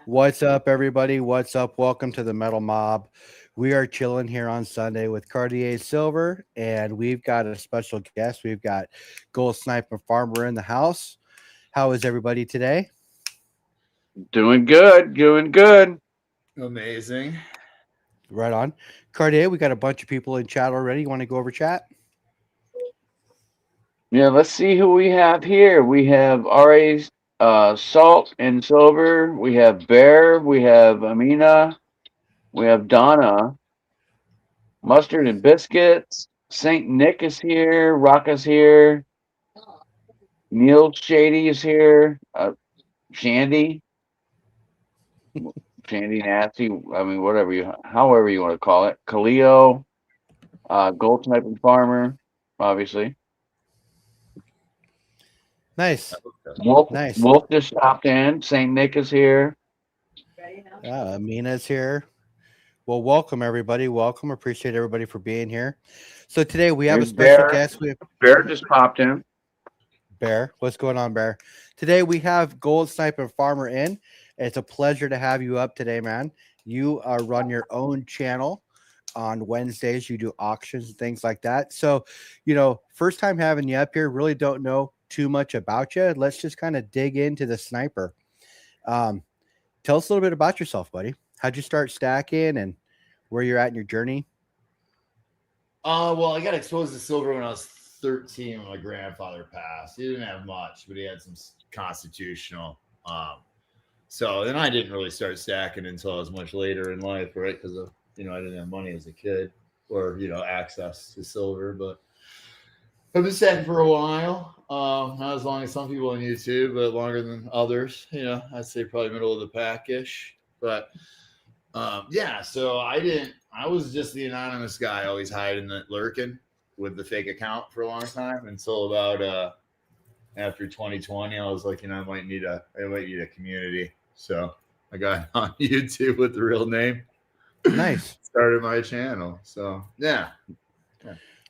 What's up, everybody? What's up? Welcome to the Metal Mob. We are chilling here on Sunday with Cartier Silver, and we've got a special guest. We've got Gold Sniping Farmer in the house. How is everybody today? Doing good, doing good. Amazing. Right on. Cartier, we got a bunch of people in chat already. You want to go over chat? Yeah, let's see who we have here. We have RA's Salt and Silver. We have Bear. We have Amina. We have Donna. Mustard and Biscuits. Saint Nick is here. Rock is here. Neil Shady is here. Shandy. Shandy Nasty. I mean, however you want to call it. Kaleo. Gold Sniping Farmer, obviously. Nice. Nice. Wolf just stopped in. Saint Nick is here. Amina's here. Well, welcome, everybody. Welcome. Appreciate everybody for being here. So today we have a There's special Bear. guest. We have Bear just popped in. Bear. What's going on, Bear? Today we have Gold Sniping Farmer in. It's a pleasure to have you up today, man. You run your own channel on Wednesdays. You do auctions and things like that. So, first time having you up here. Really don't know too much about you. Let's just kind of dig into the sniper. Tell us a little bit about yourself, buddy. How'd you start stacking and where you're at in your journey? Well, I got exposed to silver when I was 13 when my grandfather passed. He didn't have much, but he had some constitutional. So then I didn't really start stacking until I was much later in life, right? Because of I didn't have money as a kid or access to silver. But I've been stacking for a while. Not as long as some people on YouTube, but longer than others. I'd say probably middle of the pack-ish. But yeah, so I was just the anonymous guy, always hiding, lurking with the fake account for a long time until about after 2020. I was like, I might need a community. So I got on YouTube with the real name. Nice. Started my channel. So yeah.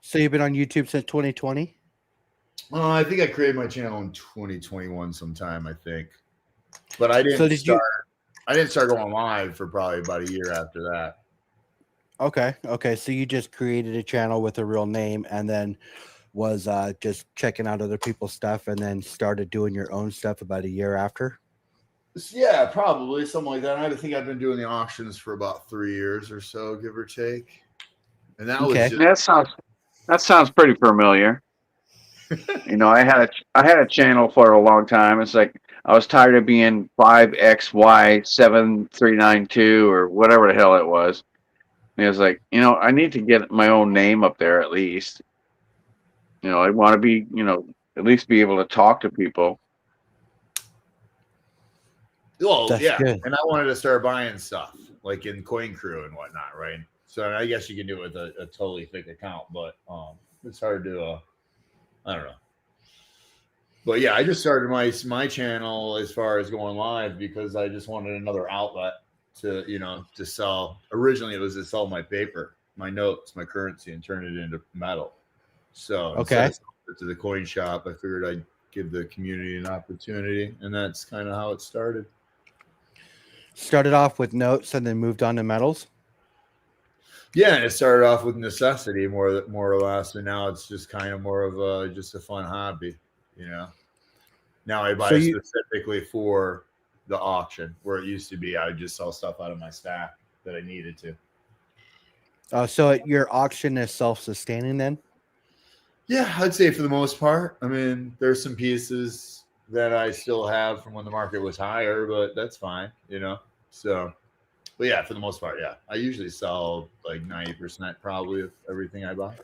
So you've been on YouTube since 2020? I think I created my channel in 2021 sometime, I think. But I didn't start going live for probably about a year after that. Okay. So you just created a channel with a real name and then was just checking out other people's stuff and then started doing your own stuff about a year after? Yeah, probably something like that. I think I've been doing the auctions for about 3 years or so, give or take. And that was just... that sounds pretty familiar. I had a channel for a long time. It's like I was tired of being 5XY7392 or whatever the hell it was. And it was like, I need to get my own name up there at least. I want to be, at least be able to talk to people. Well, That's yeah. good. And I wanted to start buying stuff like in Coin Crew and whatnot, right? So I guess you can do it with a totally fake account, but it's hard to, I don't know. But yeah, I just started my channel as far as going live because I just wanted another outlet to, to sell. Originally, it was to sell my paper, my notes, my currency, and turn it into metal. So instead of selling it to the coin shop, I figured I'd give the community an opportunity, and that's kind of how it started. Started off with notes and then moved on to metals? Yeah, and it started off with necessity more or less, and now it's just kind of more of just a fun hobby, Now I buy specifically for the auction, where it used to be I would just sell stuff out of my stack that I needed to. So your auction is self-sustaining then? Yeah, I'd say for the most part. I mean, there's some pieces that I still have from when the market was higher, but that's fine, So, but yeah, for the most part, yeah. I usually sell like 90% probably of everything I buy.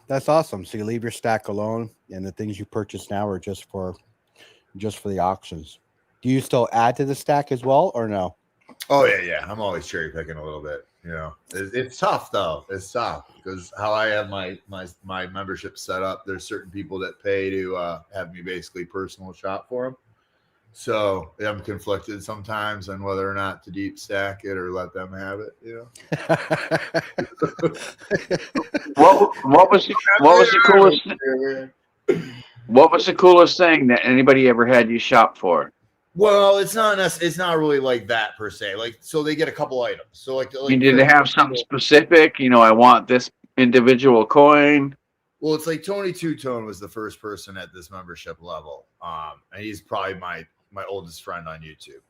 That's awesome. So you leave your stack alone and the things you purchase now are just for the auctions. Do you still add to the stack as well or no? Oh yeah. I'm always cherry picking a little bit. It's tough though. It's tough because how I have my membership set up, there's certain people that pay to have me basically personal shop for them. So I'm conflicted sometimes on whether or not to deep stack it or let them have it. What was the coolest? What was the coolest thing that anybody ever had you shop for? Well, it's not really like that per se. Like, so they get a couple items. So I mean, did they have something specific? You know, I want this individual coin. Well, it's like Tony Two Tone was the first person at this membership level, and he's probably my oldest friend on YouTube.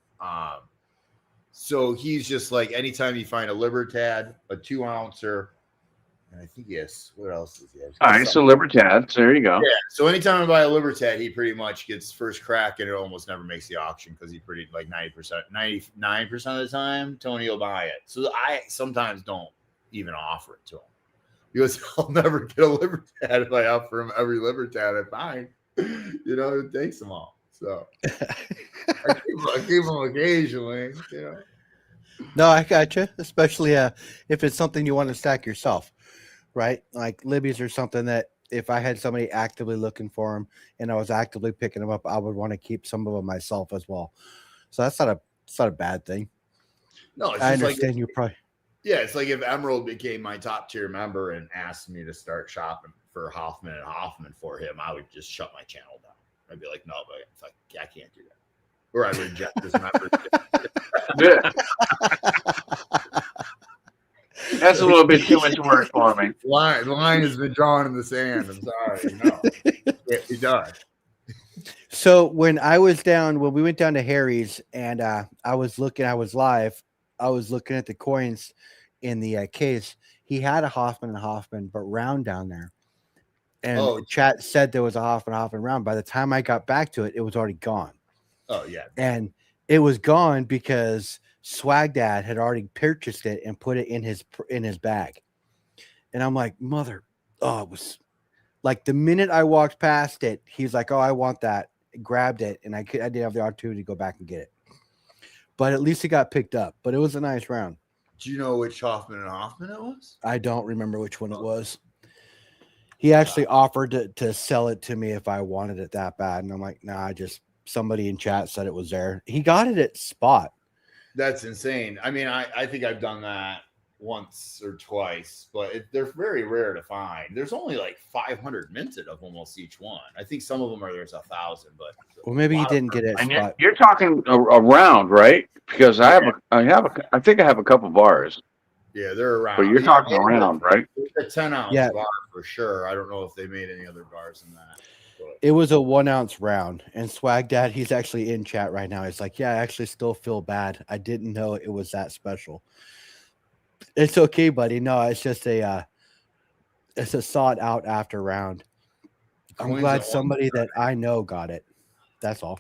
So he's just like, anytime you find a Libertad, a 2-ouncer, and I think yes, what else does he have? All right, so Libertads, there you go. Yeah. So anytime I buy a Libertad, he pretty much gets first crack, and it almost never makes the auction because he pretty like 90%, 99% of the time, Tony will buy it. So I sometimes don't even offer it to him because I'll never get a Libertad if I offer him every Libertad I find. You know, it takes them all. So I keep them occasionally. You know. No, I gotcha. Especially if it's something you want to stack yourself, right? Like Libby's or something that if I had somebody actively looking for them and I was actively picking them up, I would want to keep some of them myself as well. So it's not a bad thing. No, it's I just understand like you probably. yeah, it's like if Emerald became my top tier member and asked me to start shopping for Hoffman and Hoffman for him, I would just shut my channel down. I'd be like, no, but it's like, I can't do that. Or I reject this membership. That's a little bit too much work for me. The line has been drawn in the sand. I'm sorry. No, it be done. So when we went down to Harry's and I was live, I was looking at the coins in the case. He had a Hoffman and Hoffman, but round down there. And chat said there was a Hoffman round. By the time I got back to it, it was already gone. Oh, yeah. And it was gone because Swag Dad had already purchased it and put it in his bag. And I'm like, it was like the minute I walked past it, he's like, oh, I want that. Grabbed it, and I didn't have the opportunity to go back and get it. But at least it got picked up. But it was a nice round. Do you know which Hoffman and Hoffman it was? I don't remember which one it was. He actually offered to sell it to me if I wanted it that bad. And I'm like, nah, somebody in chat said it was there. He got it at Spot. That's insane. I mean, I think I've done that once or twice, but they're very rare to find. There's only like 500 minted of almost each one. I think some of them there's 1,000, but well, maybe he didn't get it at Spot. You're talking a round, right? Because I think I have a couple bars. Yeah, they're around. But you're talking around, right? A 10-ounce bar for sure. I don't know if they made any other bars than that. But. It was a 1-ounce round. And Swag Dad, he's actually in chat right now. He's like, yeah, I actually still feel bad. I didn't know it was that special. It's okay, buddy. No, it's just it's a sought out after round. I'm glad somebody that I know got it. That's all.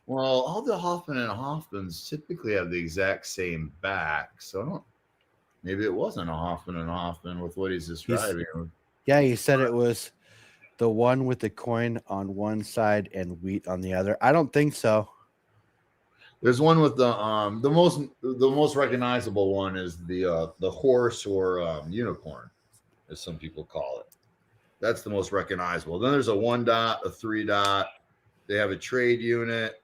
Well, all the Hoffman and Hoffmans typically have the exact same back, so maybe it wasn't a Hoffman and Hoffman with what he's describing. He said it was the one with the coin on one side and wheat on the other. I don't think so. There's one with the most recognizable one is the horse or unicorn, as some people call it. That's the most recognizable. Then there's a 1 dot, a 3 dot. They have a trade unit,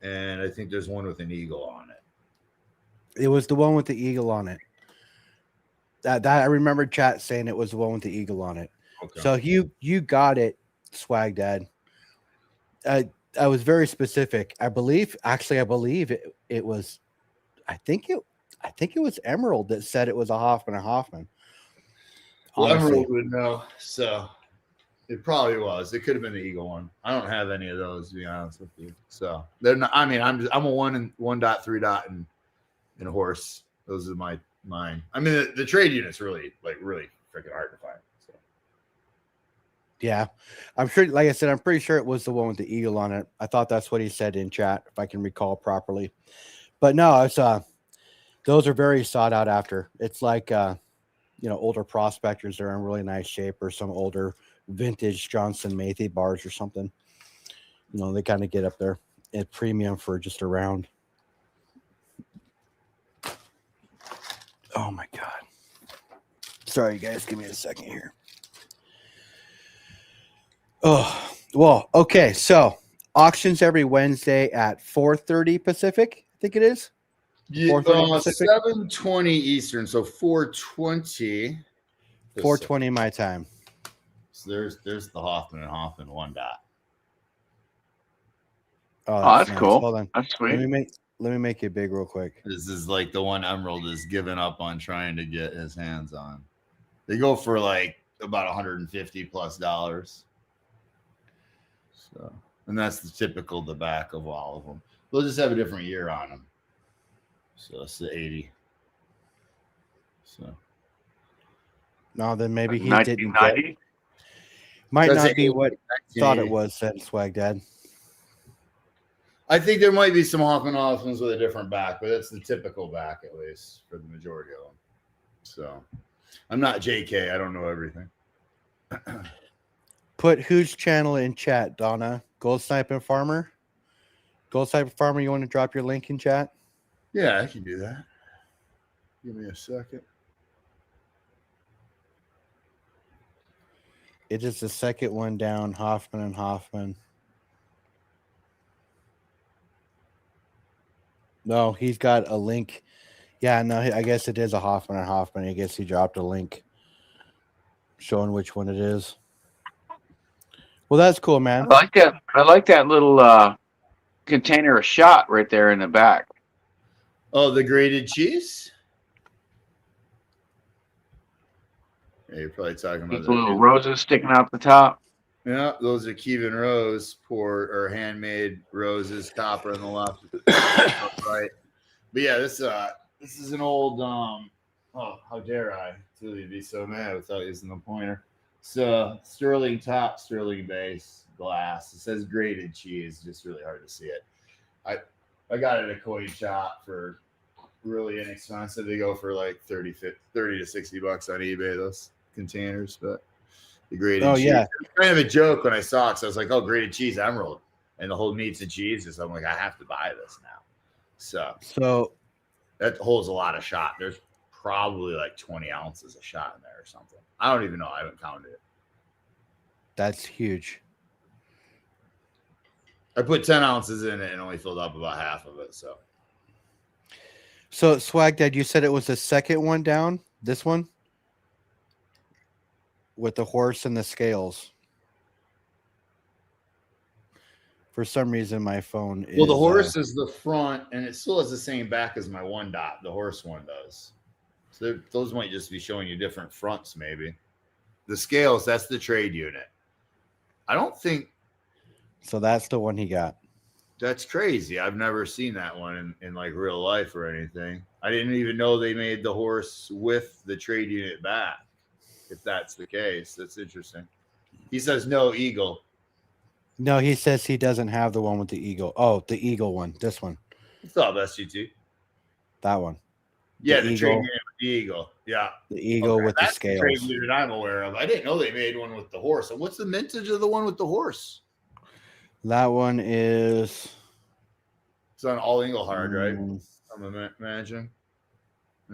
and I think there's one with an eagle on it. It was the one with the eagle on it. That I remember chat saying it was the one with the eagle on it. Okay. So you got it, Swag Dad. I was very specific. I believe it was. I think it was Emerald that said it was a Hoffman and Hoffman. Well, Emerald would know, so it probably was. It could have been the eagle one. I don't have any of those, to be honest with you. So they're not. I mean, I'm a 1 dot, 3 dot, and horse. Those are mine. I mean, the trade unit's really freaking hard to find. So. Yeah, I'm sure. Like I said, I'm pretty sure it was the one with the eagle on it. I thought that's what he said in chat, if I can recall properly. But no, it's those are very sought out after. It's like older prospectors that are in really nice shape, or some older vintage Johnson Matthey bars or something. They kind of get up there at premium for just a round. Oh my God. Sorry, guys. Give me a second here. Oh, well, okay. So auctions every Wednesday at 4:30 Pacific, I think it is. Yeah, 7:20 Eastern, so 4:20. 4:20 my time. So there's the Hoffman and Hoffman 1 dot. Oh, Oh, that's that's nice. cool. Hold on. That's Let sweet. me make it big real quick. This is like the one Emerald is giving up on trying to get his hands on. They go for like about $150+. So, and that's the typical the back of all of them. They'll just have a different year on them. So it's the 80. So No, then maybe he didn't get. 1990. Might That's not an be 80, what thought it 1980. was. Said Swag Dad. I think there might be some Hoffman Hoffmans with a different back, but that's the typical back at least for the majority of them. So I'm not JK. I don't know everything. Put whose channel in chat, Donna? Gold Sniping Farmer. Gold Sniping Farmer. You want to drop your link in chat? Yeah, I can do that. Give me a second. It is the second one down. Hoffman and Hoffman. No, he's got a link. Yeah, no, I guess it is a Hoffman and Hoffman. I guess he dropped a link showing which one it is. Well, that's cool, man. I like that. I like that little container of shot right there in the back. Oh, the grated cheese? Yeah, you're probably talking about Those that. little roses sticking out the top. Yeah, those are Kevin Rose pour or handmade roses, copper on the left, right. But yeah, this is an old oh, how dare I really be so mad without using the pointer. So sterling top, sterling base, glass. It says grated cheese, just really hard to see it. I got it at a coin shop for really inexpensive. They go for like 30 to $60 on eBay, those containers, but the grated cheese. Yeah. It was kind of a joke when I saw it. So I was like, oh, grated cheese Emerald. And the whole meats and cheeses. I'm like, I have to buy this now. So that holds a lot of shot. There's probably like 20 ounces of shot in there or something. I don't even know. I haven't counted it. That's huge. I put 10 ounces in it and only filled up about half of it. So Swag Dad, you said it was the second one down. This one with the horse and the scales. For some reason, my phone is. Well, the horse is the front, and it still has the same back as my 1 dot. The horse one does. So those might just be showing you different fronts, maybe. The scales, that's the trade unit. I don't think. So that's the one he got. That's crazy. I've never seen that one in like real life or anything. I didn't even know they made the horse with the trade unit back. If that's the case, that's interesting. He says no eagle. No, he says he doesn't have the one with the eagle. Oh, the eagle one. This one. What's up, SGT? That one. Yeah, the eagle. trade unit with the eagle. Yeah. The eagle with the That's the trade scales. unit I'm aware of. I didn't know they made one with the horse. And what's the mintage of the one with the horse? That one is. It's on All Englehard, right? Mm, I'm imagining.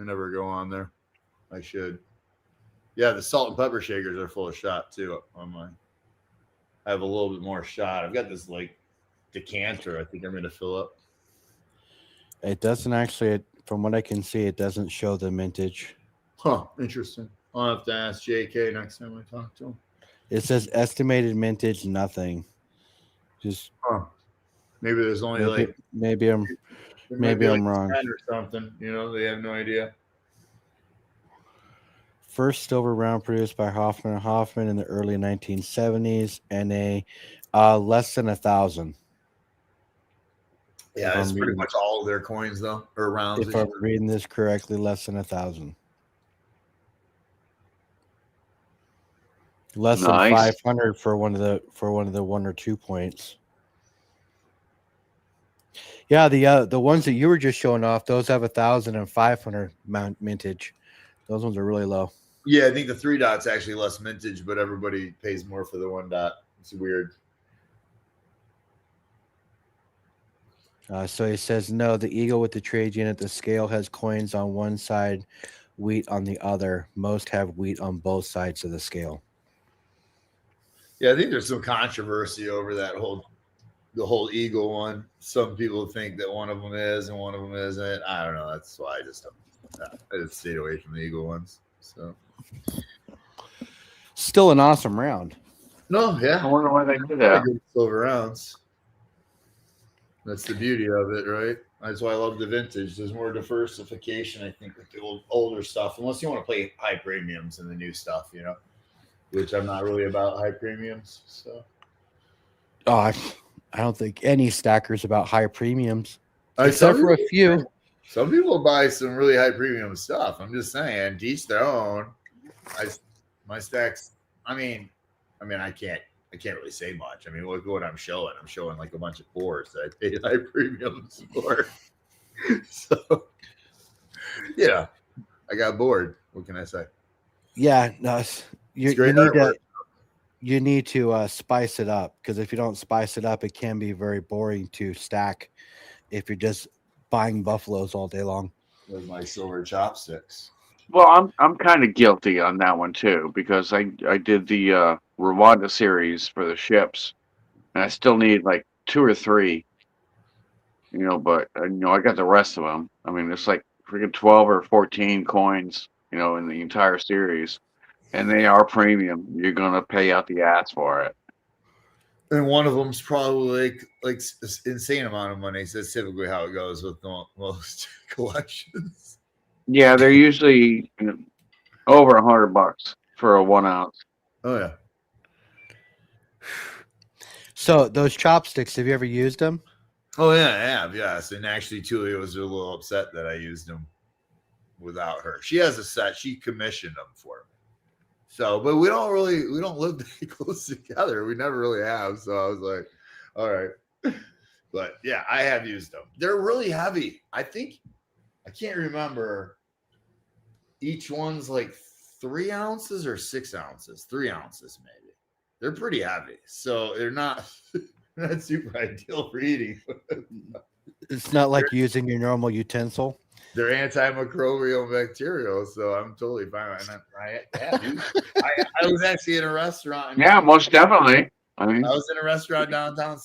I never go on there. I should. Yeah, the salt and pepper shakers are full of shot too on mine. I have a little bit more shot. I've got this like decanter. I think I'm gonna fill up. It doesn't actually, from what I can see, it doesn't show the mintage. Huh, interesting. I'll have to ask JK next time I talk to him. It says estimated mintage, nothing. Just maybe there's only maybe I'm wrong. 10 or something. You know, they have no idea. First silver round produced by Hoffman and Hoffman in the early 1970s, and less than 1,000. Yeah, that's pretty much all of their coins though, or rounds. If I'm reading this correctly, less than 1,000. Less than 500 for one of the 1 or 2 points. Yeah, the ones that you were just showing off, those have 1,000 and 500 mintage. Those ones are really low. Yeah, I think the 3 dot's actually less mintage, but everybody pays more for the 1 dot. It's weird. So he says, no, the eagle with the trade unit, the scale has coins on one side, wheat on the other. Most have wheat on both sides of the scale. Yeah, I think there's some controversy over the whole eagle one. Some people think that one of them is and one of them isn't. I don't know. That's why I just stayed away from the eagle ones. So, Still an awesome round. No, yeah. I wonder why they did I that. get silver rounds. That's the beauty of it, right? That's why I love the vintage. There's more diversification, I think, with the older stuff. Unless you want to play high premiums and the new stuff, which I'm not really about high premiums. So Oh, I don't think any stacker's about high premiums, some except for a people- few. Some people buy some really high premium stuff. I'm just saying, to each their own. My stacks. I can't really say much. I mean, look at what I'm showing. I'm showing like a bunch of boards that I paid high premiums for. So, yeah, I got bored. What can I say? Yeah, no, you great need artwork. you need to spice it up, because if you don't spice it up, it can be very boring to stack if you're just buying buffaloes all day long. With my silver chopsticks. Well, I'm kind of guilty on that one too, because I did the Rwanda series for the ships, and I still need like 2 or 3, but I got the rest of them. I mean, it's like freaking 12 or 14 coins, in the entire series, and they are premium. You're gonna pay out the ass for it. And one of them's probably like insane amount of money. So that's typically how it goes with most collections. Yeah, they're usually over $100 for a 1 ounce. Oh yeah. So those chopsticks, have you ever used them? Oh yeah, I have, yes. And actually Tulia was a little upset that I used them without her. She has a set, she commissioned them for me. So, but we don't live that close together. We never really have. So I was like, all right. But yeah, I have used them. They're really heavy. I can't remember. Each one's like 3 ounces or 6 ounces. 3 ounces maybe. They're pretty heavy. So they're not super ideal for eating. It's not like using your normal utensil. They're antimicrobial bacterial, so I'm totally fine. And I was actually in a restaurant. Yeah, most definitely. I mean, I was in a restaurant downtown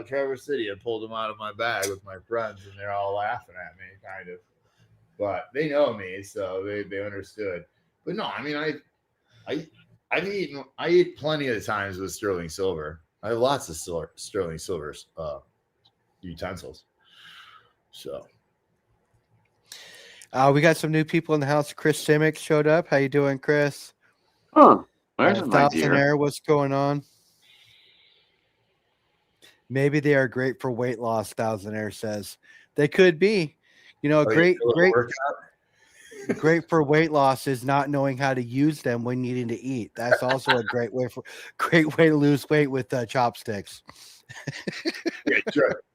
Traverse City. I pulled them out of my bag with my friends, and they're all laughing at me, kind of. But they know me, so they understood. But no, I mean, I eat plenty of times with sterling silver. I have lots of sterling silver utensils. So. We got some new people in the house. Chris Simic showed up. How you doing, Chris? there's an idea. Thousandaire, what's going on? Maybe they are great for weight loss, Thousandaire says. They could be. Great for weight loss is not knowing how to use them when needing to eat. That's also a great way to lose weight with chopsticks. Yeah,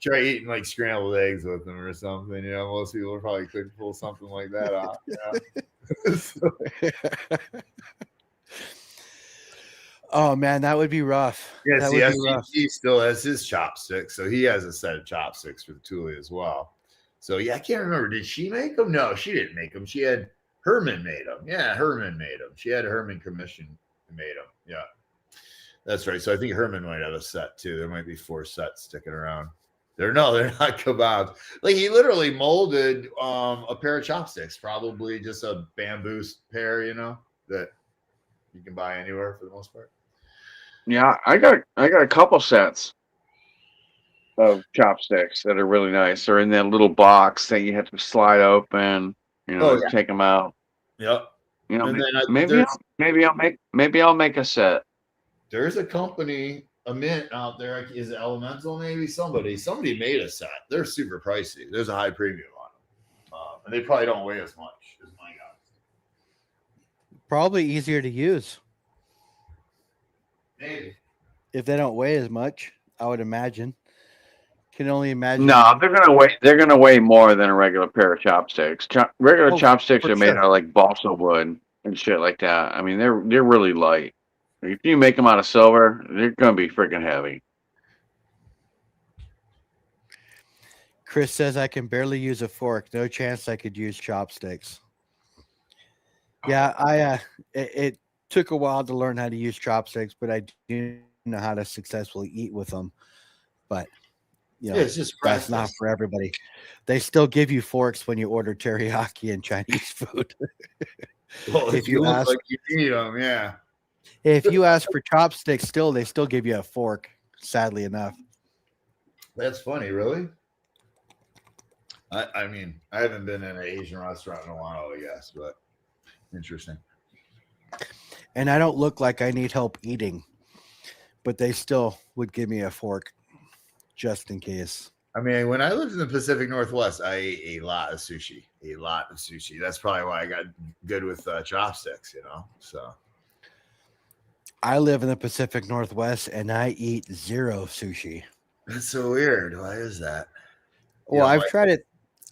try eating like scrambled eggs with them or something. Most people probably couldn't pull something like that off. Oh man, that would be rough. Yeah, that see, would be rough. he still has his chopsticks, so he has a set of chopsticks for the Thule as well. So yeah, I can't remember. Did she make them? No, she didn't make them. She had Herman made them. Yeah, Herman made them. She had Herman commission made them. Yeah, that's right. So I think Herman might have a set too. There might be 4 sets sticking around. They're not kebabs. Like he literally molded a pair of chopsticks, probably just a bamboo pair, that you can buy anywhere for the most part. Yeah, I got a couple sets of chopsticks that are really nice. They're in that little box that you have to slide open, take them out. Yep. And Maybe I'll make a set. There's a company, a mint out there. Is it Elemental? Maybe somebody made a set. They're super pricey. There's a high premium on them, and they probably don't weigh as much as my guys. Probably easier to use. Maybe. If they don't weigh as much, I would imagine. Can only imagine. No, they're gonna weigh more than a regular pair of chopsticks. Regular chopsticks are made out of like balsa wood and shit like that. I mean, they're really light. If you make them out of silver, they're gonna be freaking heavy. Chris says I can barely use a fork. No chance I could use chopsticks. Yeah, it took a while to learn how to use chopsticks, but I do know how to successfully eat with them. But it's just that's not for everybody. They still give you forks when you order teriyaki and Chinese food. Well, if you look ask, like you need them, yeah. If you ask for chopsticks, they still give you a fork. Sadly enough. That's funny, really. I mean, I haven't been in an Asian restaurant in a while, I guess, but interesting. And I don't look like I need help eating, but they still would give me a fork just in case. I mean, when I lived in the Pacific Northwest, I ate a lot of sushi. A lot of sushi. That's probably why I got good with chopsticks, you know. So I live in the Pacific Northwest and I eat zero sushi. that's so weird. Why is that? Well, Yeah, I've tried it.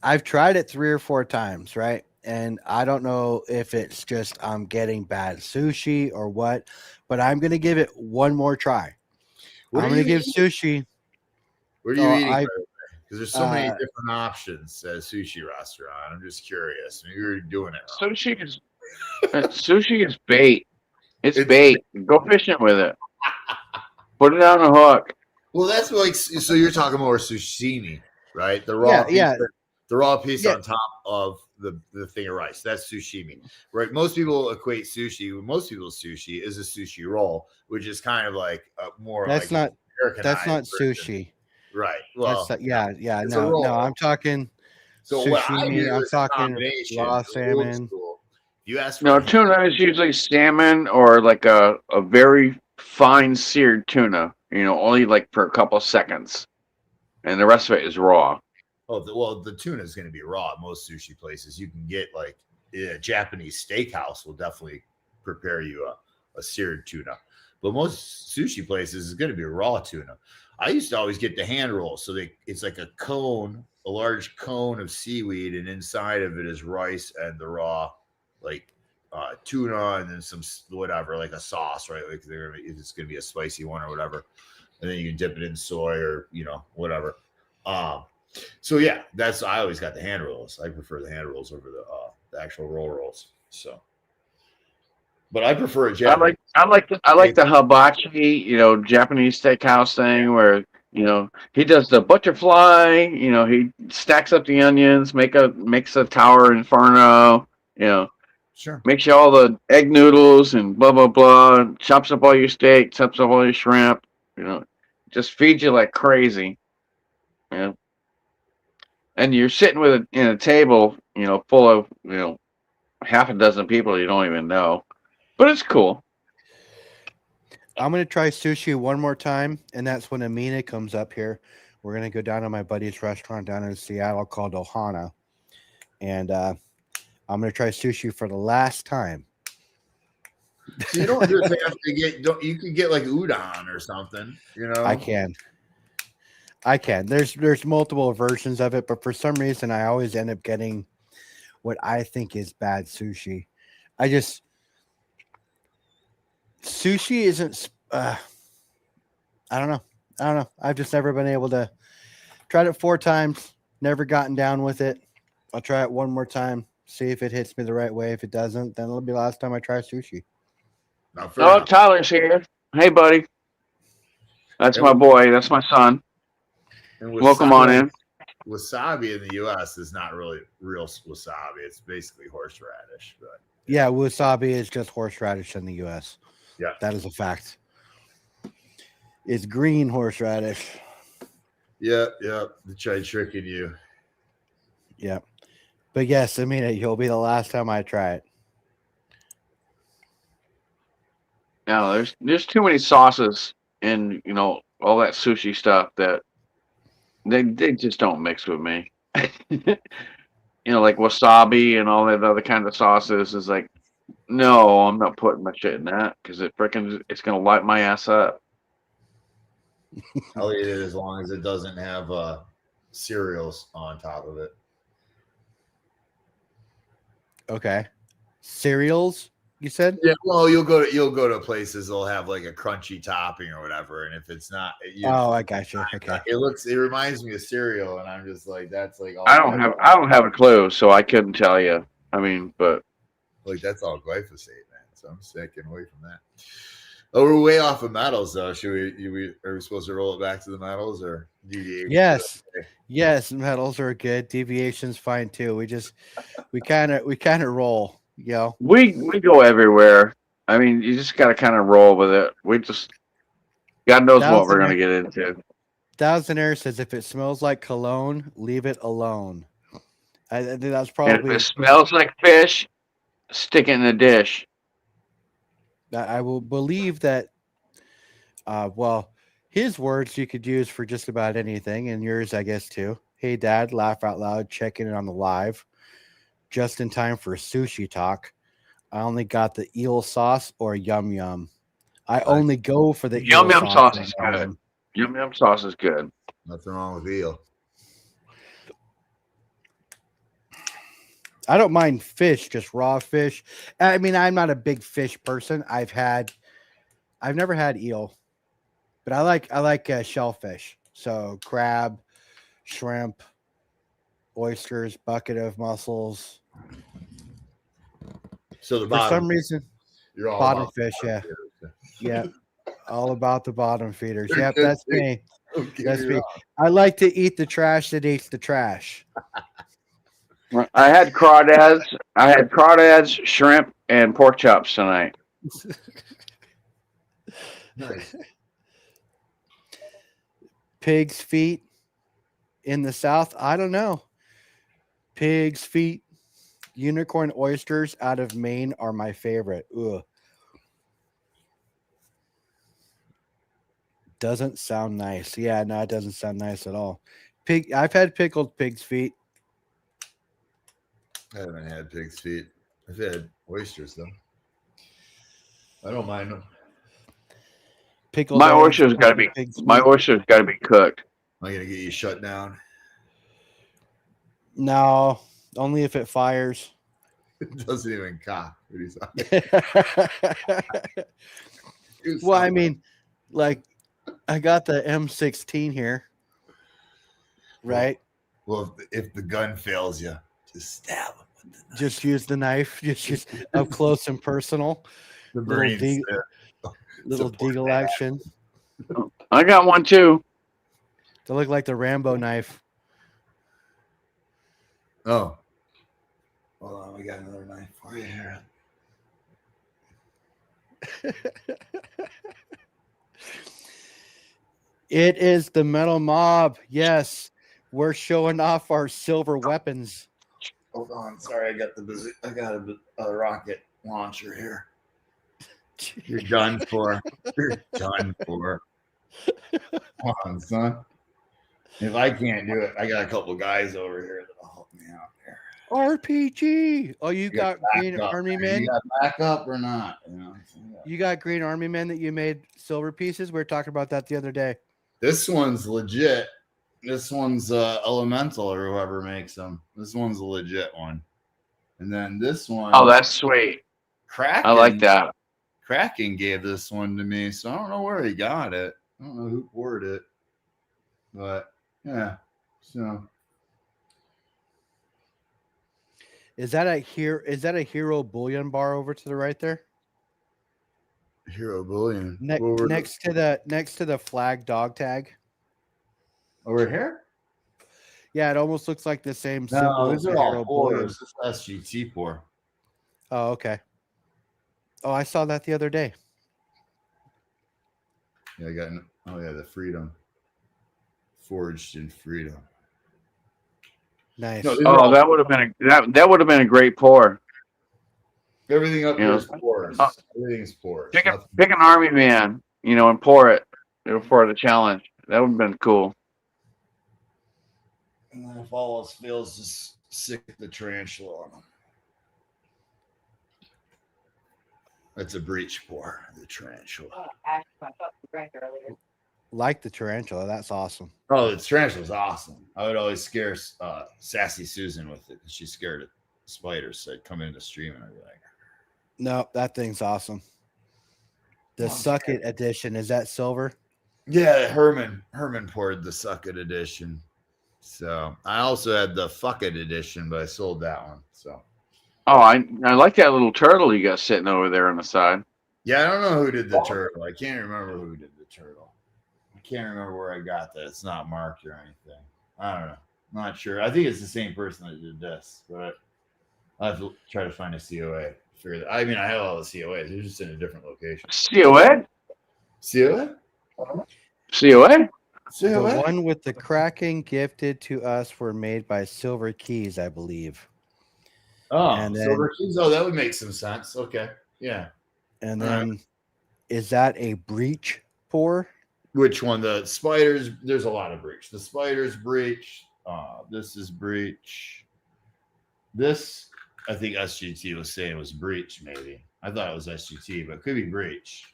I've tried it 3 or 4 times, right? And I don't know if it's just I'm getting bad sushi or what, but I'm gonna give it one more try. what I'm are gonna you give eating? sushi. What are you Oh, eating? I Because there's so many uh, different options at a sushi restaurant. I'm just curious. Maybe you're doing it wrong. Sushi is bait. It's It's bait. Go fishing with it. Put it on a hook. well, that's like so. You're talking more sashimi, right? The yeah, raw piece. yeah, The raw piece yeah. on top of the thing of rice. That's sushimi, right? Most people equate sushi. Most people's sushi is a sushi roll, which is kind of like more That's like an not that's Americanized not version, sushi. right? That's Well, yeah. it's a No. roll. I'm talking So what I sashimi. do I'm is a talking combination, raw old salmon. school. You ask for No, a tuna is usually salmon or like a very fine seared tuna. Only like for a couple seconds, and the rest of it is raw. well, the tuna is going to be raw at most sushi places. You can get like a Japanese steakhouse will definitely prepare you a seared tuna, but most sushi places is going to be raw tuna. I used to always get the hand roll, so it's like a cone, a large cone of seaweed, and inside of it is rice and the raw, like tuna, and then some whatever, like a sauce, right? Like it's going to be a spicy one or whatever, and then you can dip it in soy or whatever. Um, so yeah, that's I always got the hand rolls. I prefer the hand rolls over the actual roll rolls. So, but I prefer a I Japanese. like I like the, I like the hibachi, Japanese steakhouse thing where he does the butterfly. He stacks up the onions, makes a tower inferno. Sure. Makes you all the egg noodles and blah blah blah. Chops up all your steak, chops up all your shrimp. You know, just feeds you like crazy. You know, and you're sitting with in a table, full of half a dozen people you don't even know. But it's cool. I'm gonna try sushi one more time, and that's when Amina comes up here. We're gonna go down to my buddy's restaurant down in Seattle called Ohana, and I'm gonna try sushi for the last time. So you don't just have to get. Don't you can get like udon or something. I can, I can. There's multiple versions of it, but for some reason, I always end up getting what I think is bad sushi. I just sushi isn't. I don't know. I don't know. I've just never been able to. Tried it 4 times, never gotten down with it. I'll try it one more time, see if it hits me the right way. If it doesn't, then it'll be the last time I try sushi. Not fair Oh, enough. Tyler's here. Hey, buddy. That's And my boy. That's my son. and Welcome on in. wasabi in the U.S. is not really real wasabi. It's basically horseradish. But Yeah, wasabi is just horseradish in the U.S. yeah, That is a fact. It's green horseradish. yeah. They tried tricking you. Yeah. But yes, I mean, it'll be the last time I try it. No, there's too many sauces and all that sushi stuff that they just don't mix with me. Like wasabi and all that other kind of sauces is like, no, I'm not putting my shit in that because it's gonna light my ass up. I'll eat it as long as it doesn't have cereals on top of it. Okay. Cereals, you said? Yeah, well, you'll go to places they'll have like a crunchy topping or whatever, and if it's not, Oh, I got you. Okay. it reminds me of cereal, and I'm just like that's like all I don't have a clue, so I couldn't tell you. I mean, but like that's all glyphosate, man. So I'm staying away from that. Oh, we're way off of metals though. Are we supposed to roll it back to the metals or deviate? Yes. Yes, metals are good. Deviation's fine too. We kind of roll, we go everywhere. I mean, you just got to kind of roll with it. God knows what we're Thousand going Air, to get into. Thousand Air says if it smells like cologne, leave it alone. I think that's And if probably. it smells like fish, stick it in the dish. I will believe that. Well, his words you could use for just about anything, and yours, I guess, too. Hey, Dad, laugh out loud, checking in on the live, just in time for sushi talk. I only got the eel sauce or yum yum. I only go for the Yum eel yum sauce sauce or is yum good. yum. Yum yum sauce is good. Nothing wrong with eel. I don't mind fish, just raw fish. I mean, I'm not a big fish person. I've never had eel, but I like shellfish. So crab, shrimp, oysters, bucket of mussels. So the For bottom, some reason, you're all bottom about fish, yeah. feeders. Yeah. All about the bottom feeders. They're Yep, good that's too. me. Don't get That's me me. wrong. I like to eat the trash that eats the trash. I had crawdads, shrimp, and pork chops tonight. Nice. Pig's feet in the South. I don't know. Pig's feet, unicorn oysters out of Maine are my favorite. Ugh. Doesn't sound nice. Yeah, no, it doesn't sound nice at all. I've had pickled pig's feet. I haven't had pig's feet. I've had oysters though. I don't mind them. Pickled My eggs, oyster's got to pickled be pig's my feet. oyster's got to be cooked. I'm gonna get you shut down. No, only if it fires. It doesn't even cock. What are you talking? Well, I mean, like, I got the M16 here, right? Well, if the gun fails you, just stab him with the knife. Just use the knife, just up close and personal. The Little, Marines little support deagle that. action. I got one too. They look like the Rambo knife. Oh, hold on, we got another knife for you here. It is the Metal Mob. Yes, we're showing off our silver weapons. Hold on, sorry, I got a rocket launcher here. You're done for. You're done for. Come on, son. If I can't do it, I got a couple guys over here that'll help me out there. RPG. Oh, you got green backup, army man. men? You got backup or not? You know, You got green army men that you made silver pieces? We were talking about that the other day. this one's legit. This one's Elemental or whoever makes them. This one's a legit one. And then this one. Oh, that's sweet. Kraken. I like that. Kraken gave this one to me, so I don't know where he got it. I don't know who poured it, but yeah. So Is that a hero bullion bar over to the right there? Hero Bullion. Next to the flag dog tag. Over here? Yeah, it almost looks like the same No, symbol these as are the all hero bullion. pours. This is SGT pour. Oh, okay. Oh, I saw that the other day. Yeah, I got. Oh yeah, the Freedom. Forged in Freedom. Nice. No, these are Oh, all, that would have been that would have been a great pour. everything up You here know, is pours. Everything's pours. Pick Nothing- an army man, and pour it for the challenge. That would have been cool. And then if all else fails, just sick the tarantula on them. That's a breach pour, the tarantula. Like the tarantula. That's awesome. Oh, the tarantula's awesome. I would always scare Sassy Susan with it because she's scared of spiders. So I'd come into the stream and I'd be like, No, that thing's awesome. The Suck It edition, is that silver? yeah, Herman poured the Suck It edition. So I also had the Fuck It edition, but I sold that one. So Oh, I like that little turtle you got sitting over there on the side. yeah, I don't know who did the turtle. I can't remember who did the turtle. I can't remember where I got that. It's not marked or anything. I don't know. I'm not sure. I think it's the same person that did this, but I'll have to try to find a COA. figure that. I mean, I have all the COAs. They're just in a different location. COA? COA? COA? The COA? one with the Kraken gifted to us were made by Silver Keys, I believe. Oh, And then- Silver Keys. Oh, that would make some sense. Okay. Yeah. And All then, is that a breach pour? Which one? The spiders. There's a lot of breach. The spiders breach. This is breach. This, I think SGT was saying was breach. Maybe I thought it was SGT, but it could be breach.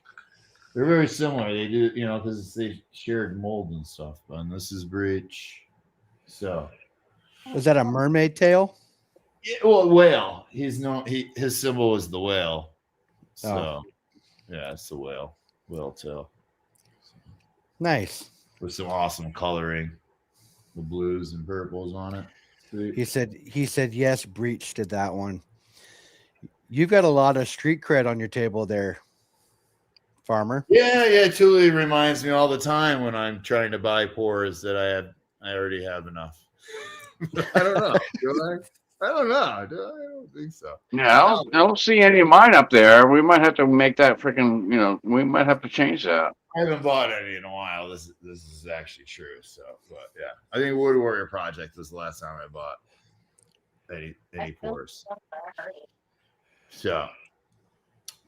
They're very similar. They do, because they shared mold and stuff. And this is breach. So, Is that a mermaid tail? yeah, well, whale. His symbol is the whale. So, yeah, it's the whale tail. Nice. With some awesome coloring, the blues and purples on it. Sweet. He said yes, breach did that one. You've got a lot of street cred on your table there, Farmer. Yeah. Tuli reminds me all the time when I'm trying to buy pours that I already have enough. I don't know. Do I? I don't know. I don't think so. Yeah, I don't see any of mine up there. We might have to make that freaking, we might have to change that. I haven't bought any in a while. This is actually true. So, but yeah, I think Wood Warrior Project was the last time I bought any pours. So,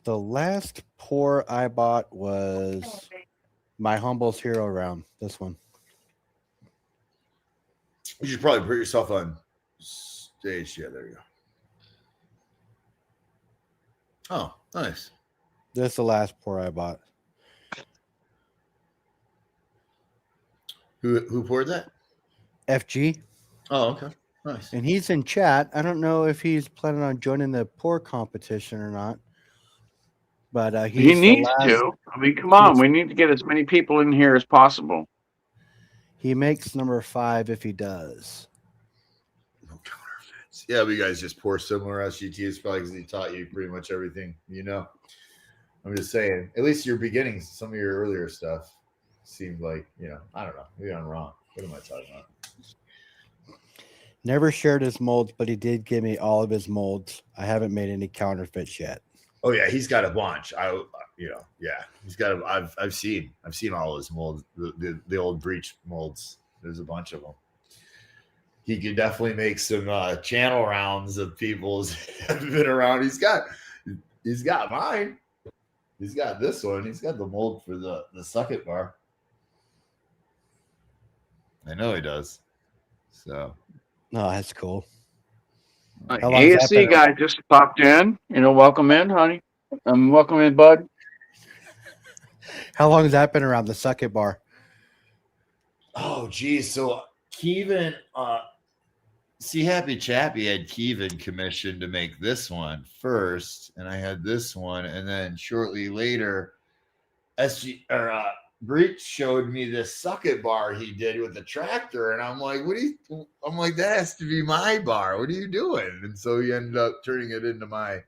The last pour I bought was my Humble's Hero Round. This one. you should probably put yourself on stage. Yeah, there you go. Oh, nice. This is the last pour I bought. Who poured that? FG. Oh, okay. Nice. And he's in chat. I don't know if he's planning on joining the pour competition or not. But He needs to. I mean, come on. We need to get as many people in here as possible. He makes number 5 if he does. No counterfeits. Yeah, but you guys just pour similar SGTs probably because he taught you pretty much everything. I'm just saying. At least your beginnings, some of your earlier stuff seemed like, I don't know. Maybe I'm wrong. What am I talking about? Never shared his molds, but he did give me all of his molds. I haven't made any counterfeits yet. Oh yeah, he's got a bunch. He's got. I've seen all his molds, the old breach molds. There's a bunch of them. He could definitely make some channel rounds of people's have been around. He's got mine. He's got this one. He's got the mold for the sucket bar. I know he does. So. Oh, that's cool. How long has that ASC been guy just popped in. Welcome in, honey. Welcome in, bud. How long has that been around, the sucket bar? Oh, geez. So Kevin, Happy Chappy had Kevin commissioned to make this one first, and I had this one, and then shortly later, Breach showed me this sucket bar he did with the tractor, and I'm like, that has to be my bar. What are you doing? And so he ended up turning it into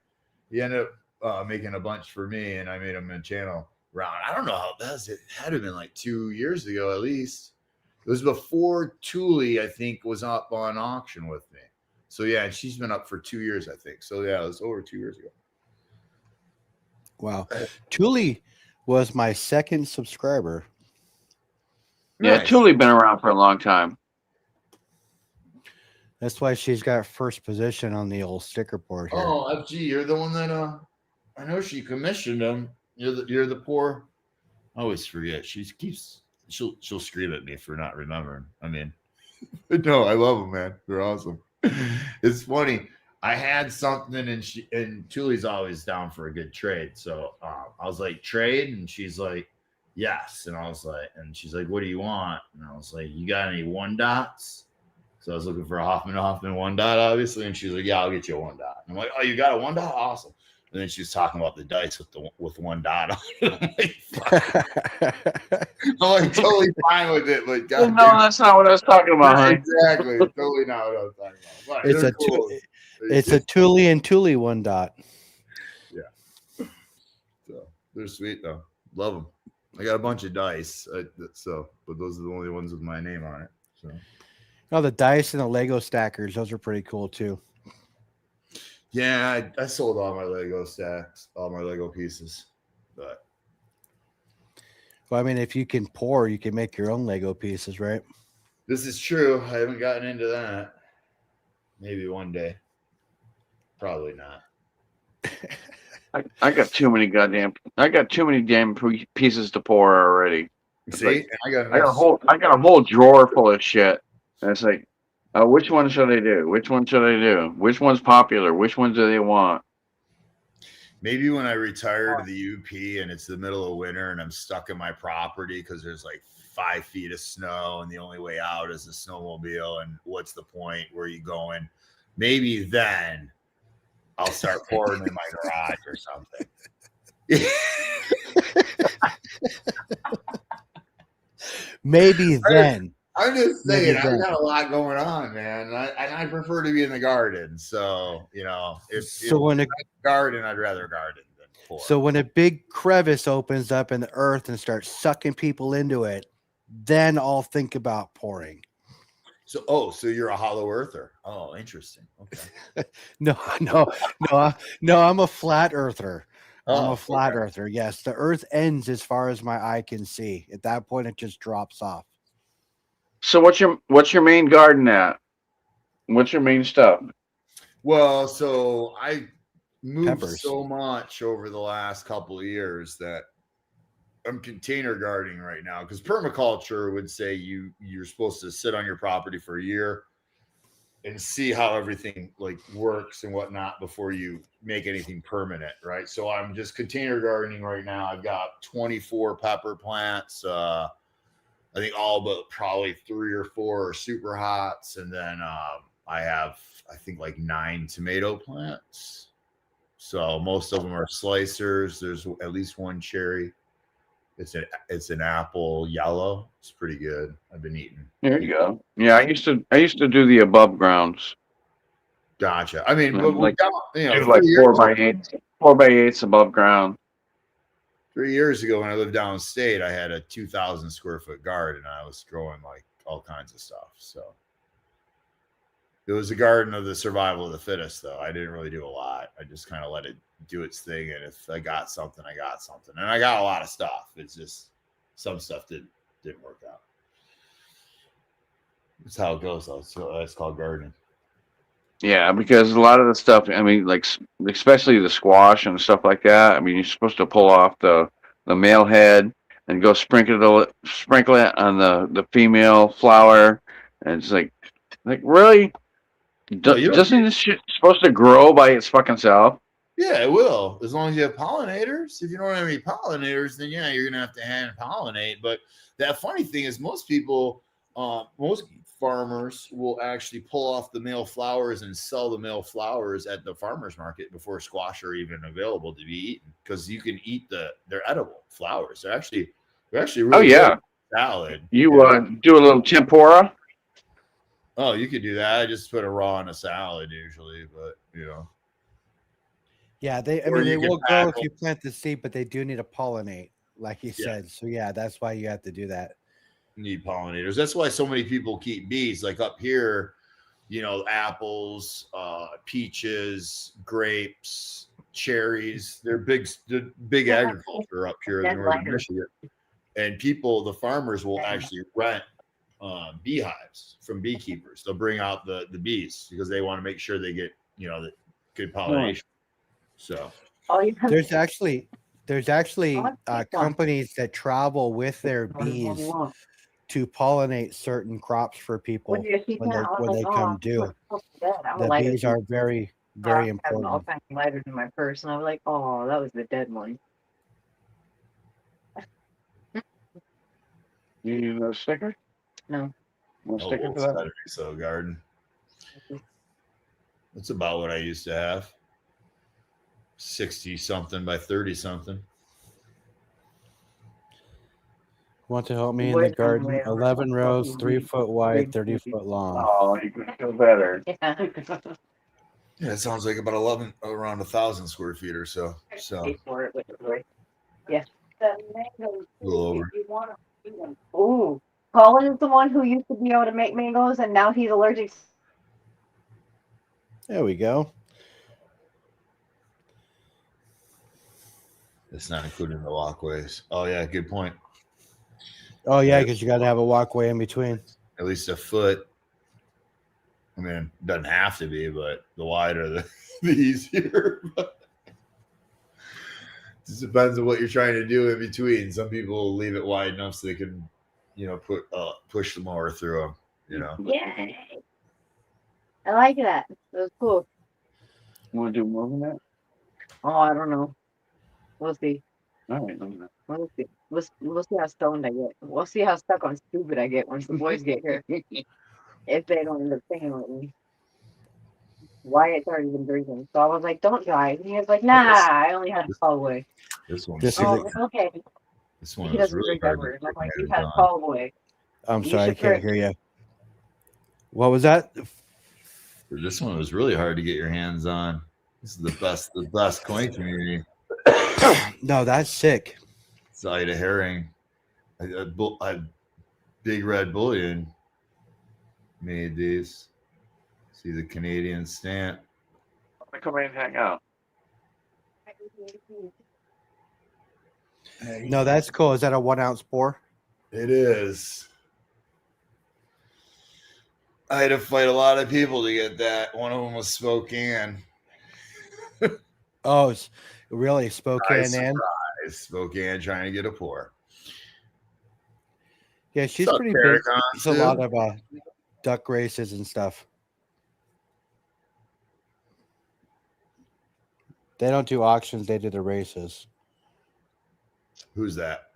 he ended up making a bunch for me, and I made him a channel round. I don't know how that was. It had to have been like 2 years ago at least. It was before Tuli, I think, was up on auction with me. So yeah, and she's been up for 2 years, I think. So yeah, it was over 2 years ago. Wow. Tuli was my second subscriber. Yeah, Nice. Tuli been around for a long time. That's why she's got first position on the old sticker board here. Oh, FG, you're the one that I know she commissioned him. You're the poor. I always forget. She'll scream at me for not remembering. I mean, no, I love them, man. They're awesome. It's funny. I had something, and Tuli's always down for a good trade. So I was like, trade, and she's like, yes. And I was like, and she's like, what do you want? And I was like, you got any 1-dots? So I was looking for a Hoffman 1-dot, obviously, and she's like, yeah, I'll get you a 1-dot. I'm like, oh, you got a 1-dot? Awesome. And then she was talking about the dice with 1-dot on it. I'm like totally fine with it, but No, that's not what I was talking about, honey. Exactly, totally not what I was talking about. But it's a Tuli and Tuli 1-dot. Yeah. So they're sweet though. Love them. I got a bunch of dice, but those are the only ones with my name on it. So. Oh, the dice and the Lego stackers, those are pretty cool too. Yeah, I sold all my Lego stacks, all my Lego pieces. But Well, I mean, if you can pour, you can make your own Lego pieces, right? this is true. I haven't gotten into that. Maybe one day. Probably not. I got too many damn pieces to pour already. It's See, like, I got enough. I got a whole drawer full of shit. And it's like, which one should I do? Which one should I do? Which one's popular? Which ones do they want? Maybe when I retire to the UP and it's the middle of winter and I'm stuck in my property because there's like 5 feet of snow and the only way out is a snowmobile. And what's the point? Where are you going? Maybe then I'll start pouring in my garage or something. Maybe then. I'm just saying, Maybe I've then. got a lot going on, man. And I prefer to be in the garden. So, you know, if when it's a garden, I'd rather garden than pour. So when a big crevice opens up in the earth and starts sucking people into it, then I'll think about pouring. So you're a hollow earther. Oh, interesting. Okay. No, I'm a flat earther. I'm a flat earther. Yes, the earth ends as far as my eye can see. At that point, it just drops off. So what's your main garden at? What's your main stuff? Well, so I moved Peppers. so much over the last couple of years that I'm container gardening right now because permaculture would say you're supposed to sit on your property for a year and see how everything like works and whatnot before you make anything permanent, right? So I'm just container gardening right now. I've got 24 pepper plants. I think all but probably 3 or 4 are super hots, and then I have I think like 9 tomato plants. So most of them are slicers. There's at least one cherry. It's an apple yellow. It's pretty good. I've been eating. There you go. Yeah, I used to do the above grounds. Gotcha. I mean, Like, you know, do like 4x8s above ground. 3 years ago when I lived downstate, I had a 2,000 square foot garden. I was growing like all kinds of stuff. So it was a garden of the survival of the fittest, though. I didn't really do a lot. I just kind of let it do its thing. And if I got something, I got something. And I got a lot of stuff. It's just some stuff didn't work out. That's how it goes, though. So that's called gardening. Yeah, because a lot of the stuff, I mean, like especially the squash and stuff like that. I mean, you're supposed to pull off the male head and go sprinkle it on the female flower, and it's like really, doesn't this shit supposed to grow by its fucking self? Yeah, it will. As long as you have pollinators. If you don't have any pollinators, then yeah, you're gonna have to hand pollinate. But that funny thing is, most farmers will actually pull off the male flowers and sell the male flowers at the farmers market before squash are even available to be eaten, because you can eat they're edible flowers. They're actually really good salad. You do a little tempura. Oh, you could do that. I just put it raw in a salad usually, but you know. Yeah, they will grow if you plant the seed, but they do need to pollinate, like you said. So yeah, that's why you have to do that. Need pollinators. That's why so many people keep bees. Like up here, you know, apples, peaches, grapes, cherries. They're big agriculture up here in northern Michigan. And the farmers will actually rent beehives from beekeepers. They'll bring out the bees because they want to make sure they get, you know, the good pollination. So there's actually companies that travel with their bees to pollinate certain crops for people when they come due. The bees are very, very important. All kinds of lighters in my purse, and I was like, "Oh, that was the dead one." You need a sticker? No. Sticker for that? So garden. That's about what I used to have. 60 something by 30 something. Want to help me in the garden? 11 rows, 3 foot wide, 30 foot long. Oh, you can feel better. Yeah, it sounds like about around 1,000 square feet or so. So yes. A little over. Ooh, Colin is the one who used to be able to make mangoes, and now he's allergic. There we go. It's not including the walkways. Oh yeah, good point. Oh yeah, because you got to have a walkway in between. At least a foot. I mean, it doesn't have to be, but the wider the easier. Just depends on what you're trying to do in between. Some people will leave it wide enough so they can, push the mower through them. Yeah. I like that. That was cool. Want to do more than that? Oh, I don't know. We'll see. All right. I'm not. We'll see. We'll see how stoned I get. We'll see how stuck on stupid I get once the boys get here. If they don't end up singing with me. Wyatt's already been drinking. So I was like, don't drive. And he was like, nah, I only had to call away. This one, This is Oh, okay. this one He is doesn't really drink hard. ever. And I'm like, you get had to on. call away. I'm You sorry, I should can't drink. hear you. What was that? This one was really hard to get your hands on. This is the best coin community. No, that's sick. It's Ida Herring. I Big Red Bullion made these. See the Canadian stamp. Come in and hang out. No, that's cool. Is that a 1 ounce pour? It is. I had to fight a lot of people to get that. One of them was Spokane. Oh, it's really Spokane and Spokane trying to get a pour. yeah, she's What's up, pretty big. Paragon, It's a lot of duck races and stuff. They don't do auctions; they do the races. Who's that?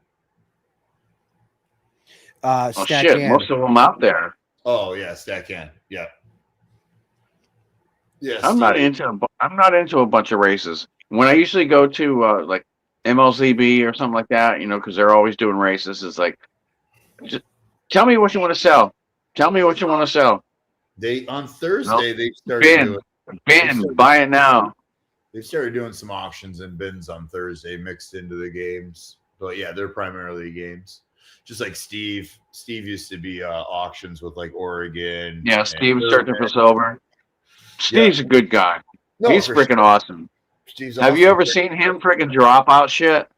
Oh Stack shit! Ann. Most of them out there. Oh yeah, Stackhand. Yeah. Yeah. I'm not into a bunch of races. When I usually go to like MLZB or something like that, because they're always doing races. It's like, just tell me what you want to sell. Tell me what you want to sell. They on Thursday they started Ben, buy it now. They started doing some auctions and bins on Thursday mixed into the games. But yeah, they're primarily games. Just like Steve. Steve used to be auctions with like Oregon. Yeah, Steve was searching for silver. Steve's a good guy. No, He's for freaking sure. awesome. Steve's Have you awesome. ever seen him freaking drop out shit?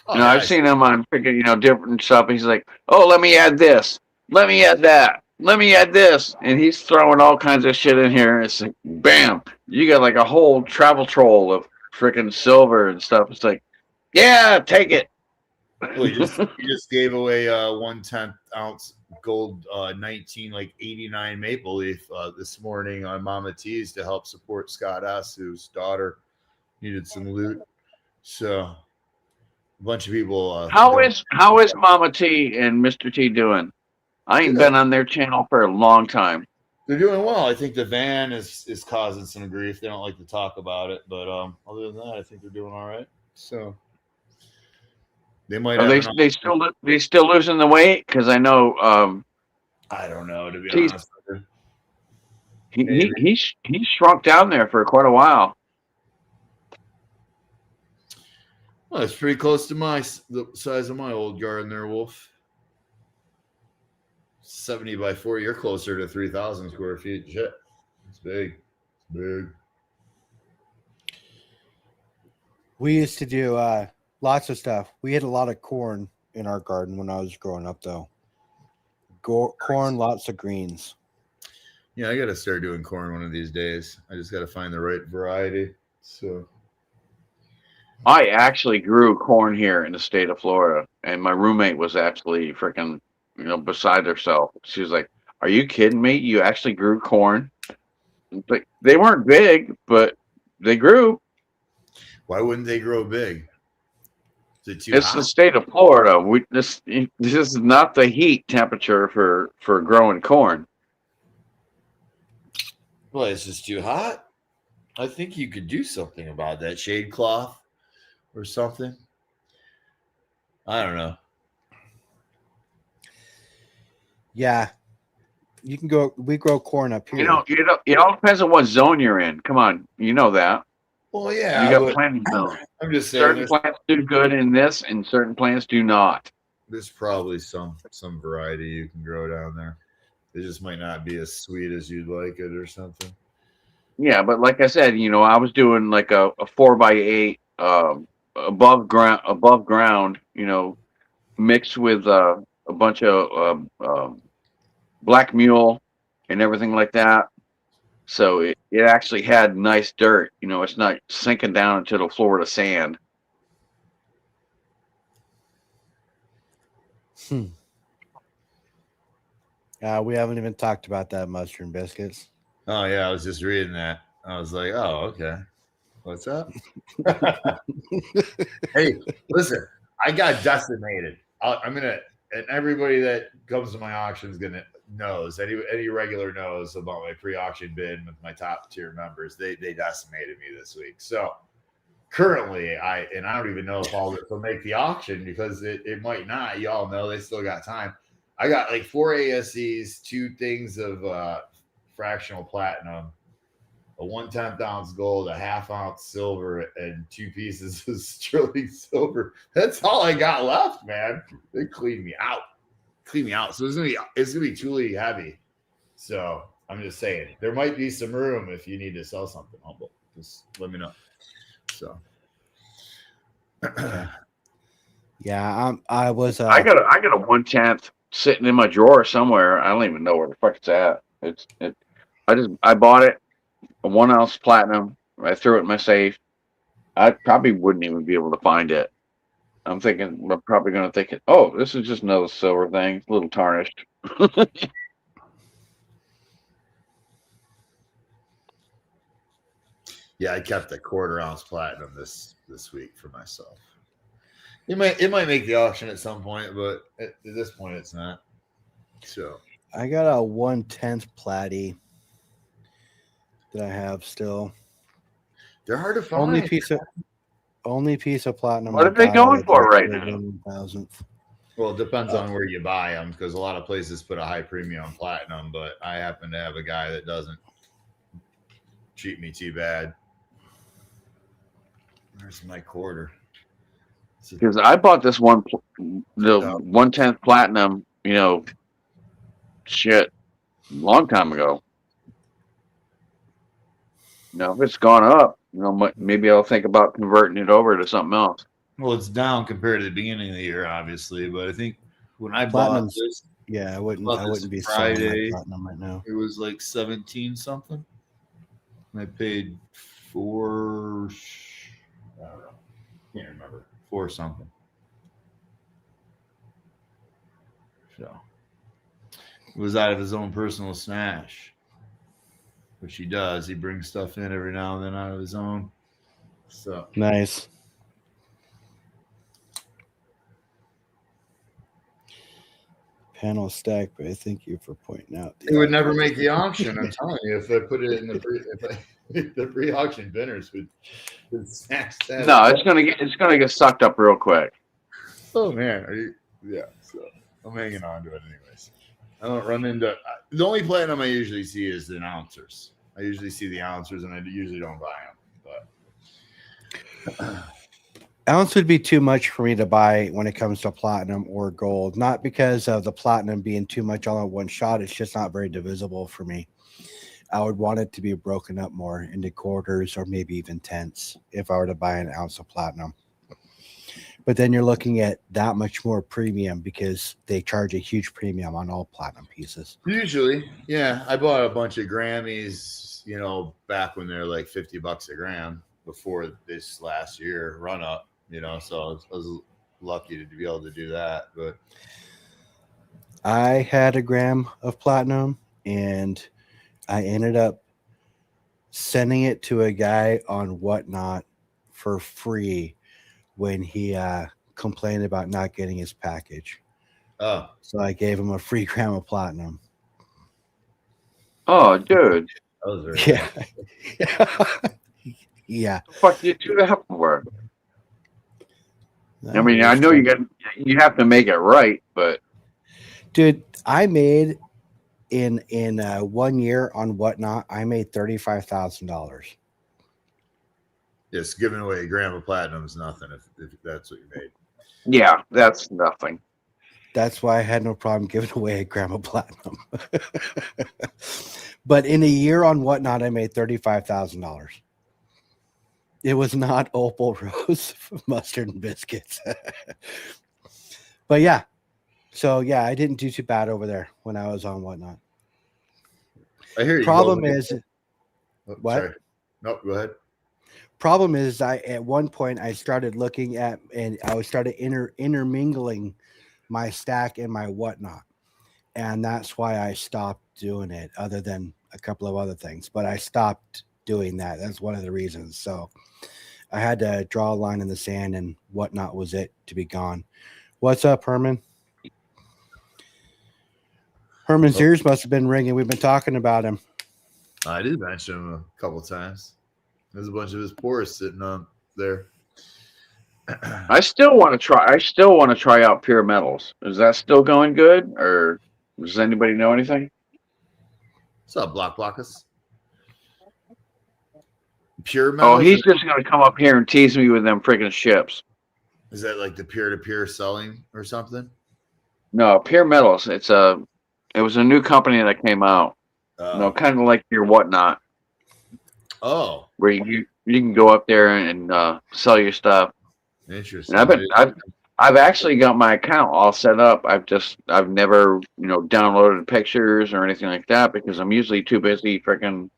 Oh, I've seen him on freaking, different stuff. He's like, oh, let me add this. Let me add that. Let me add this. And he's throwing all kinds of shit in here. It's like, bam. You got like a whole travel troll of freaking silver and stuff. It's like, yeah, take it. Well, he just gave away 1/10 ounce gold 1989 maple leaf this morning on Mama T's to help support Scott S., whose daughter needed some loot. So a bunch of people. How is Mama T and Mr. T doing? I ain't been on their channel for a long time. They're doing well. I think the van is causing some grief. They don't like to talk about it, but other than that, I think they're doing all right. So they might. Are they still losing the weight? Because I know. I don't know, to be He's- honest with you. He shrunk down there for quite a while. Well, it's pretty close to the size of my old garden there, Wolf. 70 by 40. You're closer to 3,000 square feet. Shit. It's big. It's big. We used to do lots of stuff. We had a lot of corn in our garden when I was growing up, though. Corn, lots of greens. Yeah, I got to start doing corn one of these days. I just got to find the right variety. So I actually grew corn here in the state of Florida, and my roommate was actually freaking, beside herself. She was like, "Are you kidding me? You actually grew corn?" But they weren't big, but they grew. why wouldn't they grow big? Is it too It's hot? the state of Florida. This is not the heat temperature for growing corn. Well, it's just too hot. I think you could do something about that. Shade cloth or something. I don't know. Yeah. You can go. We grow corn up here. It all depends on what zone you're in. Come on, you know that. Well, yeah. You got planting zones. I'm just saying Certain plants do good in this, and certain plants do not. there's probably some variety you can grow down there. It just might not be as sweet as you'd like it or something. Yeah, but like I said, I was doing like a 4x8 above ground, mixed with a bunch of black mule and everything like that. So it actually had nice dirt. It's not sinking down into the floor of sand. We haven't even talked about that mushroom biscuits. Oh yeah, I was just reading that. I was like, oh okay, what's up? Hey, listen, I got decimated. I'm gonna, and everybody that comes to my auction is gonna knows. Any regular knows about my pre-auction bid with my top tier members. They decimated me this week. So currently, I don't even know if I'll make the auction because it might not. Y'all know they still got time. I got like 4 ASCs, 2 things of fractional platinum, a 1/10 ounce gold, a ½ ounce silver, and 2 pieces of sterling silver. That's all I got left, man. They cleaned me out. So it's gonna be truly heavy. So I'm just saying there might be some room if you need to sell something. Humble, just let me know. So Yeah, I was. I got a 1/10 sitting in my drawer somewhere. I don't even know where the fuck it's at. I bought it, a 1 ounce platinum. I threw it in my safe. I probably wouldn't even be able to find it. I'm probably going to think, oh, this is just another silver thing, a little tarnished. yeah, I kept a 1/4 ounce platinum this week for myself. It might make the auction at some point, but at this point, it's not. So I got a 1/10 platy that I have still. they're hard to find. Only piece of platinum. What are they going for right now? 1,000th. Well, it depends on where you buy them because a lot of places put a high premium on platinum, but I happen to have a guy that doesn't treat me too bad. Where's my 1/4? Because I bought this the 1/10 platinum, shit, long time ago. If it's gone up, maybe I'll think about converting it over to something else. Well, it's down compared to the beginning of the year, obviously, but I think when I bought this, I wouldn't be Friday, platinum right now. It was like 17 something. I paid 4. I don't know. Can't remember. 4 something. So it was out of his own personal stash, which he does. He brings stuff in every now and then out of his own. So nice. Panel stack, but I thank you for pointing out. It would never make the auction. I'm telling you, if I put it in the pre-auction bidders would snatch that. No, it's gonna get sucked up real quick. Oh man, yeah. So I'm hanging on to it anyways. I don't run into the only platinum I usually see is in ouncers. I usually see the ouncers, and I usually don't buy them. But ounce would be too much for me to buy when it comes to platinum or gold. Not because of the platinum being too much all in one shot. It's just not very divisible for me. I would want it to be broken up more into quarters or maybe even tenths if I were to buy an ounce of platinum. But then you're looking at that much more premium because they charge a huge premium on all platinum pieces. Usually, yeah. I bought a bunch of Grammys, back when they're like $50 a gram before this last year run up, so I was lucky to be able to do that. But I had a gram of platinum and I ended up sending it to a guy on Whatnot for free when he complained about not getting his package. Oh, so I gave him a free gram of platinum. Oh, dude. That was very yeah. What the fuck did you do that for? I mean, I know you have to make it right, but dude, I made in 1 year on Whatnot, I made $35,000. Yes, giving away a gram of platinum is nothing if that's what you made. Yeah, that's nothing. That's why I had no problem giving away a gram of platinum. But in a year on Whatnot, I made $35,000. It was not Opal Rose mustard and biscuits. But yeah, so yeah, I didn't do too bad over there when I was on Whatnot. I hear you. Problem is, Oh, what? Sorry. Nope. Go ahead. Problem is, I at one point I started looking at and I was started intermingling my stack and my Whatnot, and that's why I stopped doing it. Other than a couple of other things, but I stopped doing that. That's one of the reasons. So I had to draw a line in the sand, and Whatnot was it to be gone. What's up, Herman? Herman's Oh. ears must have been ringing. We've been talking about him. I did mention him a couple times. There's a bunch of his pores sitting on there. I still want to try. I still want to try out Pure Metals. Is that still going good, or does anybody know anything? What's up, Blockers? Pure Oh, Metals? he's just going to come up here and tease me with them freaking ships. Is that like the peer-to-peer selling or something? No, Pure Metals. It was a new company that came out. No, kind of like your Whatnot, Oh, where you can go up there and sell your stuff. interesting. And I've actually got my account all set up. I've never downloaded pictures or anything like that because I'm usually too busy freaking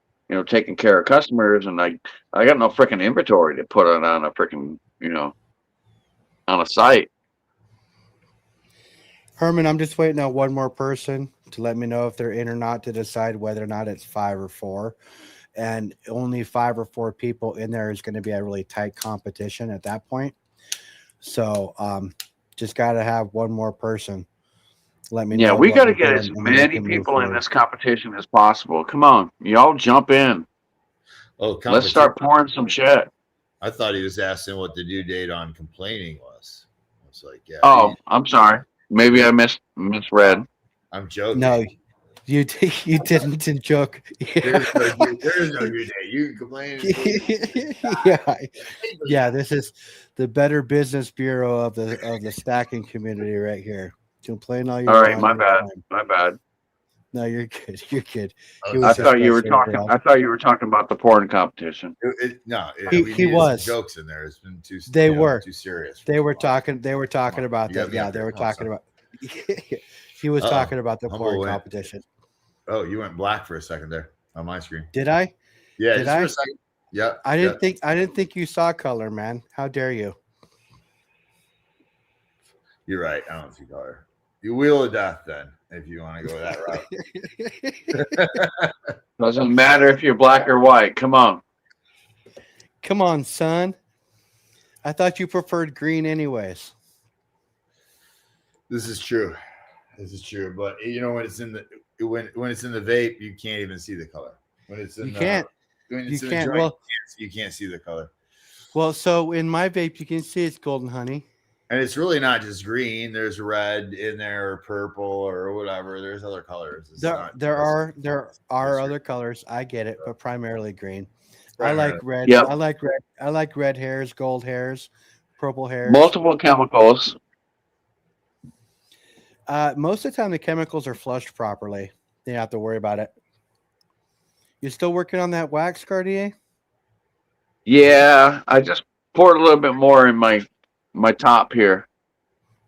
taking care of customers, and I got no freaking inventory to put it on a freaking on a site. Herman, I'm just waiting on one more person to let me know if they're in or not to decide whether or not it's 5 or 4. And only 5 or 4 people in there is going to be a really tight competition at that point. So just got to have one more person. Let me know. Yeah, we what got to we're get doing, as and then we many can move people in forward. this competition as possible. Come on, y'all jump in. Oh, Let's start pouring some shit. I thought he was asking what the due date on complaining was. I was like, yeah. Oh, I'm sorry. Maybe I misread. I'm joking. No, you didn't joke. There's no due date. You can complain. Yeah. This is the Better Business Bureau of the stacking community right here. Complain all you All want. right, my bad. anytime. My bad. No, you're good. You're good. Oh, He was I just thought you were messing talking. around. I thought you were talking about the porn competition. He we needed was. some jokes in there. It's been too. They were too serious. They were talking. They were talking about You got that. me Yeah, up they here. were Come on, talking son. about. He was talking about the Humble porn went. competition. Oh, you went black for a second there on my screen. Did I? Yeah, Did just I? for a second. Yeah. I didn't think you saw color, man. How dare you? You're right. I don't see color. You wheel of death, then, if you want to go that route. Doesn't matter if you're black or white. Come on. Come on, son. I thought you preferred green, anyways. This is true. But when it's in the when it's in the vape, you can't even see the color. When it's in You can't. when it's You in can't. the joint, Well, you can't see the color. well. So in my vape, you can see it's golden honey. And it's really not just green. There's red in there, or purple, or whatever. There's other colors. There are other colors. I get it, but primarily green. I like red. Yep. I like red. I like red hairs, gold hairs, purple hairs. Multiple chemicals. Most of the time, the chemicals are flushed properly. You don't have to worry about it. You still working on that wax, Cartier? Yeah, I just poured a little bit more in my top here.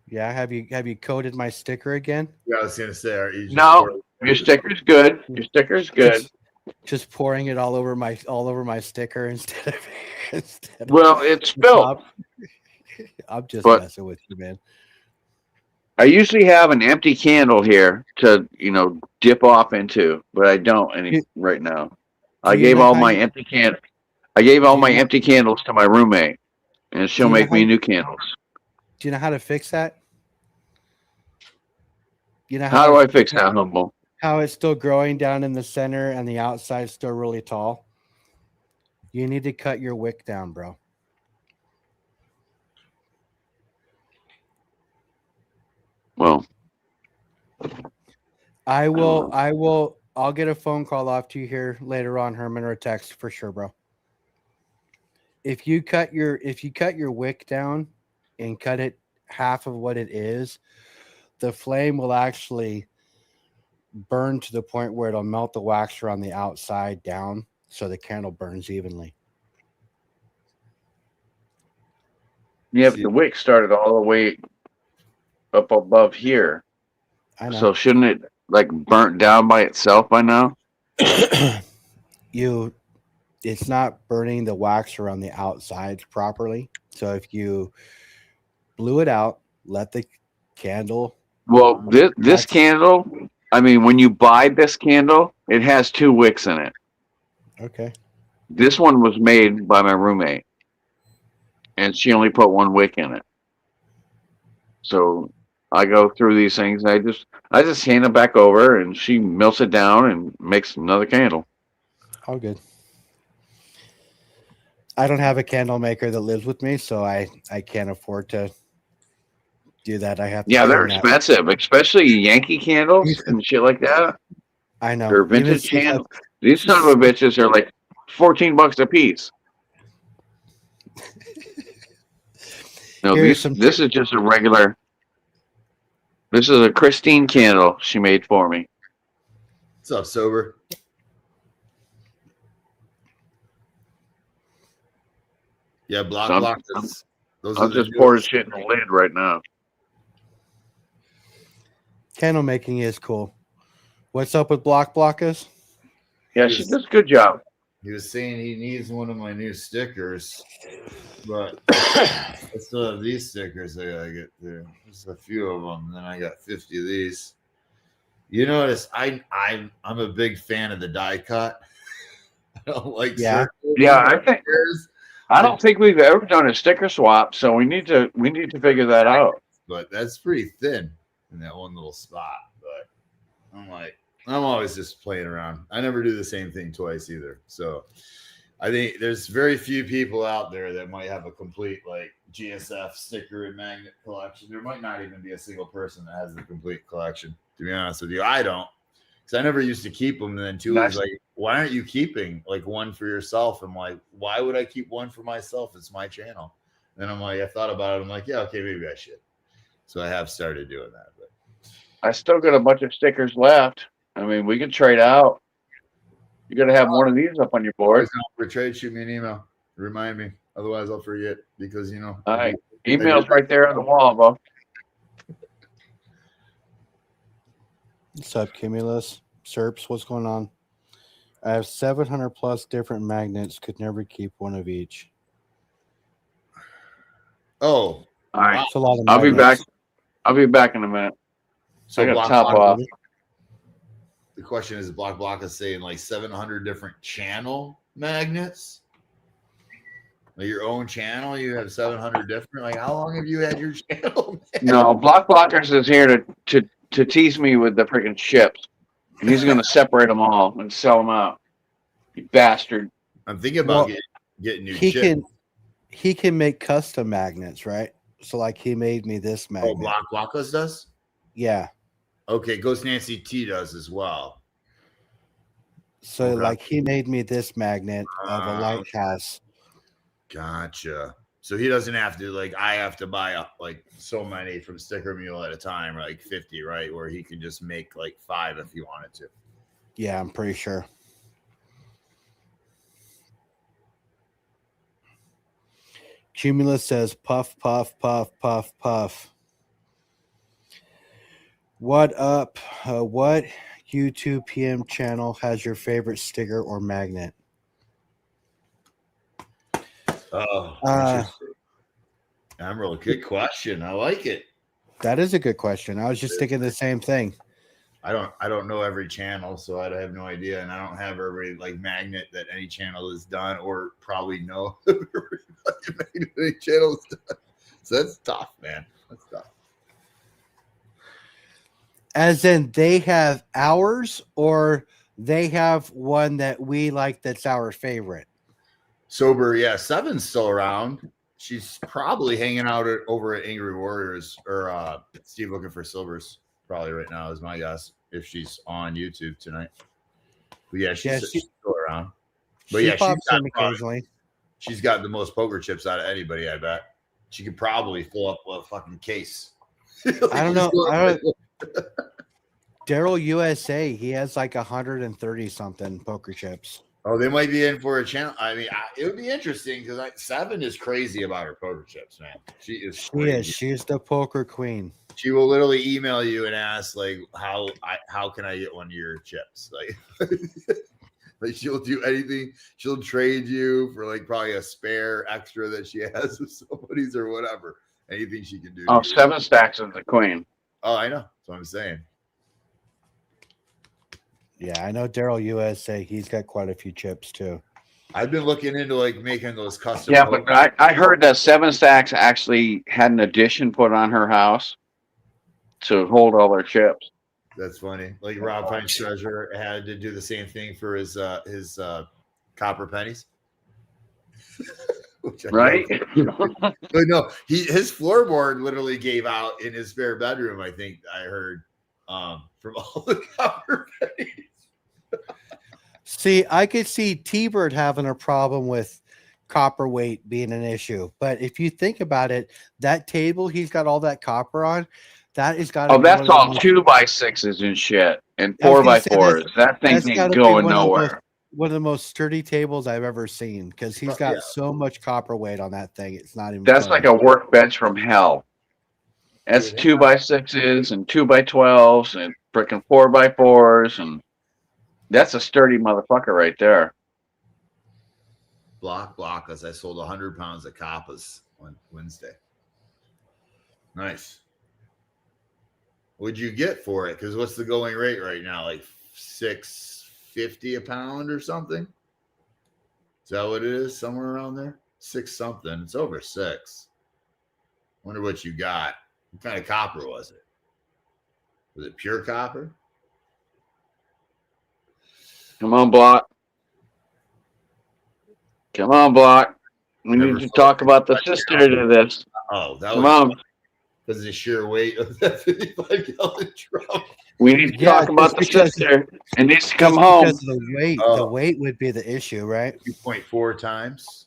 Yeah. Have you coated my sticker again? Yeah, I was gonna say, are you just No, your sticker's good. Your sticker's good. Just pouring it all over my sticker instead of. Well, it's spilled. I'm just But- messing with you, man. I usually have an empty candle here to dip off into, but I don't right now. I you gave know all how my you- empty can. I gave all Do you my know- empty candles to my roommate, and she'll Do you know make how me you- new candles. Do you know how to fix that? You know How do I fix that, Humble? how it's still growing down in the center and the outside still really tall? You need to cut your wick down, bro. Well, I'll get a phone call off to you here later on, Herman, or a text for sure, bro. If you cut your wick down and cut it half of what it is, the flame will actually burn to the point where it'll melt the wax around the outside down so the candle burns evenly. Yeah, but the wick started all the way up above here. I know. So shouldn't it like burnt down by itself by now? It's not burning the wax around the outsides properly. So if you blew it out, let the candle Well, this wax. candle, I mean, when you buy this candle, it has 2 wicks in it. Okay. This one was made by my roommate, and she only put 1 wick in it. So I go through these things, and I just hand it back over, and she melts it down and makes another candle. All good. I don't have a candle maker that lives with me, so I can't afford to do that. I have to Yeah, they're spend that. expensive, especially Yankee candles and shit like that. I know. They're Even vintage CF candles. These son of a bitches are like $14 a piece. No, Here's some this is just a regular. This is a Christine candle she made for me. What's up, sober? Yeah, block. Those are I'm the just pouring newest. shit in the lid right now. candle making is cool. What's up with Blockers? Yeah, she does a good job. He was saying he needs one of my new stickers, but I still have these stickers I gotta get there. There's a few of them, and then I got 50 of these. You notice I'm a big fan of the die cut. I don't like Yeah. circles. Yeah, I don't I- think we've ever done a sticker swap, so we need to figure that out. But that's pretty thin in that one little spot. But I'm always just playing around. I never do the same thing twice either. So I think there's very few people out there that might have a complete like GSF sticker and magnet collection. There might not even be a single person that has the complete collection. To be honest with you, I don't, because I never used to keep them. And then two was like, why aren't you keeping like one for yourself? I'm like, why would I keep one for myself? It's my channel. And I'm like, I thought about it. I'm like, yeah, okay, maybe I should. So I have started doing that. But I still got a bunch of stickers left. I mean, we can trade out. You got to have one of these up on your board. for trade, shoot me an email. Remind me. Otherwise, I'll forget because All right. Email's right there on the wall, bro. What's up, Cumulus? Serps, what's going on? I have 700 plus different magnets. Could never keep one of each. Oh, all right. It's a lot of I'll be back. magnets. I'll be back in a minute. So I got to top off. The question is, Block is saying like 700 different channel magnets. Like your own channel, you have 700 different. Like, how long have you had your channel? No, Blockers is here to tease me with the freaking ships, and he's going to separate them all and sell them out. You bastard! I'm thinking about getting new chips. He can make custom magnets, right? So like he made me this magnet. Oh, Blockers does? Yeah. Okay, Ghost Nancy T does as well. So like he made me this magnet of a lighthouse. Gotcha. So he doesn't have to like I have to buy like so many from Sticker Mule at a time, like 50, right? Where he can just make like 5 if he wanted to. Yeah, I'm pretty sure. Cumulus says puff, puff, puff, puff, puff. What up? What YouTube PM channel has your favorite sticker or magnet? Oh, Emerald, good question. I like it. That is a good question. I was just thinking the same thing. I don't know every channel, so I have no idea, and I don't have every like magnet that any channel has done, or probably know every magnet any channel has done. So that's tough, man. That's tough. As in, they have ours, or they have one that we like that's our favorite. Sober, yeah. 7's still around. She's probably hanging out over at Angry Warriors or Steve Looking for Silvers probably right now is my guess if she's on YouTube tonight. But yeah, she's still around. But she yeah, pops in occasionally. She's got the most poker chips out of anybody, I bet. She could probably fill up a fucking case. I don't know. Daryl USA, he has like 130 something poker chips. Oh, they might be in for a channel. I mean, it would be interesting because Seven is crazy about her poker chips, man. She is She crazy. is. She's the poker queen. She will literally email you and ask like, how can I get one of your chips? Like, like she'll do anything. She'll trade you for like probably a spare extra that she has with somebody's or whatever. Anything she can do. Oh, 7 stacks is the queen. Oh, I know. That's what I'm saying. Yeah, I know Daryl USA. He's got quite a few chips too. I've been looking into like making those custom. Yeah, but I heard that 7 stacks actually had an addition put on her house to hold all their chips. That's funny. Like Rob Pine's treasurer had to do the same thing for his copper pennies. Right? But no, his floorboard literally gave out in his spare bedroom. I think I heard from all the copper pennies. See, I could see T-Bird having a problem with copper weight being an issue, but if you think about it, that table he's got all that copper on, that is got. Oh, that's all 2x6s and shit, and 4x4s. That thing ain't going nowhere. One of the most sturdy tables I've ever seen because he's got so much copper weight on that thing. It's not even. That's like a workbench from hell. That's 2x6s and 2x12s and freaking 4x4s, and that's a sturdy motherfucker right there. Block us. I sold 100 pounds of coppas on Wednesday. Nice. What'd you get for it? Because what's the going rate right now? Like $6.50 a pound or something? Is that what it is? Somewhere around there? 6 something. It's over 6. Wonder what you got. What kind of copper was it? Was it pure copper? Come on, Block. Come on, Block. We need to talk about the sister to this. Oh, that Come was on. because of the sheer weight of that 55-gallon drum. We need to talk about the sister. It needs to come home. Because of the weight. The weight would be the issue, right? 2.4 times.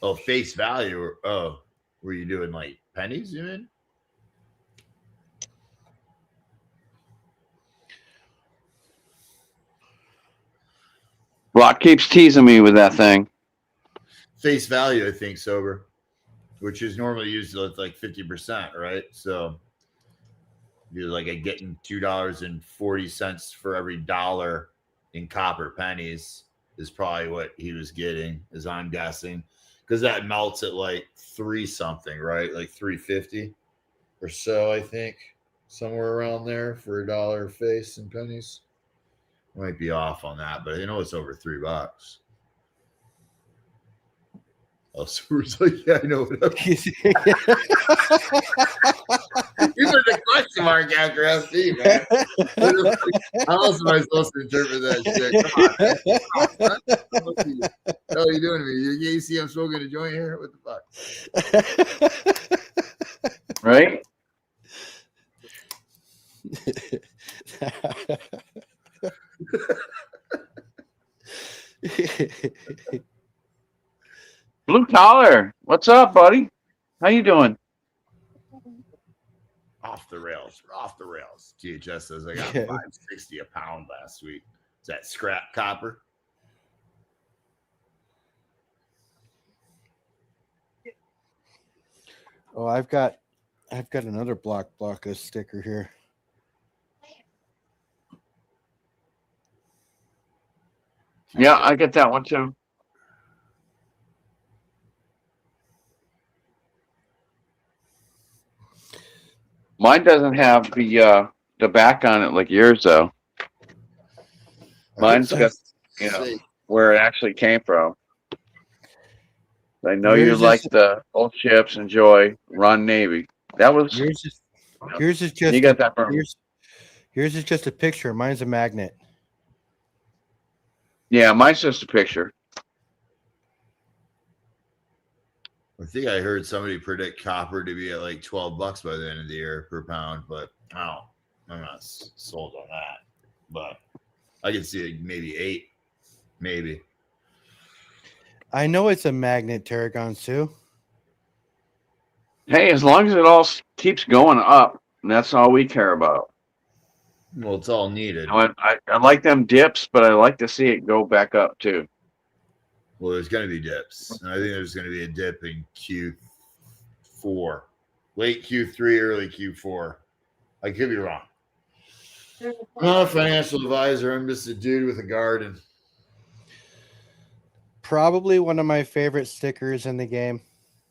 Oh, face value. Oh, were you doing like pennies, you mean? Block keeps teasing me with that thing. Face value, I think, sober, which is normally used at like 50%, right? So you're like getting $2.40 for every dollar in copper pennies is probably what he was getting, as I'm guessing, because that melts at like 3 something, right? Like 3.50 or so, I think, somewhere around there for $1 face and pennies. Might be off on that, but I know it's over $3. Oh, so it's like, yeah, I know. He's a question mark after FC, man. How else am I supposed to interpret that shit? Come on, man. What the hell are you doing to me? You see I'm smoking a joint here? What the fuck? Right? Blue collar, what's up, buddy? How you doing? Off the rails. We're off the rails. GHS says I got $5.60 a pound last week. Is that scrap copper? Oh, I've got another Blocker sticker here. Yeah, I get that one too. Mine doesn't have the back on it like yours though. Mine's got where it actually came from. I know you like the old chips. Enjoy Run Navy. That was yours is just you got that from yours is just a picture. Mine's a magnet. Yeah, mine's just a picture. I think I heard somebody predict copper to be at like $12 by the end of the year per pound, but I'm not sold on that. But I can see maybe 8, maybe. I know it's a magnet, Tarragon Sue. Hey, as long as it all keeps going up, that's all we care about. Well, it's all needed. You know what? I like them dips, but I like to see it go back up too. Well, there's going to be dips. And I think there's going to be a dip in Q4, late Q3, early Q4. I could be wrong. I'm not a financial advisor. I'm just a dude with a garden. Probably one of my favorite stickers in the game.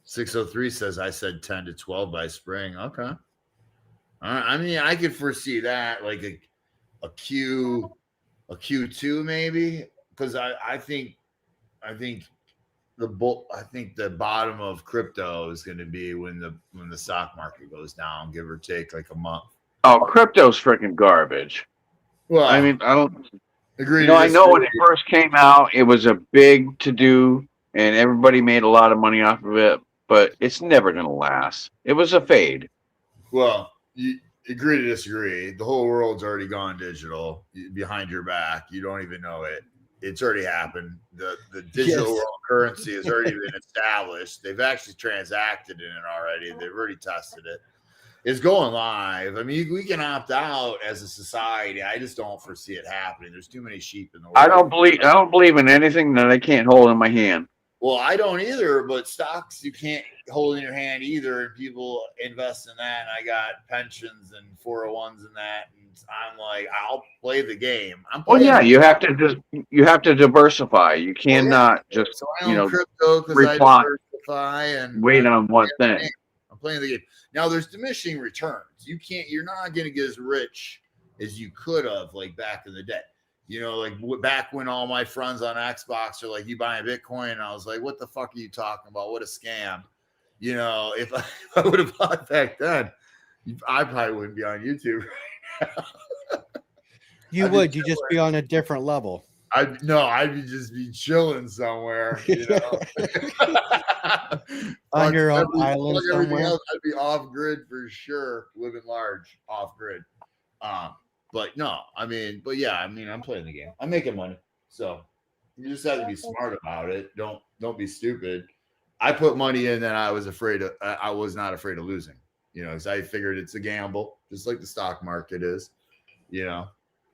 603 says I said 10 to 12 by spring. Okay. All right. I mean, I could foresee that like a Q2 maybe, because I think the bottom of crypto is going to be when the stock market goes down, give or take like a month. Oh, crypto's freaking garbage. Well, I mean, I don't. agree. You know, I know when it first came out, it was a big to do, and everybody made a lot of money off of it. But it's never gonna last. It was a fade. Well, you agree to disagree. The whole world's already gone digital behind your back. You don't even know it. It's already happened. The digital Yes. world currency has already been established. They've actually transacted in it already. They've already tested it. It's going live. I mean, we can opt out as a society. I just don't foresee it happening. There's too many sheep in the world. I don't believe in anything that I can't hold in my hand. Well, I don't either, but stocks you can't hold in your hand either, and people invest in that. And I got pensions and 401s and that, and I'm like, I'll play the game. I'm Well, playing. yeah, you have to diversify. You cannot just So I own crypto because I reply- diversify and wait on one thing. I'm playing the game. Now there's diminishing returns. You're not going to get as rich as you could have like back in the day. You know, like back when all my friends on Xbox are like, you buying Bitcoin? And I was like, what the fuck are you talking about? What a scam. You know, if I would have bought back then, I probably wouldn't be on YouTube right now. You just be on a different level. I'd just be chilling somewhere, you know. On your own island somewhere. Else, I'd be off grid for sure, living large, off grid. But no, I mean, I'm playing the game. I'm making money, so you just have to be smart about it. Don't be stupid. I put money in that I was not afraid of losing. You know, because I figured it's a gamble, just like the stock market is. You know,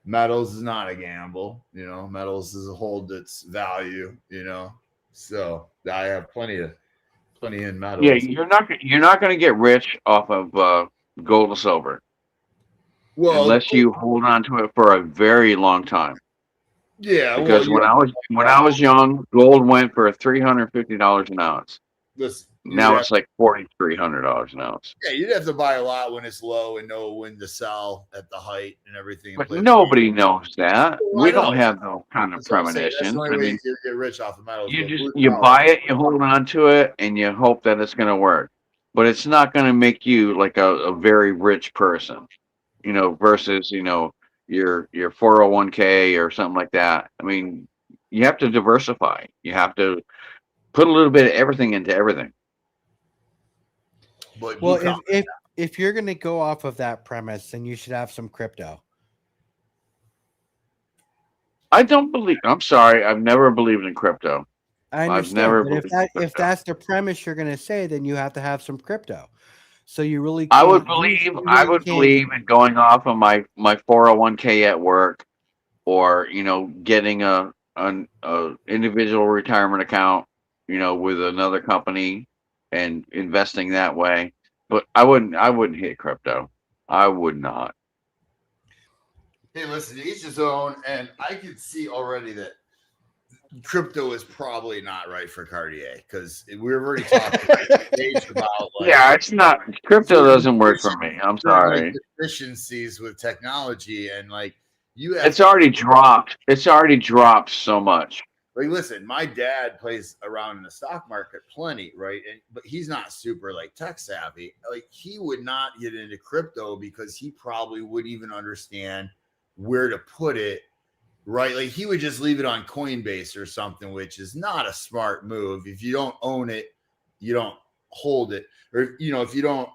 metals is not a gamble. You know, metals is a hold its value. You know, so I have plenty in metals. Yeah, you're not going to get rich off of gold or silver. Well, unless you hold on to it for a very long time. Yeah, because when I was young, gold went for $350 an ounce. Listen, now it's like $4,300 an ounce. Yeah, you'd have to buy a lot when it's low and know when to sell at the height and everything. But nobody knows that. We don't have no kind of premonition. That's the only way you get rich off of metals. You buy it, you hold on to it, and you hope that it's going to work. But it's not going to make you like a very rich person, you know, versus, you know, your 401k or something like that. I mean, you have to diversify. You have to put a little bit of everything into everything. But well, if you're going to go off of that premise, then you should have some crypto. I don't believe. I'm sorry. I've never believed in crypto. I understand. But if that's the premise you're going to say, then you have to have some crypto. So you really I would believe in going off of my 401k at work, or, you know, getting a individual retirement account, you know, with another company and investing that way. But I wouldn't hit crypto. I would not. Hey, listen, each his own, and I could see already that crypto is probably not right for Cartier, because we've already talked about yeah, it's not. Crypto doesn't work for me. I'm sorry. Efficiencies with technology, and like it's already dropped. It's already dropped so much. Like, listen, my dad plays around in the stock market plenty, right? But he's not super like tech savvy. Like, he would not get into crypto because he probably wouldn't even understand where to put it, right? Like, he would just leave it on Coinbase or something, which is not a smart move. If you don't own it, you don't hold it. Or, you know, if you don't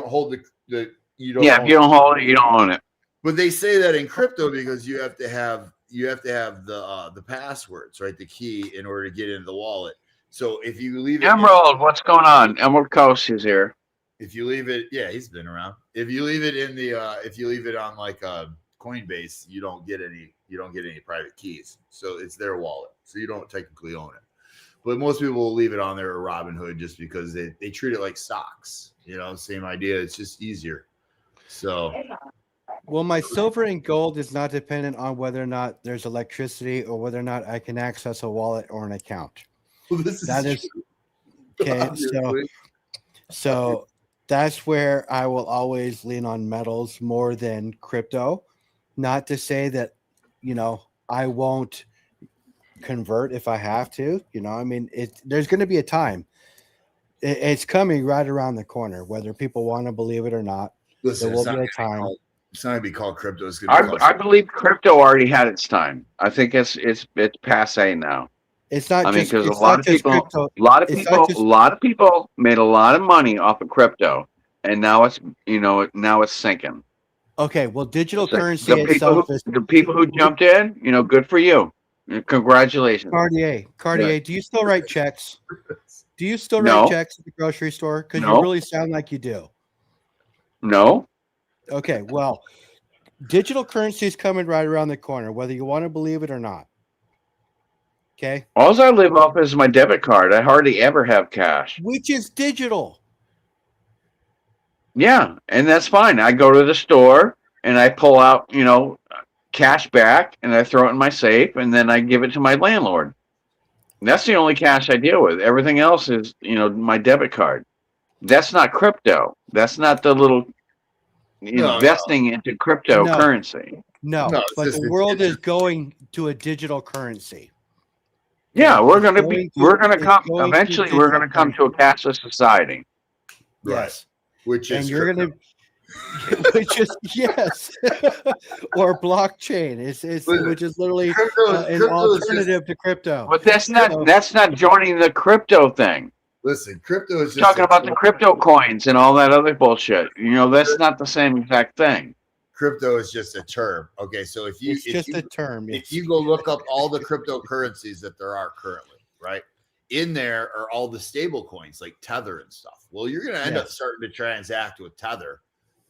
hold the you don't. Yeah, if you don't hold it, you don't own it. But they say that in crypto because you have to have the passwords, right? The key in order to get into the wallet. So if you leave it, Emerald, what's going on? Emerald Coast is here. If you leave it, yeah, he's been around. If you leave it in the, if you leave it on like Coinbase, you don't get any private keys. So it's their wallet. So you don't technically own it. But most people will leave it on there or Robinhood just because they treat it like stocks. Same idea. It's just easier. So Well, my silver and gold is not dependent on whether or not there's electricity or whether or not I can access a wallet or an account. That is okay. So that's where I will always lean on metals more than crypto. Not to say that, I won't convert if I have to. I mean, there's going to be a time. It's coming right around the corner, whether people want to believe it or not. Listen, there will be a time. It's not going to be called crypto. It's going to be I believe crypto already had its time. I think it's passe now. It's not. I mean, just because it's a lot not of just people, crypto. a lot of people made a lot of money off of crypto, and now it's sinking. Okay, well, digital So currency itself is the people who jumped in. Good for you. Congratulations. Cartier. Do you still write checks? Do you still No. write checks at the grocery store? Because No. you really sound like you do. No. Okay, well, digital currency is coming right around the corner, whether you want to believe it or not. Okay, All I live off is my debit card. I hardly ever have cash. which is digital. Yeah, and that's fine. I go to the store and I pull out, cash back and I throw it in my safe and then I give it to my landlord. And that's the only cash I deal with. Everything else is, my debit card. That's not crypto. That's not the little investing into cryptocurrency. No, but the world is going to a digital currency. Yeah, It's we're gonna come to a cashless society. Yes. Which is you're crypto. which is yes, or blockchain. Which is literally an alternative to crypto. But that's not joining the crypto thing. Listen, crypto is just Talking about the crypto coins and all that other bullshit. That's not the same exact thing. Crypto is just a term. Okay, so if you go look up all the cryptocurrencies that there are currently, right? In there are all the stable coins like Tether and stuff. Well, you're going to end up starting to transact with Tether.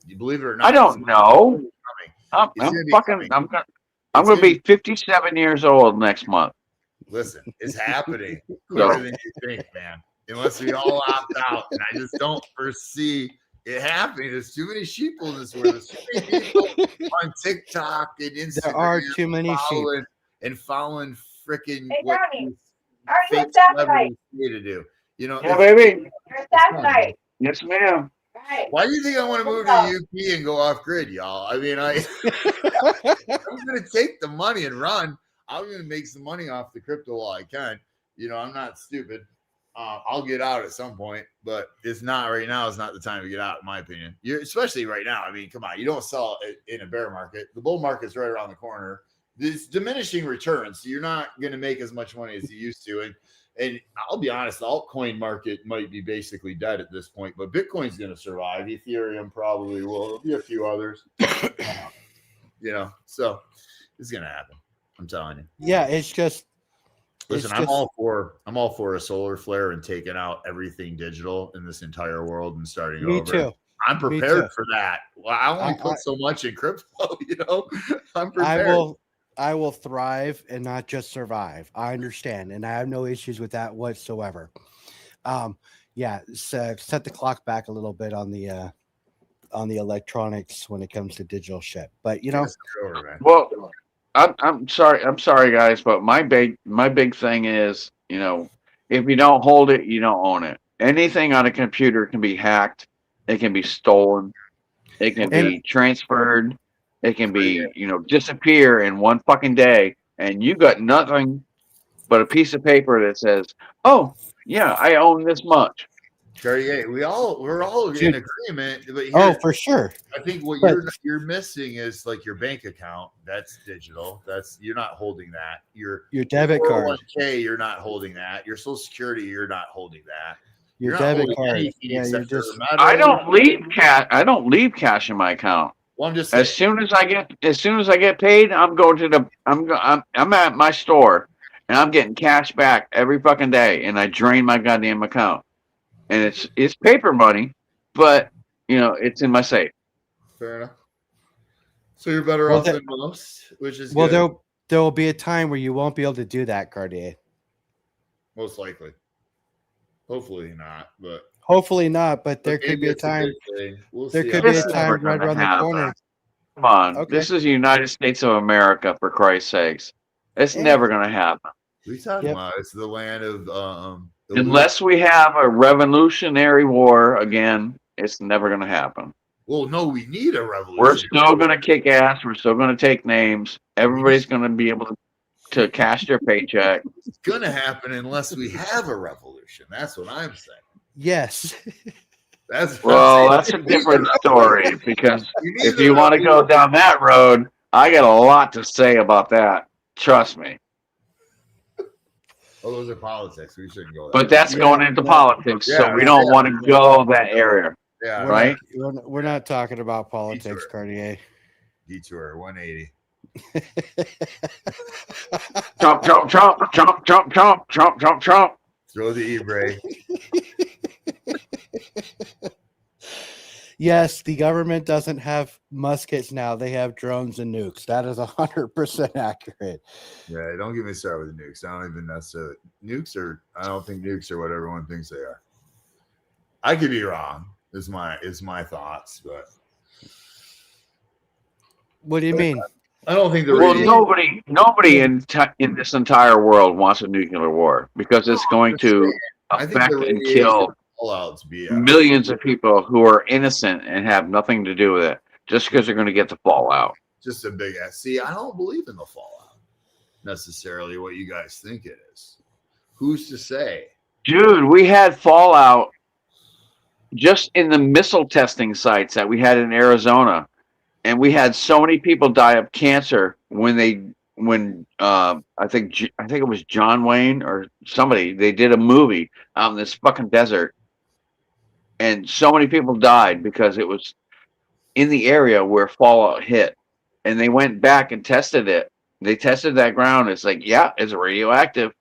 You believe it or not? I don't know. I'm going to be 57 years old next month. Listen, it's happening quicker than you think, man. Unless we all opt out, and I just don't foresee it happening. There's too many sheep in this world. There's too many people on TikTok and Instagram. There are too many sheep. And following freaking what are you fake Saturday to do. Yeah, baby. You're Saturday. Yes, ma'am. Right. Why do you think I want to move to UP and go off grid, y'all? I mean, I'm going to take the money and run. I'm going to make some money off the crypto while I can. I'm not stupid. I'll get out at some point, but it's not right now. It's not the time to get out, in my opinion. Especially right now. I mean, come on, you don't sell it in a bear market. The bull market's right around the corner. There's diminishing returns, so you're not going to make as much money as you used to. And I'll be honest, the altcoin market might be basically dead at this point, but Bitcoin's going to survive. Ethereum probably will. There'll be a few others. So it's going to happen. I'm telling you. Yeah, it's just. Listen, I'm all for a solar flare and taking out everything digital in this entire world and starting over. Me too. I'm prepared for that. Well, I only put so much in crypto, I'm prepared. I will thrive and not just survive. I understand, and I have no issues with that whatsoever. Set the clock back a little bit on the electronics when it comes to digital shit. But well, I'm sorry, guys, but my big thing is, if you don't hold it, you don't own it. Anything on a computer can be hacked. It can be stolen. It can be transferred. It can be, disappear in one fucking day, and you got nothing but a piece of paper that says, "Oh, yeah, I own this much." We're all in agreement. But for sure. I think what you're missing is like your bank account. That's digital. You're not holding that. Your debit card. 401k, you're not holding that. Your Social Security, you're not holding that. Your debit card. Yeah, you're just. I don't leave cash. I don't leave cash in my account. Well, I'm just saying. As soon as I get paid, I'm going to I'm at my store and I'm getting cash back every fucking day, and I drain my goddamn account. And it's paper money, but it's in my safe. Fair enough. So you're better Well, off than most, which is Well, good. there will be a time where you won't be able to do that, Cartier. Most likely. Hopefully not, but Hopefully not, but there could maybe be a it's time. good thing. We'll There see could how be a It's that never time going right to around the happen. corner. Come on. Okay. This is the United States of America, for Christ's sakes. It's Yeah. never going to happen. What are you talking Yep. about? It's the land of Unless we have a revolutionary war again, it's never going to happen. Well, no, we need a revolution. We're still going to kick ass. We're still going to take names. Everybody's going to be able to cash their paycheck. It's gonna happen unless we have a revolution. That's what I'm saying. Yes. That's Well, that's a different story because We need if the you want to go revolution. down that road, I got a lot to say about that. Trust me. Oh, those are politics. We shouldn't go there. But that's Yeah, going into no. politics, so Yeah, we don't yeah, want to go that area. yeah, We're right? We're not talking about politics, Detour. Cartier. Detour 180. Trump, Trump, Trump, Trump, Trump, Trump, Trump, Trump, Trump. Throw the e-brake. Yes, the government doesn't have muskets now. They have drones and nukes. That is 100% accurate. Yeah, don't get me started with the nukes. I don't even necessarily nukes are. I don't think nukes are what everyone thinks they are. I could be wrong. Is my thoughts, but What do you mean? I don't think the Well, radiation. nobody in this entire world wants a nuclear war because it's going to I think affect the and radiation kill fallout's BS. millions of people who are innocent and have nothing to do with it just because they're going to get the fallout. Just a big ass. See, I don't believe in the fallout necessarily. What you guys think it is? Who's to say? Dude, we had fallout just in the missile testing sites that we had in Arizona, and we had so many people die of cancer when I think it was John Wayne or somebody, they did a movie out in this fucking desert, and so many people died because it was in the area where fallout hit, and they went back and tested it. They tested that ground. It's like, yeah, it's radioactive.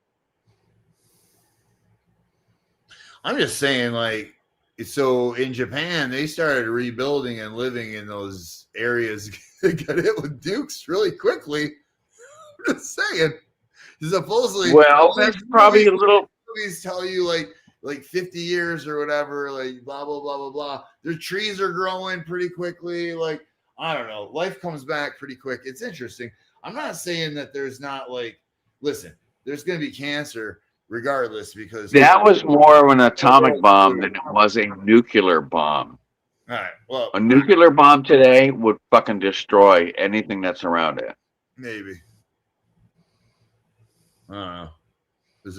I'm just saying, like, so in Japan, they started rebuilding and living in those areas that got hit with nukes really quickly. I'm just saying. Supposedly, Well, that's probably a little. movies tell you like 50 years or whatever, like blah blah blah blah blah. Their trees are growing pretty quickly. Like, I don't know, life comes back pretty quick. It's interesting. I'm not saying that there's not, like, listen, there's going to be cancer regardless, because That was more of an atomic bomb than it was a nuclear bomb. all right, well, A nuclear bomb today would fucking destroy anything that's around it. maybe. I don't know. Is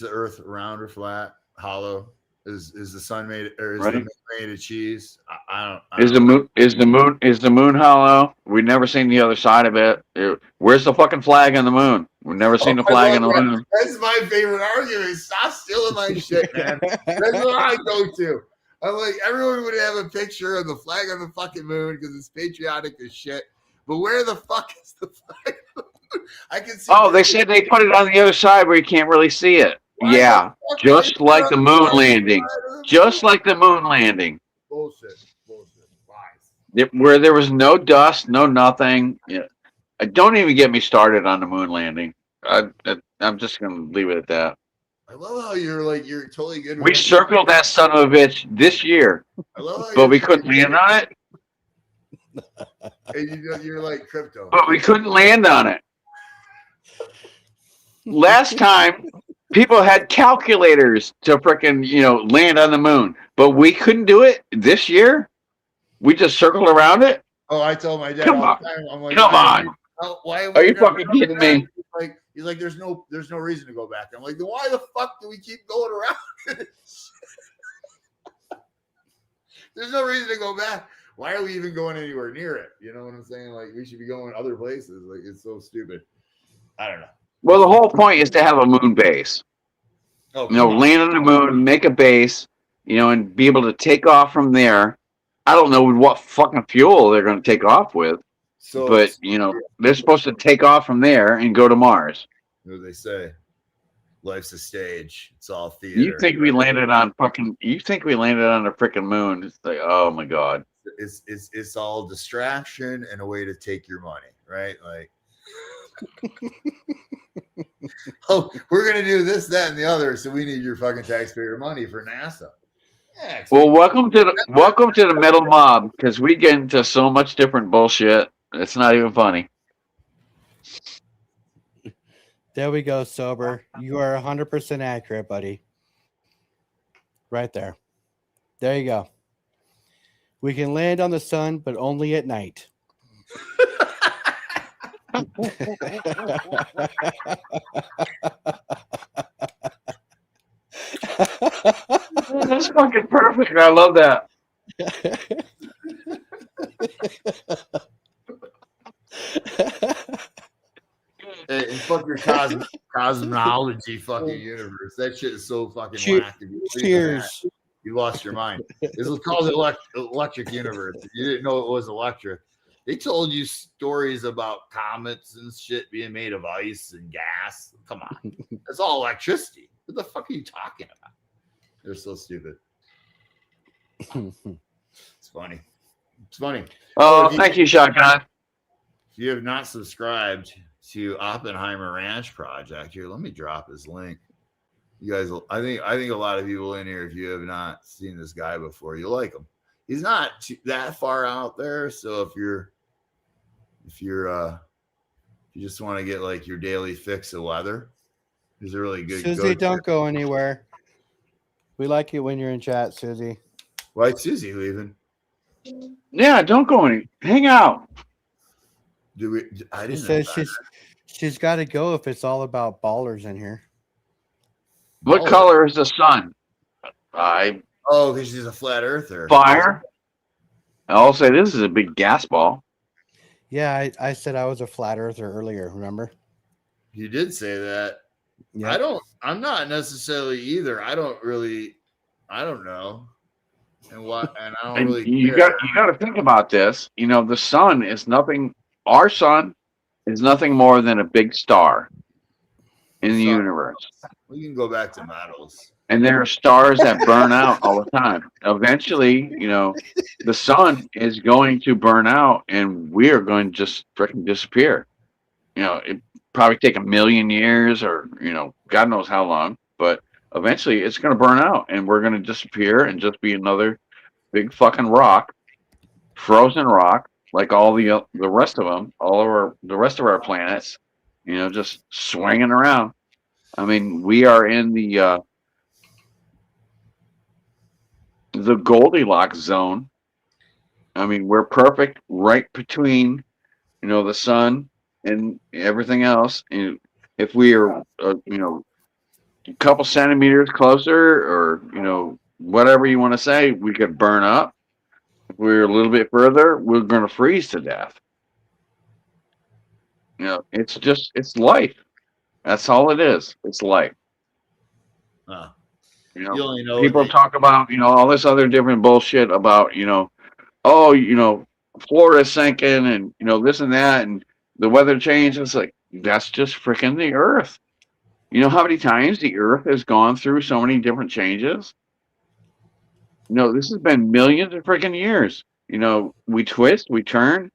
the Earth round or flat, hollow? Is the sun made, or is Right. the moon made of cheese? I Is don't know. the moon hollow? We've never seen the other side of it. Where's the fucking flag on the moon? We've never seen the I flag love on the that. moon. That's my favorite argument. Stop stealing my shit, man. That's what I go to. I'm like, everyone would have a picture of the flag on the fucking moon because it's patriotic as shit. But where the fuck is the flag? I can see. Oh, they said they put it on the other side where you can't really see it. Why Yeah, the fuck just are they like the on moon right landing. side of the Just moon? like the moon landing. Bullshit. Lies. Where there was no dust, no nothing. Yeah. Don't even get me started on the moon landing. I'm just going to leave it at that. I love how you're totally good. We with circled that son of a bitch this year, I love how but we couldn't land on it. and you're like crypto. But we couldn't land on it. Last time, people had calculators to frickin', land on the moon, but we couldn't do it this year. We just circled around it. Oh, I told my dad Come all on. the time. I'm like, Come why on. why have Are we you never fucking done kidding that? me? He's like, there's no reason to go back. I'm like, then why the fuck do we keep going around? There's no reason to go back. Why are we even going anywhere near it? You know what I'm saying? Like, we should be going other places. Like, it's so stupid. I don't know. Well, the whole point is to have a moon base. Oh, come on. Land on the moon, make a base, and be able to take off from there. I don't know what fucking fuel they're going to take off with, So, but they're supposed to take off from there and go to Mars. what do they say? Life's a stage. It's all theater. You think we landed on the freaking moon? It's like, oh my god. it's all distraction and a way to take your money, right? Like, oh, we're gonna do this, that, and the other, so we need your fucking taxpayer money for NASA. Yeah, Well, welcome to the metal mob, because we get into so much different bullshit. It's not even funny. There we go, Sober. You are 100% accurate, buddy. Right there. There you go. We can land on the sun, but only at night. That's fucking perfect. I love that. And fuck your cosmology fucking universe. That shit is so fucking whack. If you believe in that, Cheers. you lost your mind. This was called the electric universe. If you didn't know it was electric, they told you stories about comets and shit being made of ice and gas. Come on. It's all electricity. What the fuck are you talking about? They're so stupid. It's funny. It's funny. Oh, thank you, Shotgun. If you have not subscribed to Oppenheimer Ranch Project, here, let me drop his link. You guys will, I think a lot of people in here, if you have not seen this guy before, you'll like him. He's not that far out there. So if you just want to get like your daily fix of weather, he's a really good. Susie, don't go anywhere. We like it when you're in chat, Susie. Why Susie leaving? Yeah, don't go any. Hang out. I She didn't says she's got to go if it's all about ballers in here. What color is the sun? Oh, because she's a flat earther. Fire. I'll say this is a big gas ball. Yeah, I said I was a flat earther earlier, remember? You did say that. Yeah. I'm not necessarily either. I don't know. And I don't really you care. got to think about this. You know, the sun is nothing. Our sun is nothing more than a big star in the universe. We can go back to metals. And there are stars that burn out all the time. Eventually, you know, the sun is going to burn out, and we are going to just freaking disappear. You know, it probably take 1,000,000 years, or God knows how long. But eventually, it's going to burn out, and we're going to disappear and just be another big fucking rock, frozen rock, like all the rest of them, the rest of our planets. You know, just swinging around. I mean, we are in the Goldilocks zone. I mean, we're perfect right between, the sun and everything else. And if we are, a couple centimeters closer, or, whatever you want to say, we could burn up. If we're a little bit further, we're going to freeze to death. It's life. That's all it is. It's life. You only know People talk about, all this other different bullshit about, Florida's sinking, and, this and that, and the weather change. It's like, that's just freaking the earth. You know how many times the earth has gone through so many different changes? This has been millions of freaking years. We twist, we turn,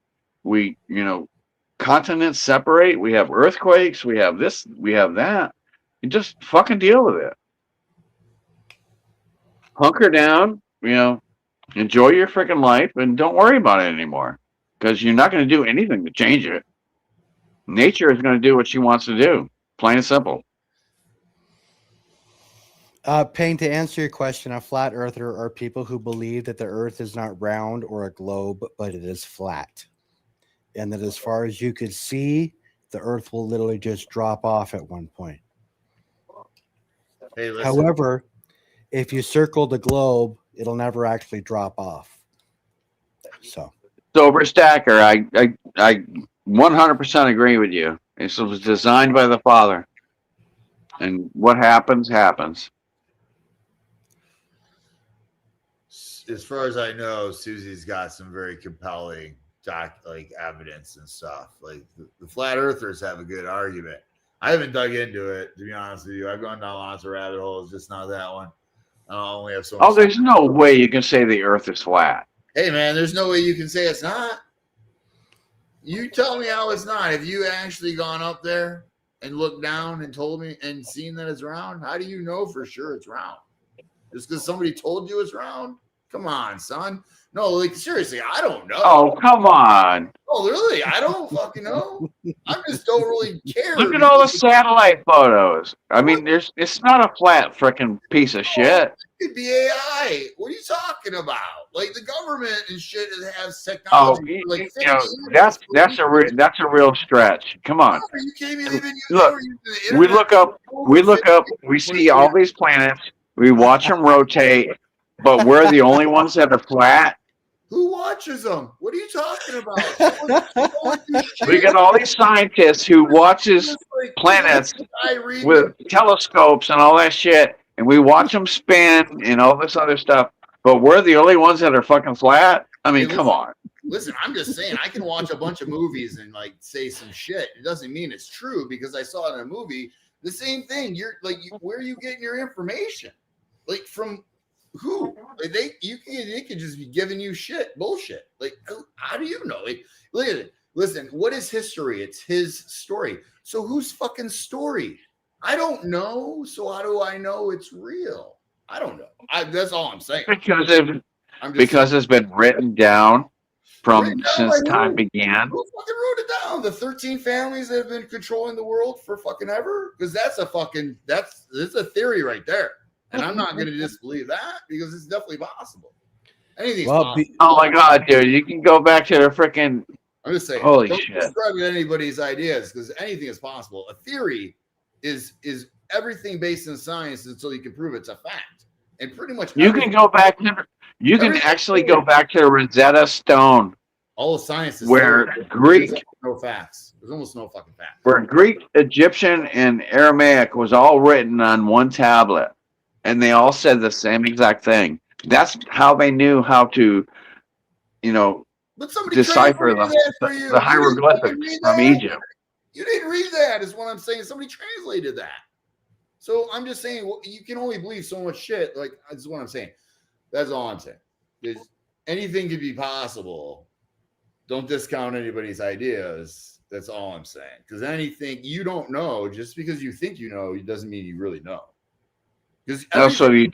continents separate, we have earthquakes, we have this, we have that. You just fucking deal with it. Hunker down, enjoy your freaking life, and don't worry about it anymore, because you're not going to do anything to change it. Nature is going to do what she wants to do, plain and simple. Payne, to answer your question, a flat earther are people who believe that the earth is not round or a globe, but it is flat. And that as far as you could see, the earth will literally just drop off at one point. Hey, listen. However, if you circle the globe, it'll never actually drop off. So, Sober Stacker, I 100% agree with you. This was designed by the Father, and what happens, happens. As far as I know, Susie's got some very compelling evidence and stuff. Like the flat earthers have a good argument. I haven't dug into it, to be honest with you. I've gone down lots of rabbit holes, just not that one. I only have so much. Oh, there's no way you can say the earth is flat. Hey, man, there's no way you can say it's not. You tell me how it's not. Have you actually gone up there and looked down and told me and seen that it's round? How do you know for sure it's round? Just because somebody told you it's round? Come on, son. No, like seriously, I don't know. Oh, come on. Oh, really? I don't fucking know. I just don't really care. Look at all the satellite photos. I mean, it's not a flat freaking piece of shit. It could be AI. What are you talking about? Like the government and shit that has Oh, technology. For like 50 you know, years. that's a real stretch. Come on. No, you can't even use Look, the we internet look up, over we look 50 up, we see all these planets, we watch them rotate, but we're the only ones that are flat. Who watches them? What are you talking about? We got all these scientists who watches planets with telescopes and all that shit, and we watch them spin and all this other stuff, but we're the only ones that are fucking flat. I mean, come on. Listen, I'm just saying, I can watch a bunch of movies and like say some shit. It doesn't mean it's true because I saw it in a movie. The same thing. You're like, where are you getting your information? Like from who? Like they could just be giving you bullshit. Like how do you know? Like, listen. What is history? It's his story. So whose fucking story? I don't know. So how do I know it's real? I don't know. That's all I'm saying. Because it's been written down since time began. Who fucking wrote it down? The 13 families that have been controlling the world for fucking ever? Because that's a theory right there. And I'm not going to disbelieve that because it's definitely possible. Anything's possible. Oh my god, dude! You can go back to the freaking. I'm just saying. Holy don't shit! describe anybody's ideas because anything is possible. A theory is everything based in science until you can prove it's a fact. And pretty much you can go back to. You can actually go back to Rosetta Stone. All the science is where Greek. No facts. There's almost no fucking facts. Where Greek, Egyptian, and Aramaic was all written on one tablet. And they all said the same exact thing. That's how they knew how to, decipher the hieroglyphics from Egypt. You didn't read that, is what I'm saying. Somebody translated that. So I'm just saying, you can only believe so much shit. Like, that's what I'm saying. That's all I'm saying. Anything could be possible. Don't discount anybody's ideas. That's all I'm saying. Because anything you don't know, just because you think you know, it doesn't mean you really know. Because everything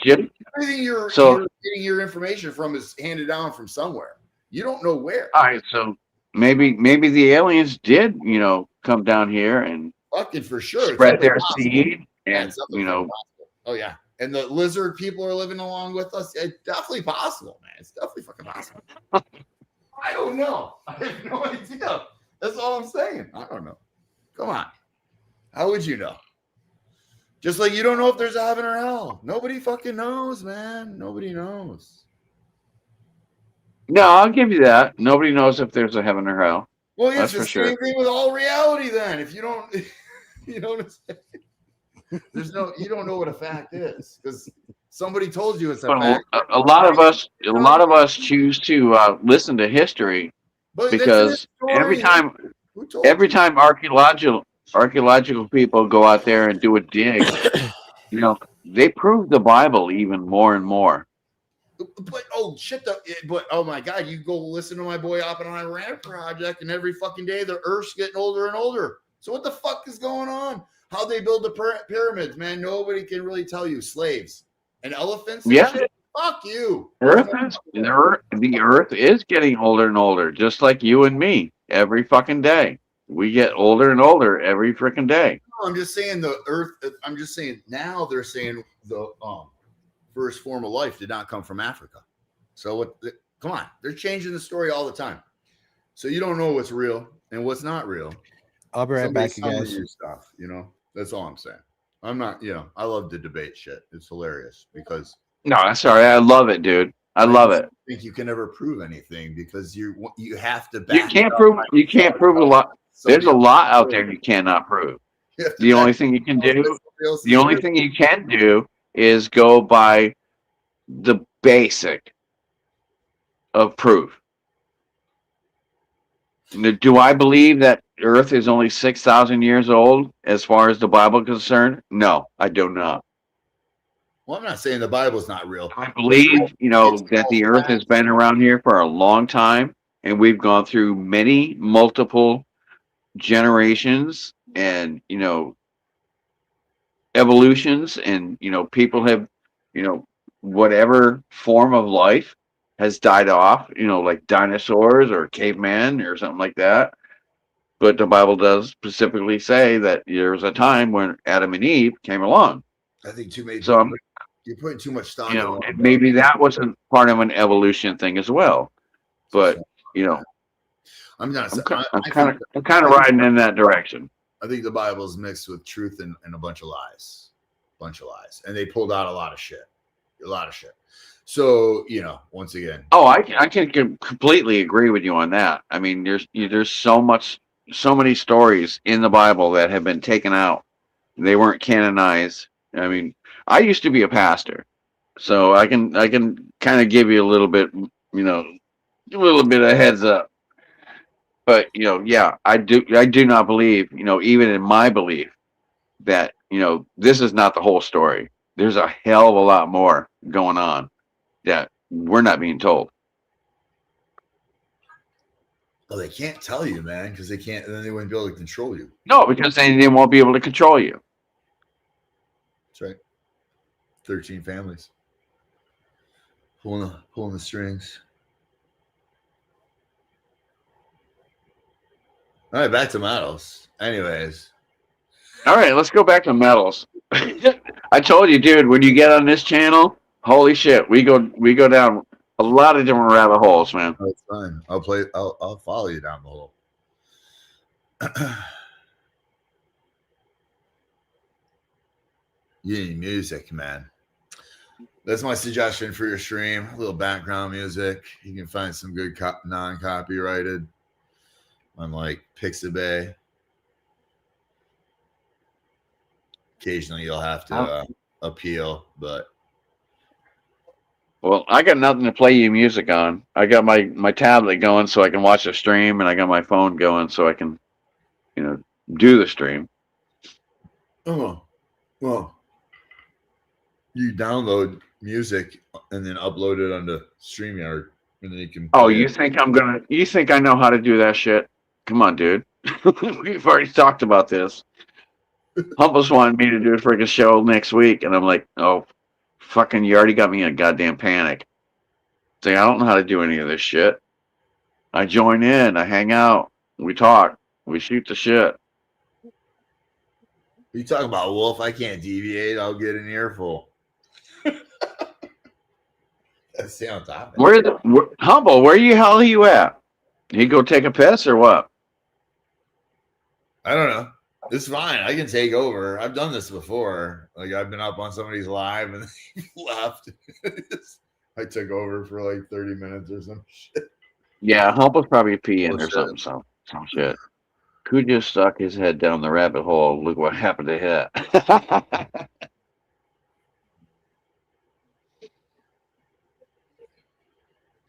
you're getting your information from is handed down from somewhere. You don't know where. All right, so maybe the aliens did, come down here and fucking for sure spread their seed, and oh yeah, and the lizard people are living along with us. It's definitely possible, man. It's definitely fucking possible. I don't know. I have no idea. That's all I'm saying. I don't know. Come on. How would you know? Just like you don't know if there's a heaven or hell. Nobody fucking knows, man. Nobody knows. No, I'll give you that. Nobody knows if there's a heaven or hell. Well, yeah, it's the same thing with all reality then. If you don't, you know what I'm saying? You don't know what a fact is because somebody told you it's a fact. A lot of us choose to listen to history because every time archaeological people go out there and do a dig, they prove the Bible even more and more. But oh my God, you go listen to my boy Oppenheimer Rand Project, and every fucking day the Earth's getting older and older. So what the fuck is going on? How they build the pyramids, man? Nobody can really tell you. Slaves and elephants. And shit? Fuck you. The Earth is getting older and older, just like you and me. Every fucking day, we get older and older every freaking day. No, I'm just saying the Earth. I'm just saying now they're saying the first form of life did not come from Africa. So come on, they're changing the story all the time. So you don't know what's real and what's not real. I'll be right back, you guys. Stuff, that's all I'm saying. I'm not, I love to debate shit. It's hilarious because. No, I'm sorry. I love it, dude. I love it. I think you can never prove anything because you have to. You can't prove a lot. There's a lot out there you cannot prove. The only thing you can do is go by the basic of proof. Do I believe that Earth is only 6,000 years old as far as the Bible is concerned? No, I do not. Well, I'm not saying the Bible's not real. I believe, that the earth has been around here for a long time, and we've gone through many multiple generations and, evolutions, and, people have, whatever form of life has died off, like dinosaurs or caveman or something like that. But the Bible does specifically say that there was a time when Adam and Eve came along. I think too many. So, You're putting too much stock in one. and maybe that wasn't part of an evolution thing as well. But, I'm not. I'm kind of riding in that direction. I think the Bible's mixed with truth and a bunch of lies, and they pulled out a lot of shit. So once again. Oh, I can completely agree with you on that. I mean, there's so many stories in the Bible that have been taken out. They weren't canonized. I mean, I used to be a pastor, so I can kind of give you a little bit, a little bit of heads up. But yeah, I do not believe, even in my belief, that this is not the whole story. There's a hell of a lot more going on that we're not being told. Well, they can't tell you, man, because they can't. Then they wouldn't be able to control you. No, because they won't be able to control you. That's right. 13 families pulling the strings. All right, back to metals. Anyways. All right, let's go back to metals. I told you, dude, when you get on this channel, holy shit, we go down a lot of different rabbit holes, man. That's fine. I'll follow you down the hole. You need music, man. That's my suggestion for your stream. A little background music. You can find some good non-copyrighted on like Pixabay. Occasionally you'll have to appeal, but well, I got nothing to play you music on. I got my tablet going so I can watch the stream, and I got my phone going so I can, do the stream. Oh, well, you download music and then upload it onto StreamYard, and then you can. Oh, you think I know how to do that shit? Come on, dude. We've already talked about this. Humpus wanted me to do a freaking show next week, and I'm like, oh, fucking, you already got me in a goddamn panic. Say, I don't know how to do any of this shit. I join in, I hang out, we talk, we shoot the shit. You talking about, Wolf? I can't deviate. I'll get an earful. Stay on top. Humble, where the hell are you at? You go take a piss or what? I don't know. It's fine. I can take over. I've done this before. Like, I've been up on somebody's live and they left. I took over for like 30 minutes or some shit. Yeah, Humple's probably peeing or something. Some shit. Who just stuck his head down the rabbit hole? Look what happened to him.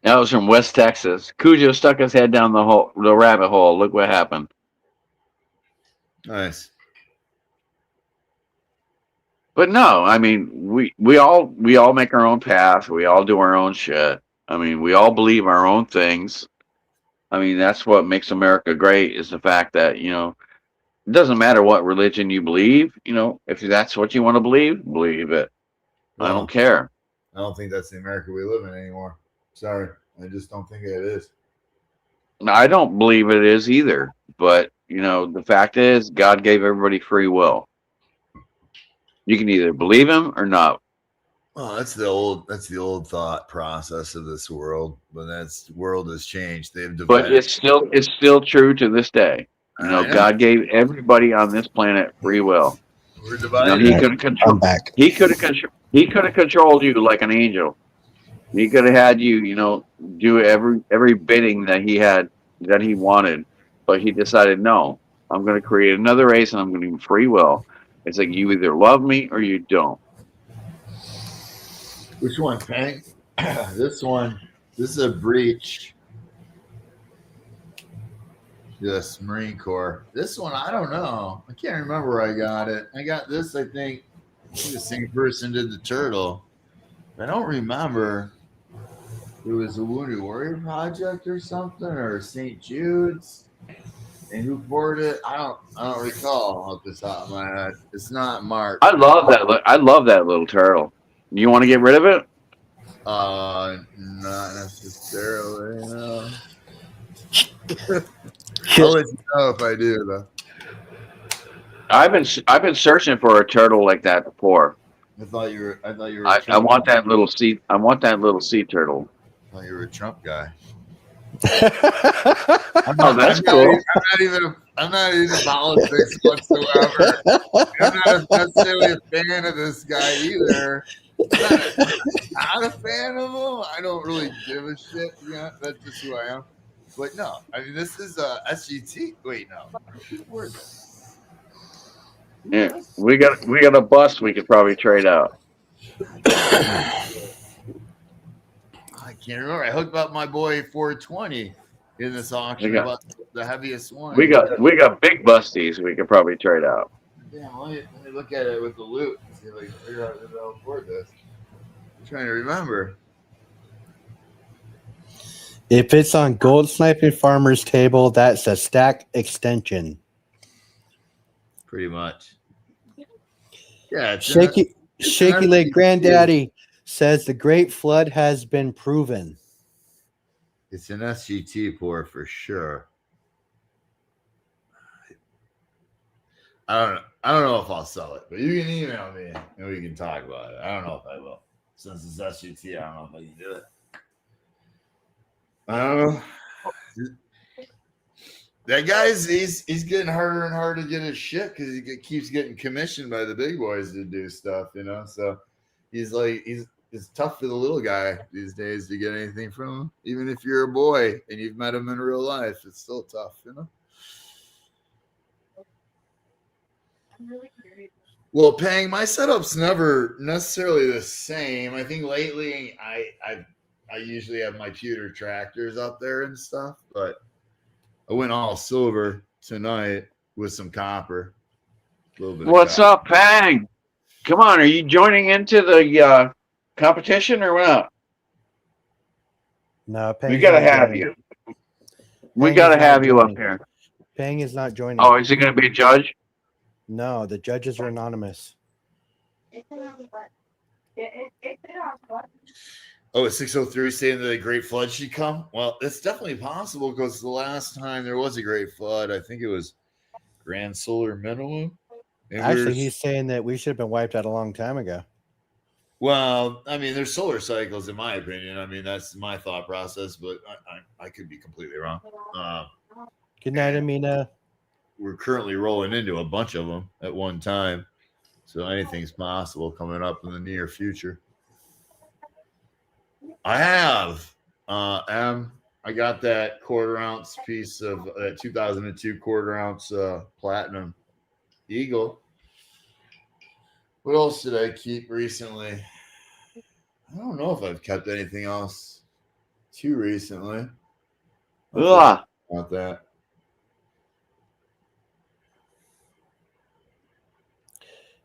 That was from West Texas. Cujo stuck his head down the rabbit hole. Look what happened. Nice. But no, I mean, we all make our own path. We all do our own shit. I mean, we all believe our own things. I mean, that's what makes America great, is the fact that, it doesn't matter what religion you believe. If that's what you want to believe it. Well, I don't care. I don't think that's the America we live in anymore. Sorry. I just don't think it is. I don't believe it is either. But, the fact is, God gave everybody free will. You can either believe him or not. Well, that's the old thought process of this world. But the world has changed. They've divided. But it's still true to this day. God gave everybody on this planet free will. We're divided. He could have controlled. He could have controlled you like an angel. He could have had you, do every bidding that he wanted. But he decided, no, I'm going to create another race, and I'm going to give free will. It's like, you either love me or you don't. Which one, Hank? This one. This is a breach. Yes, Marine Corps. This one, I don't know. I can't remember where I got it. I got this, I think, The same person did the turtle. I don't remember. It was a Wounded Warrior Project or something, or St. Jude's. And who poured it? I don't recall off the top of my head. It's not Mark. I love that. I love that little turtle. You want to get rid of it? Not necessarily. No. I'll let you know if I do, though. I've been searching for a turtle like that before. I thought you were. I want that little sea. I want that little sea turtle. I thought you were a Trump guy. Oh, that's cool. I'm not into politics whatsoever. I'm not necessarily a fan of this guy either. I'm not a fan of him. I don't really give a shit. Yeah, that's just who I am. But no, I mean this is SGT. Wait, no. Where's it? Yeah, we got a bus we could probably trade out. I can't remember. I hooked up my boy 420 in this auction about the heaviest one. We got big busties we could probably trade out. Damn, let me look at it with the loot and see if I can figure out how to afford this. I'm trying to remember. If it's on Gold Sniping Farmer's table, that's a stack extension. Pretty much. Yeah, Shaky Leg Granddaddy says the Great Flood has been proven. It's an SGT pour for sure. I don't know if I'll sell it, but you can email me and we can talk about it. I don't know if I will. Since it's SGT, I don't know if I can do it. I don't know. That guy's he's getting harder and harder to get his shit because he keeps getting commissioned by the big boys to do stuff, you know. So it's tough for the little guy these days to get anything from him. Even if you're a boy and you've met him in real life, it's still tough, you know. I'm really curious. Well, Pang, my setup's never necessarily the same. I think lately I usually have my pewter tractors up there and stuff, but I went all silver tonight with some copper. A little bit. What's up, Pang? Come on, are you joining into the competition or what? No, Pang's We gotta not have joining. you. We Pang gotta is not have you up joining. here. Pang is not joining. Oh, is he gonna be a judge? No, the judges are anonymous. Oh, it's 6:03 saying that a great flood should come. Well, it's definitely possible because the last time there was a great flood, I think it was grand solar minimum. And Actually, he's saying that we should have been wiped out a long time ago. Well, I mean, there's solar cycles, in my opinion. I mean, that's my thought process, but I could be completely wrong. Good night, Amina. We're currently rolling into a bunch of them at one time, so anything's possible coming up in the near future. I have I got that quarter ounce piece of that 2002 quarter ounce platinum eagle. What else did I keep recently? I don't know if I've kept anything else too recently. Ugh. About that.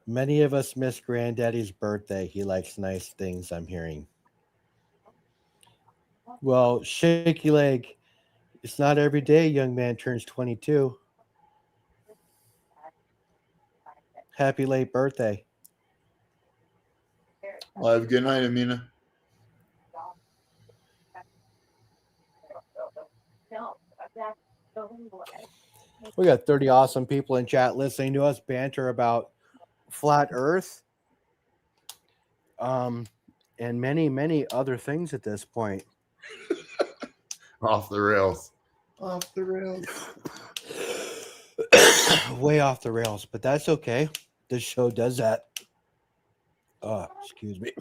Many of us miss Granddaddy's birthday. He likes nice things, I'm hearing. Well, shaky leg. It's not every day a young man turns 22. Happy late birthday. Well, have a good night, Amina. We got 30 awesome people in chat listening to us banter about flat earth and many, many other things at this point. Off the rails. Off the rails. Way off the rails, but that's okay. This show does that. Excuse me.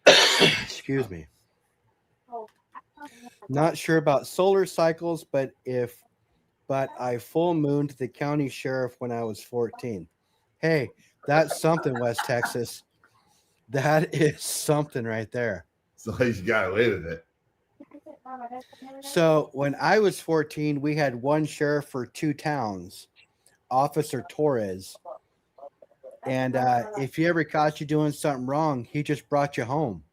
Excuse me. Not sure about solar cycles, but I full mooned the county sheriff when I was 14. Hey, that's something, West Texas. That is something right there. So you got away with it. So when I was 14, we had one sheriff for 2 towns, Officer Torres. And if he ever caught you doing something wrong, he just brought you home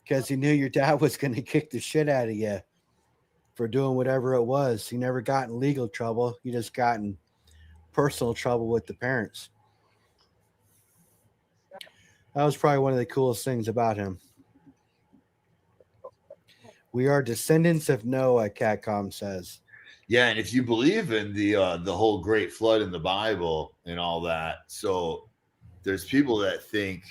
because he knew your dad was going to kick the shit out of you for doing whatever it was. He never got in legal trouble. He just got in personal trouble with the parents. That was probably one of the coolest things about him. We are descendants of Noah, Catcom says. Yeah, and if you believe in the whole Great Flood in the Bible and all that, so there's people that think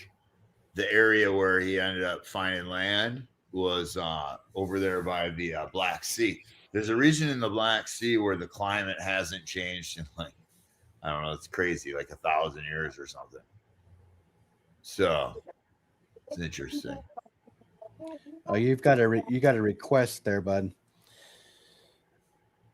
the area where he ended up finding land was over there by the Black Sea. There's a region in the Black Sea where the climate hasn't changed in like, I don't know, it's crazy, like 1,000 years or something. So it's interesting. Oh, you got a request there, bud.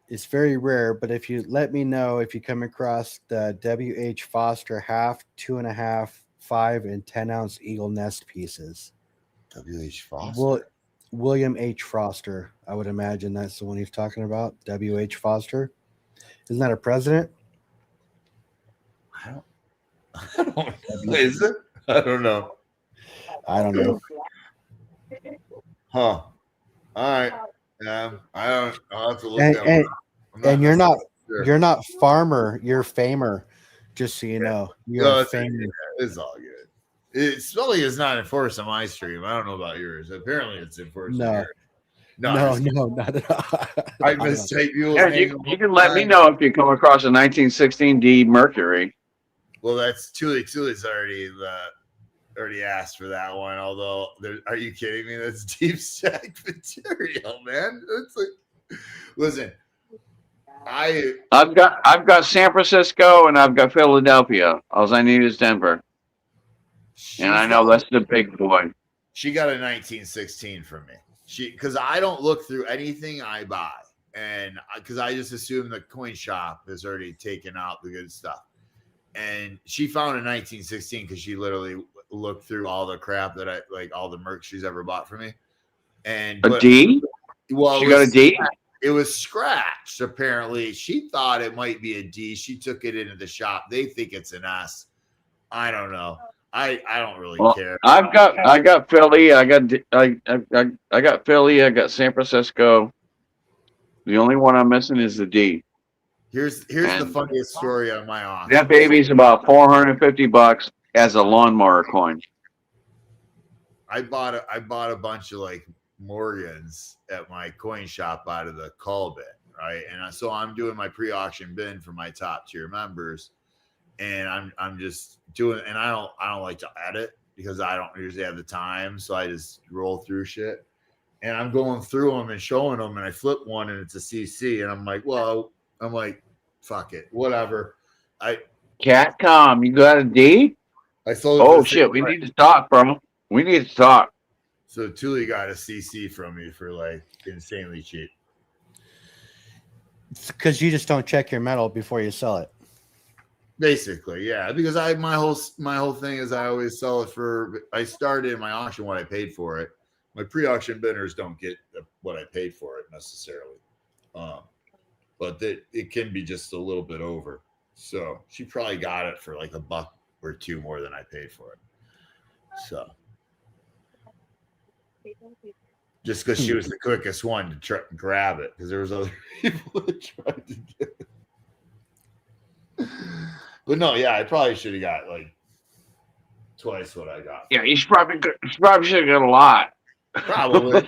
It's very rare, but if you let me know if you come across the W.H. Foster half, 2.5, 5, and 10-ounce eagle nest pieces. W.H. Foster. William H. Foster. I would imagine that's the one he's talking about. W.H. Foster. Isn't that a president? I don't know. Is it? I don't know. I don't know. Huh. All right. Yeah. I'll have to look And, that and, one up. and you're not sure. you're not farmer, you're famer. Just so you know. You're a famer. It's all good. Spelling is not enforced on my stream. I don't know about yours. Apparently it's enforced on yours. No, not at all. I mistype you. Yeah, you can let me know if you come across a 1916 D Mercury. Well, that's Tuli's already asked for that one. Although, are you kidding me? That's deep stack material, man. That's like, listen, I've got San Francisco and I've got Philadelphia. All I need is Denver, and I know that's the big boy. She got a 1916 from me. Because I don't look through anything I buy, and because I just assume the coin shop has already taken out the good stuff. And she found a 1916 because she literally looked through all the crap that I like, all the merch she's ever bought for me. And a D? Well, she got a D? It was scratched. Apparently, she thought it might be a D. She took it into the shop. They think it's an S. I don't know. I don't really care. I got Philly. I got Philly. I got San Francisco. The only one I'm missing is the D. Here's the funniest story on my auction. That baby's about $450 as a lawnmower coin. I bought a bunch of like Morgans at my coin shop out of the call bin, right? And so I'm doing my pre-auction bin for my top tier members, and I'm just doing, and I don't like to edit because I don't usually have the time, so I just roll through shit. And I'm going through them and showing them, and I flip one and it's a CC, and I'm like, fuck it, whatever. Catcom, you got a D? I sold it. Oh shit, we need to talk, bro. We need to talk. So Thule got a CC from me for like insanely cheap. Because you just don't check your metal before you sell it. Basically, yeah. Because my whole thing is I always sell it for. I started in my auction what I paid for it. My pre-auction bidders don't get what I paid for it necessarily, but it can be just a little bit over. So she probably got it for like $1 or $2 more than I paid for it. So just because she was the quickest one to try grab it, because there was other people that tried to get it. But no, yeah, I probably should have got like twice what I got. Yeah, you probably should have got a lot. Probably.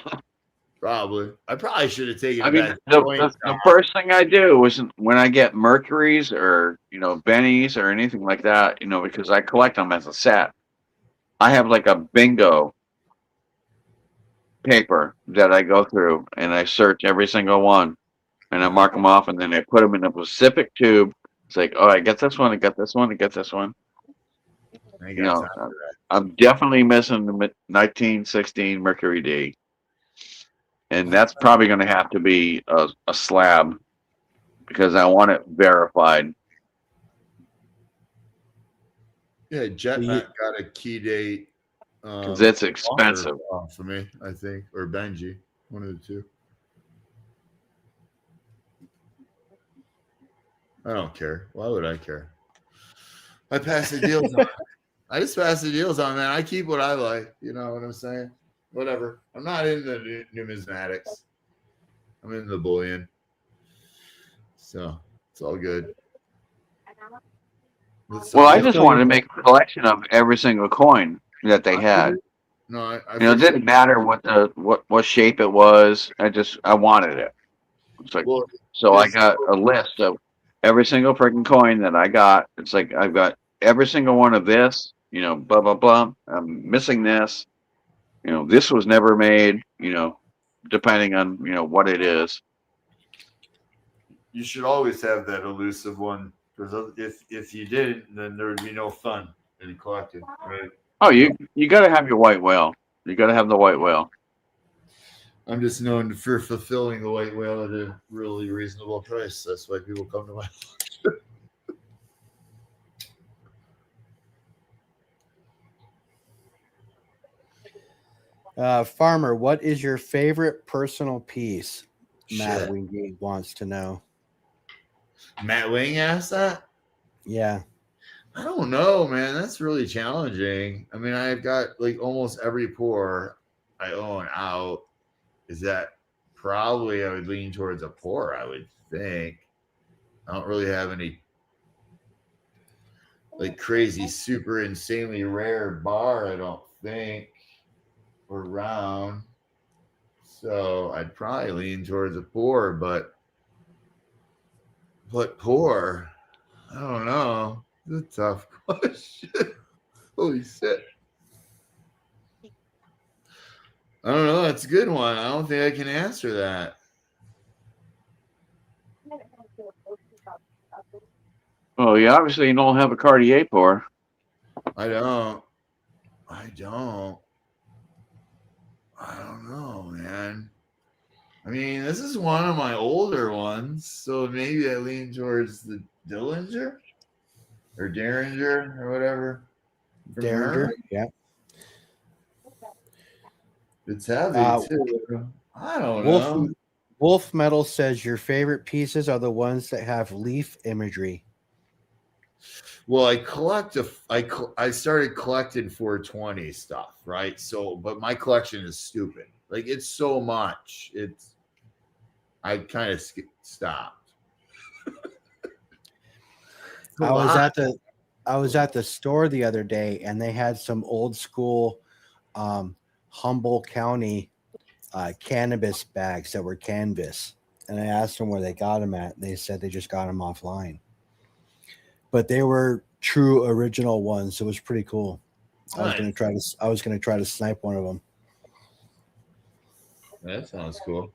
I probably should have taken. I mean, the first thing I do is when I get Mercuries or Bennies or anything like that, because I collect them as a set. I have like a bingo paper that I go through and I search every single one and I mark them off and then I put them in a specific tube. It's like, oh, I get this one, I get this one, I get this one. I'm definitely missing the 1916 Mercury D. And that's probably going to have to be a slab because I want it verified. Yeah, Jetnet got a key date. Because it's expensive. For me, I think. Or Benji. One of the two. I don't care. Why would I care? I pass the deals on. I just pass the deals on, man. I keep what I like. You know what I'm saying? Whatever. I'm not into numismatics. I'm in the bullion. So it's all good. Well, I I just feel wanted you. to make a collection of every single coin that they had. No, I It didn't matter what shape it was. I wanted it. It's like, well, so I it's, got a list of every single freaking coin that I got. It's like I've got every single one of this. Blah blah blah. I'm missing this. This was never made. Depending on what it is. you should always have that elusive one because if you didn't, then there would be no fun in collecting, right? Oh, you got to have your white whale. You got to have the white whale. I'm just known for fulfilling the white whale at a really reasonable price. That's why people come to my. Farmer, what is your favorite personal piece? Matt Shit. Wingate wants to know. Matt Wing asked that. Yeah. I don't know, man. That's really challenging. I mean, I've got like almost every pour I own out. Is that probably I would lean towards a pour, I would think. I don't really have any like crazy, super insanely rare bar, I don't think, or round. So I'd probably lean towards a pour, but pour? I don't know. It's a tough question. Holy shit. I don't know. That's a good one. I don't think I can answer that. Well, you obviously don't have a Cartier pour. I don't. I don't know, man. I mean, this is one of my older ones, so maybe I lean towards the Dillinger or Derringer or whatever. From Derringer. her. Yeah. It's heavy too. I don't Wolf know. Wolf Metal says your favorite pieces are the ones that have leaf imagery. Well, I started collecting 420 stuff, right? So, but my collection is stupid. Like it's so much. I kind of stopped. I was at the store the other day and they had some old school Humboldt County cannabis bags that were canvas. And I asked them where they got them at. And they said they just got them offline. But they were true original ones. So it was pretty cool. I was going to try to snipe one of them. That sounds cool.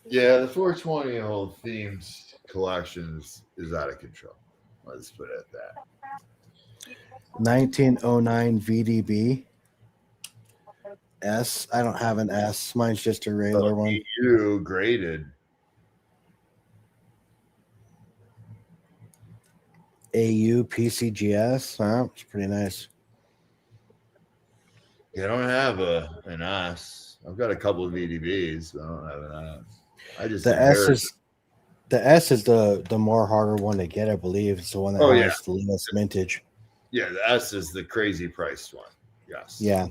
Yeah, the 420 whole themed collections is out of control. Let's put it at that. 1909 VDB S. I don't have an S. Mine's just a regular one. You graded. AU PCGS. Oh, it's pretty nice. Yeah, I don't have an S. I've got a couple of VDBs, but I don't have an S. I just The S is the more harder one to get, I believe. It's the one that has the less mintage. Yeah, the S is the crazy priced one. Yes. Yeah.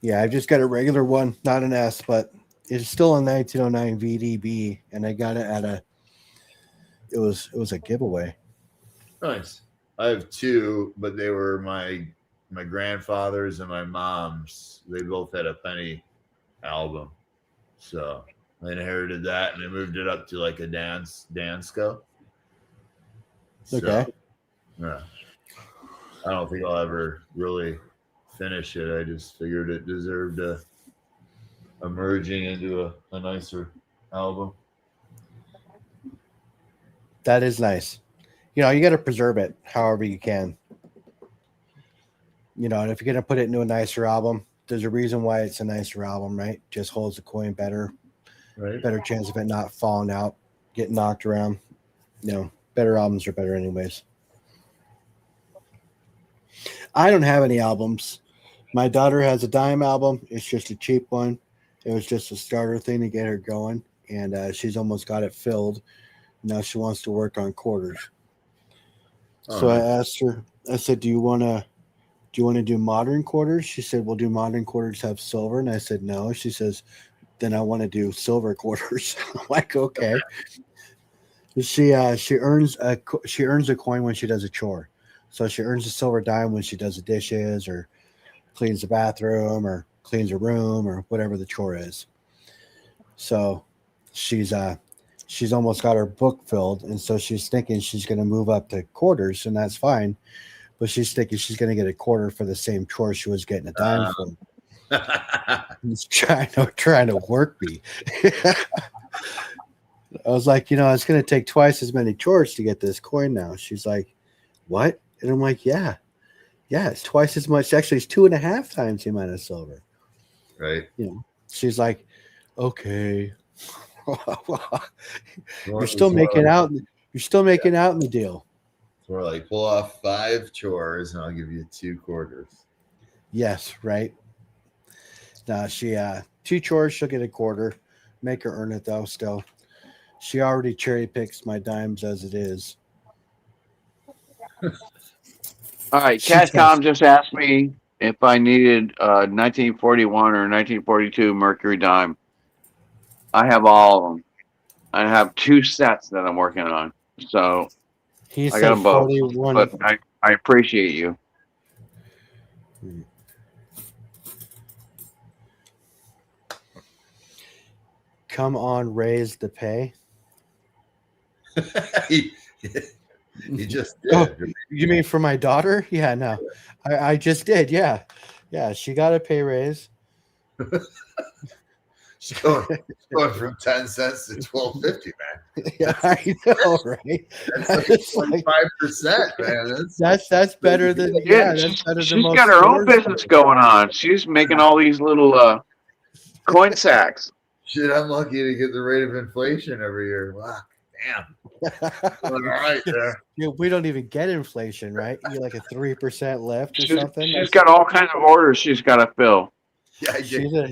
Yeah, I've just got a regular one, not an S, but it's still a 1909 VDB, and I got it at it was a giveaway. Nice. I have two, but they were my grandfather's and my mom's. They both had a penny album. So I inherited that and I moved it up to like a Dansco. Okay. Yeah. I don't think I'll ever really finish it. I just figured it deserved a merging into a nicer album. That is nice. You know, you got to preserve it however you can. You know, and if you're going to put it into a nicer album, there's a reason why it's a nicer album, right? Just holds the coin better. Right. Better chance of it not falling out, getting knocked around. You know, better albums are better anyways. I don't have any albums. My daughter has a dime album. It's just a cheap one. It was just a starter thing to get her going. And she's almost got it filled. Now she wants to work on quarters. So I nice. asked her, I said, do you want to do modern quarters? She said, well, do modern quarters have silver? And I said, no. She says, then I want to do silver quarters. I'm like, okay. She earns a coin when she does a chore. So she earns a silver dime when she does the dishes or cleans the bathroom or cleans a room or whatever the chore is. So she's almost got her book filled, and so she's thinking she's going to move up to quarters, and that's fine. But she's thinking she's going to get a quarter for the same chore she was getting a dime for. He's trying to work me. I was like, it's going to take twice as many chores to get this coin now. She's like, what? And I'm like, yeah, it's twice as much. Actually, it's 2.5 times the amount of silver. Right. She's like, okay. You're It's still more making like, out. You're still making out in the deal. it's more like pull off 5 chores and I'll give you 2 quarters. Yes, right. Now she 2 chores, she'll get a quarter. Make her earn it though. Still, she already cherry picks my dimes as it is. All right, She says, Catcom just asked me if I needed 1941 or 1942 Mercury dime. I have all of them. I have 2 sets that I'm working on, so he I got said them both. 41. But I appreciate you. Come on, raise the pay. he, he just did. Oh, you mean for my daughter? Yeah, no, I just did. Yeah, she got a pay raise. She's going from 10 cents to 12.50, man. Yeah, I know, right? That's It's like like, 25%, man. that's better than Yeah, that's better than she's most got her own stores. business going on. She's making all these little coin sacks. Shit, I'm lucky to get the rate of inflation every year. Wow, damn. All right there. We don't even get inflation, right? You like a 3% lift or She's something. got all kinds of orders she's got to fill. Yeah,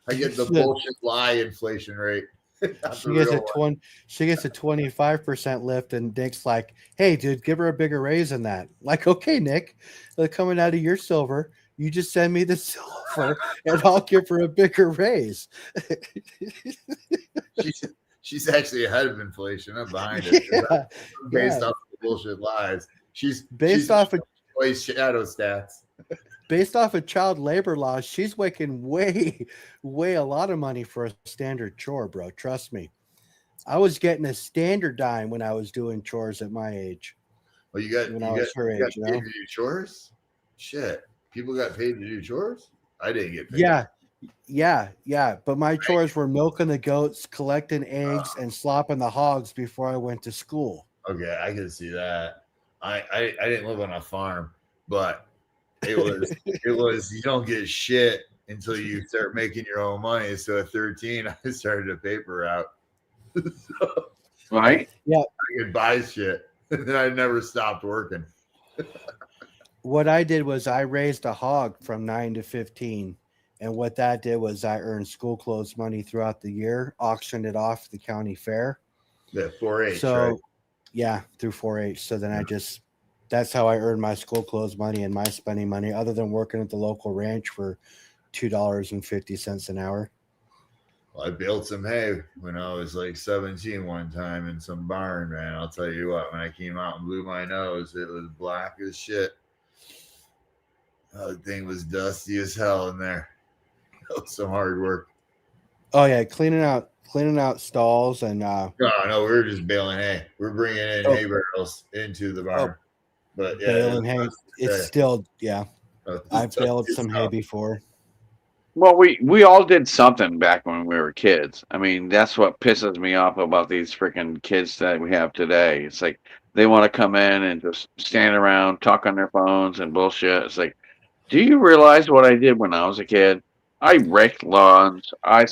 I get the bullshit lie inflation rate. She gets a 25% lift, and Nick's like, "Hey, dude, give her a bigger raise than that." Like, okay, Nick, coming out of your silver, you just send me the silver, and I'll give her a bigger raise. She's actually ahead of inflation. I'm behind it. Yeah, Based off the bullshit lies. She's off of shadow stats. based off of child labor laws, she's making way a lot of money for a standard chore, bro. Trust me. I was getting a standard dime when I was doing chores at my age. Well, you got her age, paid to do chores? Shit. People got paid to do chores? I didn't get paid. Yeah. But my chores were milking the goats, collecting eggs, and slopping the hogs before I went to school. Okay, I can see that. I didn't live on a farm, but it was you don't get shit until you start making your own money. So at 13, I started a paper route. So Right? Yeah. I could buy shit. And then I never stopped working. What I did was I raised a hog from 9 to 15. And what that did was I earned school clothes money throughout the year, auctioned it off the county fair. Yeah, 4-H. So, right? yeah, through 4-H. So then that's how I earned my school clothes money and my spending money, other than working at the local ranch for $2.50 an hour. Well, I baled some hay when I was like 17 one time in some barn, man. I'll tell you what, when I came out and blew my nose, it was black as shit. The thing was dusty as hell in there. That was some hard work. Oh yeah, cleaning out stalls and No, we were just baling hay. We're bringing in hay barrels into the barn. But yeah, baling hay. It's still I've baled some hay before. Well, we all did something back when we were kids. I mean, that's what pisses me off about these freaking kids that we have today. It's like they want to come in and just stand around, talk on their phones and bullshit. It's like, do you realize what I did when I was a kid? I raked lawns. I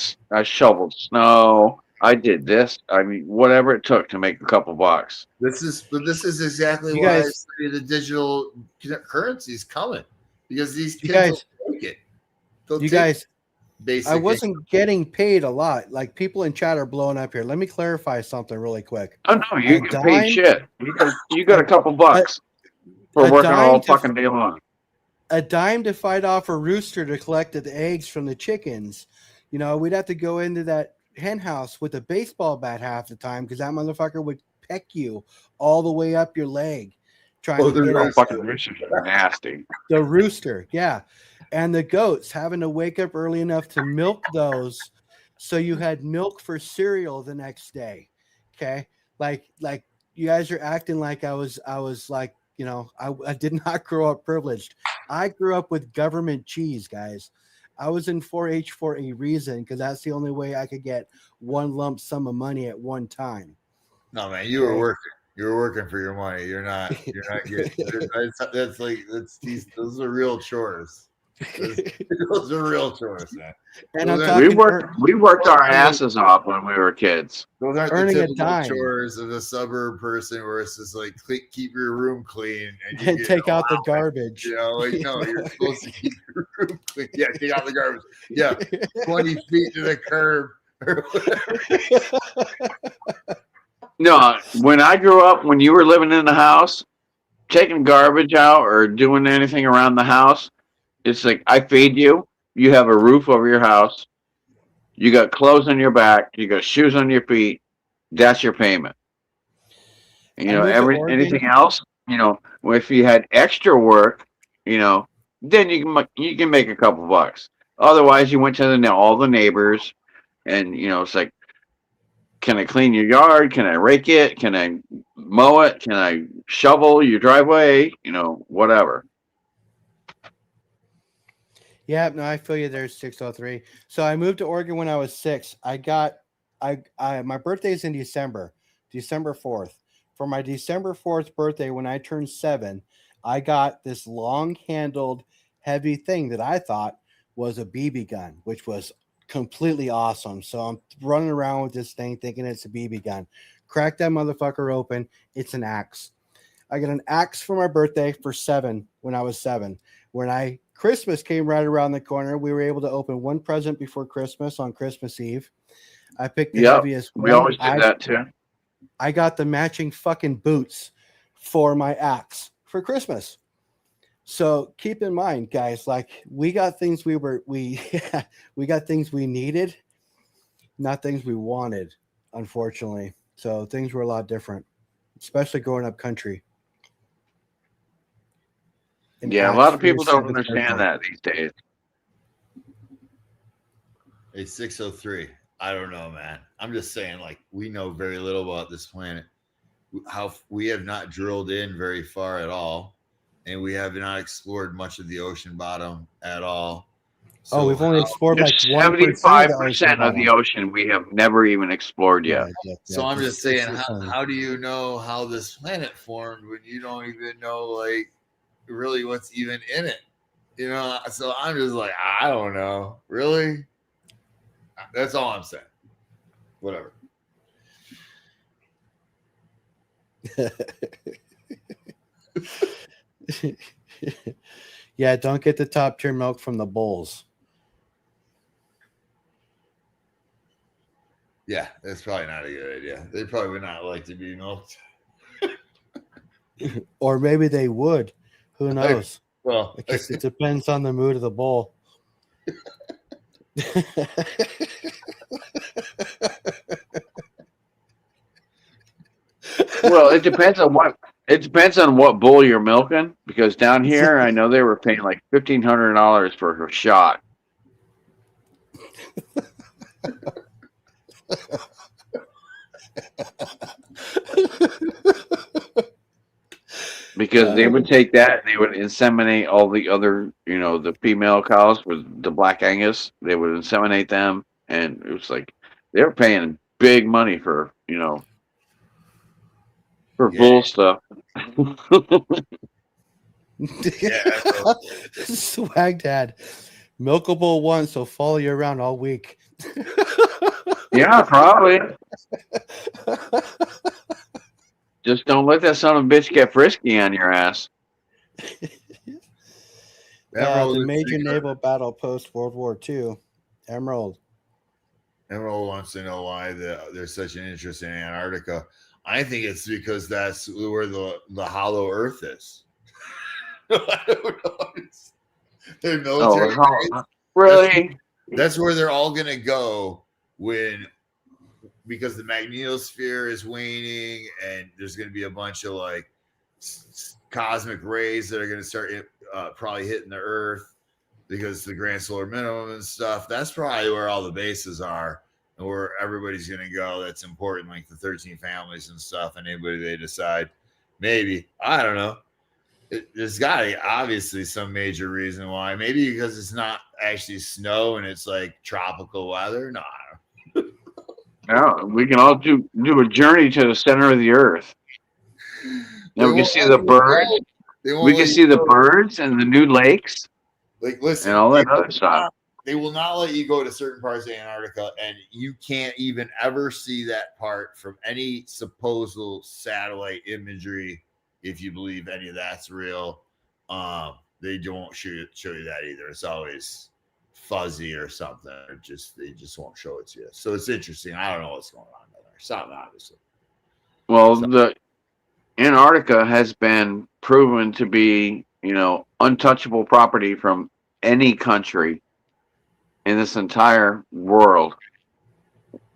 shoveled snow. I did this. I mean, whatever it took to make a couple bucks. This is exactly why I say the digital currency is coming, because these kids will take it. You guys, I wasn't getting paid a lot. Like, people in chat are blowing up here. Let me clarify something really quick. Oh no, you get paid shit. You got a couple bucks. for A working all dime to fucking day long. a dime to fight off a rooster to collect the eggs from the chickens. You know, we'd have to go into that hen house with a baseball bat half the time because that motherfucker would peck you all the way up your leg trying Oh, to the get Oh, it. fucking roosters are nasty. The rooster, yeah. And the goats having to wake up early enough to milk those so you had milk for cereal the next day. Okay. Like you guys are acting like I was like, you know, I did not grow up privileged. I grew up with government cheese, guys. I was in 4-H for a reason because that's the only way I could get one lump sum of money at one time. No, man, you were working. You were working for your money. You're not. You're not getting. That's like those are real chores. Those are real chores, man. And I'm Those We talking worked our asses off when we were kids. aren't the earning a typical dime. chores of a suburb person where it's just like keep your room clean and you and get take out the allowance. garbage. You know, like no, you're supposed to keep your room clean. Yeah, take out the garbage. Yeah, 20 feet to the curb. Or whatever. No, when I grew up, when you were living in the house, taking garbage out or doing anything around the house, it's like I feed you. You have a roof over your house. You got clothes on your back. You got shoes on your feet. That's your payment. You I know, moved to Oregon. anything else, if you had extra work, then you can make a couple bucks. Otherwise, you went to all the neighbors, and it's like, can I clean your yard? Can I rake it? Can I mow it? Can I shovel your driveway? Whatever. Yeah, no, I feel you. There's 603. So I moved to Oregon when I was 6. My birthday's in December 4th. For my December 4th birthday, when I turned 7, I got this long-handled, heavy thing that I thought was a BB gun, which was completely awesome. So I'm running around with this thing thinking it's a BB gun. Crack that motherfucker open. It's an axe. I got an axe for my birthday for 7 when I was 7. When Christmas came right around the corner, we were able to open one present before Christmas on Christmas Eve. I picked the heaviest We one. always did that too. I got the matching fucking boots for my axe for Christmas. So keep in mind, guys, like we got things we got things we needed, not things we wanted, unfortunately. So things were a lot different, especially growing up country. An Yeah, a axe lot of for your people don't 7th understand birthday. that these days. It's 603. I don't know, man. I'm just saying, like, we know very little about this planet. How we have not drilled in very far at all, and we have not explored much of the ocean bottom at all. So We've only explored like There's 1% of the 75% ocean of the ocean we have never even explored yet. So I'm just saying, how do you know how this planet formed when you don't even know, like, really what's even in it? So I'm just like, I don't know. Really? That's all I'm saying. Whatever. Yeah, don't get the top tier milk from the bulls. Yeah, that's probably not a good idea. They probably would not like to be milked. Or maybe they would. Who knows? Well, I guess it depends on the mood of the bull. Well, it depends on what bull you're milking. Because down here, I know they were paying like $1,500 for a shot. Because they would take that and they would inseminate all the other, the female cows with the Black Angus. They would inseminate them, and it was like they were paying big money for, bull stuff. Swag Dad. Milkable one, so follow you around all week. Yeah, probably. Just don't let that son of a bitch get frisky on your ass. The major naval battle post World War II. Emerald wants to know why there's such an interest in Antarctica. I think it's because that's where the hollow Earth is. I don't know. They're Oh, military. how, really? That's where they're all gonna go because the magnetosphere is waning, and there's gonna be a bunch of like cosmic rays that are gonna start probably hitting the Earth because the grand solar minimum and stuff. That's probably where all the bases are, and where everybody's gonna go. That's important, like the 13 families and stuff, and anybody they decide. Maybe, I don't know. There's got to be obviously some major reason why. Maybe because it's not actually snow and it's like tropical weather. No, No, we can all do a journey to the center of the earth. They And we can won't see let the you birds. go. They won't We let can you see the go. birds and the new lakes Like, listen, and all that other stuff. they will not let you go to certain parts of Antarctica, and you can't even ever see that part from any supposed satellite imagery, if you believe any of that's real. They don't show you that either. It's always fuzzy or something. Or they just won't show it to you. So it's interesting. I don't know what's going on there. Something obviously. Well, the Antarctica has been proven to be, untouchable property from any country in this entire world.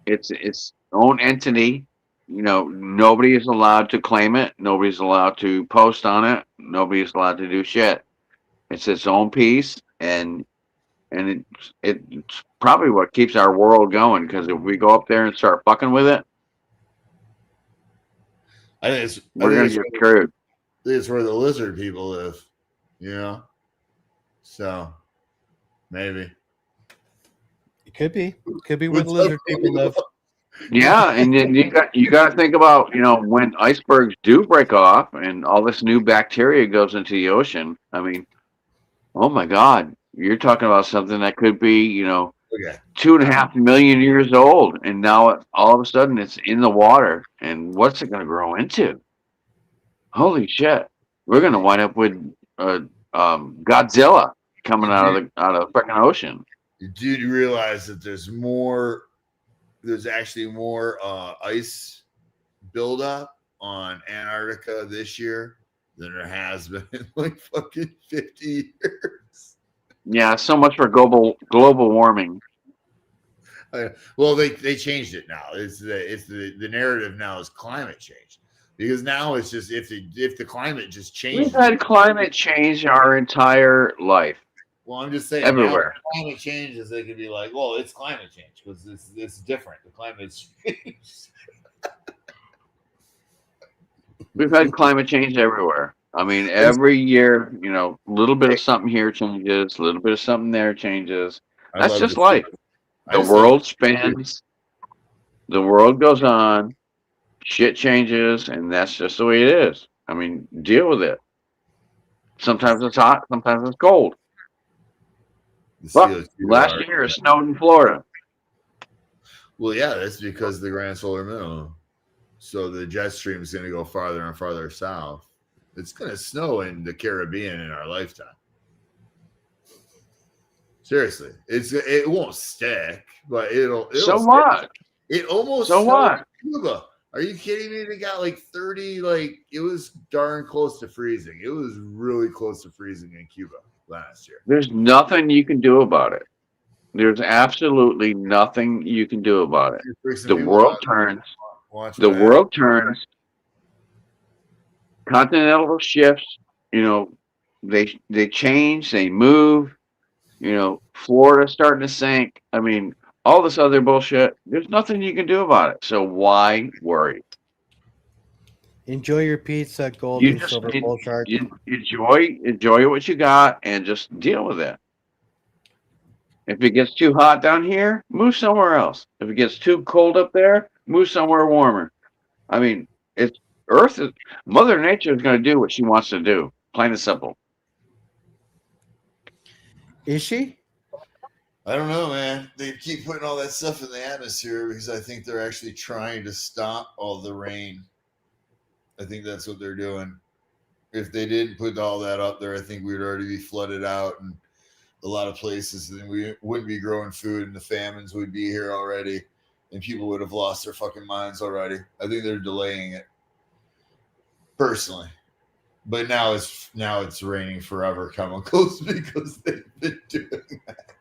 It's its own entity. Nobody is allowed to claim it. Nobody's allowed to post on it. Nobody's allowed to do shit. It's its own piece, and it's probably what keeps our world going. Because if we go up there and start fucking with it, we're gonna get screwed. I think it's where the lizard people live. So maybe It could be where the lizard people live. Yeah, and then you got to think about when icebergs do break off and all this new bacteria goes into the ocean. I mean, oh my God, you're talking about something that could be Okay. 2.5 million years old, and now all of a sudden it's in the water. And what's it going to grow into? Holy shit, we're going to wind up with Godzilla coming out of the freaking ocean. Did you realize that there's actually more ice buildup on Antarctica this year than there has been in like fucking 50 years? Yeah, so much for global warming. Well, they changed it now. It's the narrative now is climate change, because now it's just if the climate just changes. We've had climate change our entire life. Well, I'm just saying, everywhere. Now climate changes, they could be like, well, it's climate change because it's different. The climate's changed. We've had climate change everywhere. I mean, every year, a little bit of something here changes, a little bit of something there changes. That's just life. The world spins, the world goes on, shit changes, and that's just the way it is. I mean, deal with it. Sometimes it's hot, sometimes it's cold. But last year it snowed in Florida. Well, yeah, that's because the grand solar minimum. So the jet stream is going to go farther and farther south. It's going to snow in the Caribbean in our lifetime. Seriously, it won't stick, but it'll so stick. What? It almost so what? Cuba. Are you kidding me? They got like 30, like it was darn close to freezing. It was really close to freezing in Cuba last year. There's nothing you can do about it. There's absolutely nothing you can do about it. The world turns. The world turns. Continental shifts. They change. They move. Florida's starting to sink. I mean, all this other bullshit. There's nothing you can do about it. So why worry? Enjoy your pizza, gold and silver bull shark. Enjoy what you got, and just deal with it. If it gets too hot down here, move somewhere else. If it gets too cold up there, move somewhere warmer. I mean, Mother Nature is going to do what she wants to do. Plain and simple. Is she? I don't know, man. They keep putting all that stuff in the atmosphere because I think they're actually trying to stop all the rain. I think that's what they're doing. If they didn't put all that up there, I think we'd already be flooded out and a lot of places, and we wouldn't be growing food, and the famines would be here already, and people would have lost their fucking minds already. I think they're delaying it. Personally, But now it's raining forever chemicals because they've been doing that.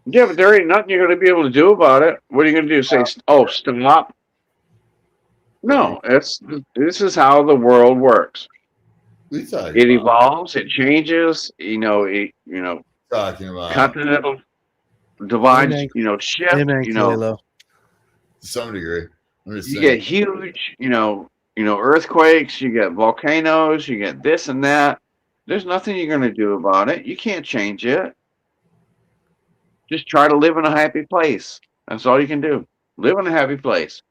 Yeah, but there ain't nothing you're going to be able to do about it. What are you going to do? Say, oh, stop? No, this is how the world works. We talking It about evolves, it changes. talking about Continental divides, Amen. shift. Amen, Kalilo. to some degree. I'm just You saying. get huge, earthquakes. You get volcanoes. You get this and that. There's nothing you're going to do about it. You can't change it. Just try to live in a happy place. That's all you can do. Live in a happy place.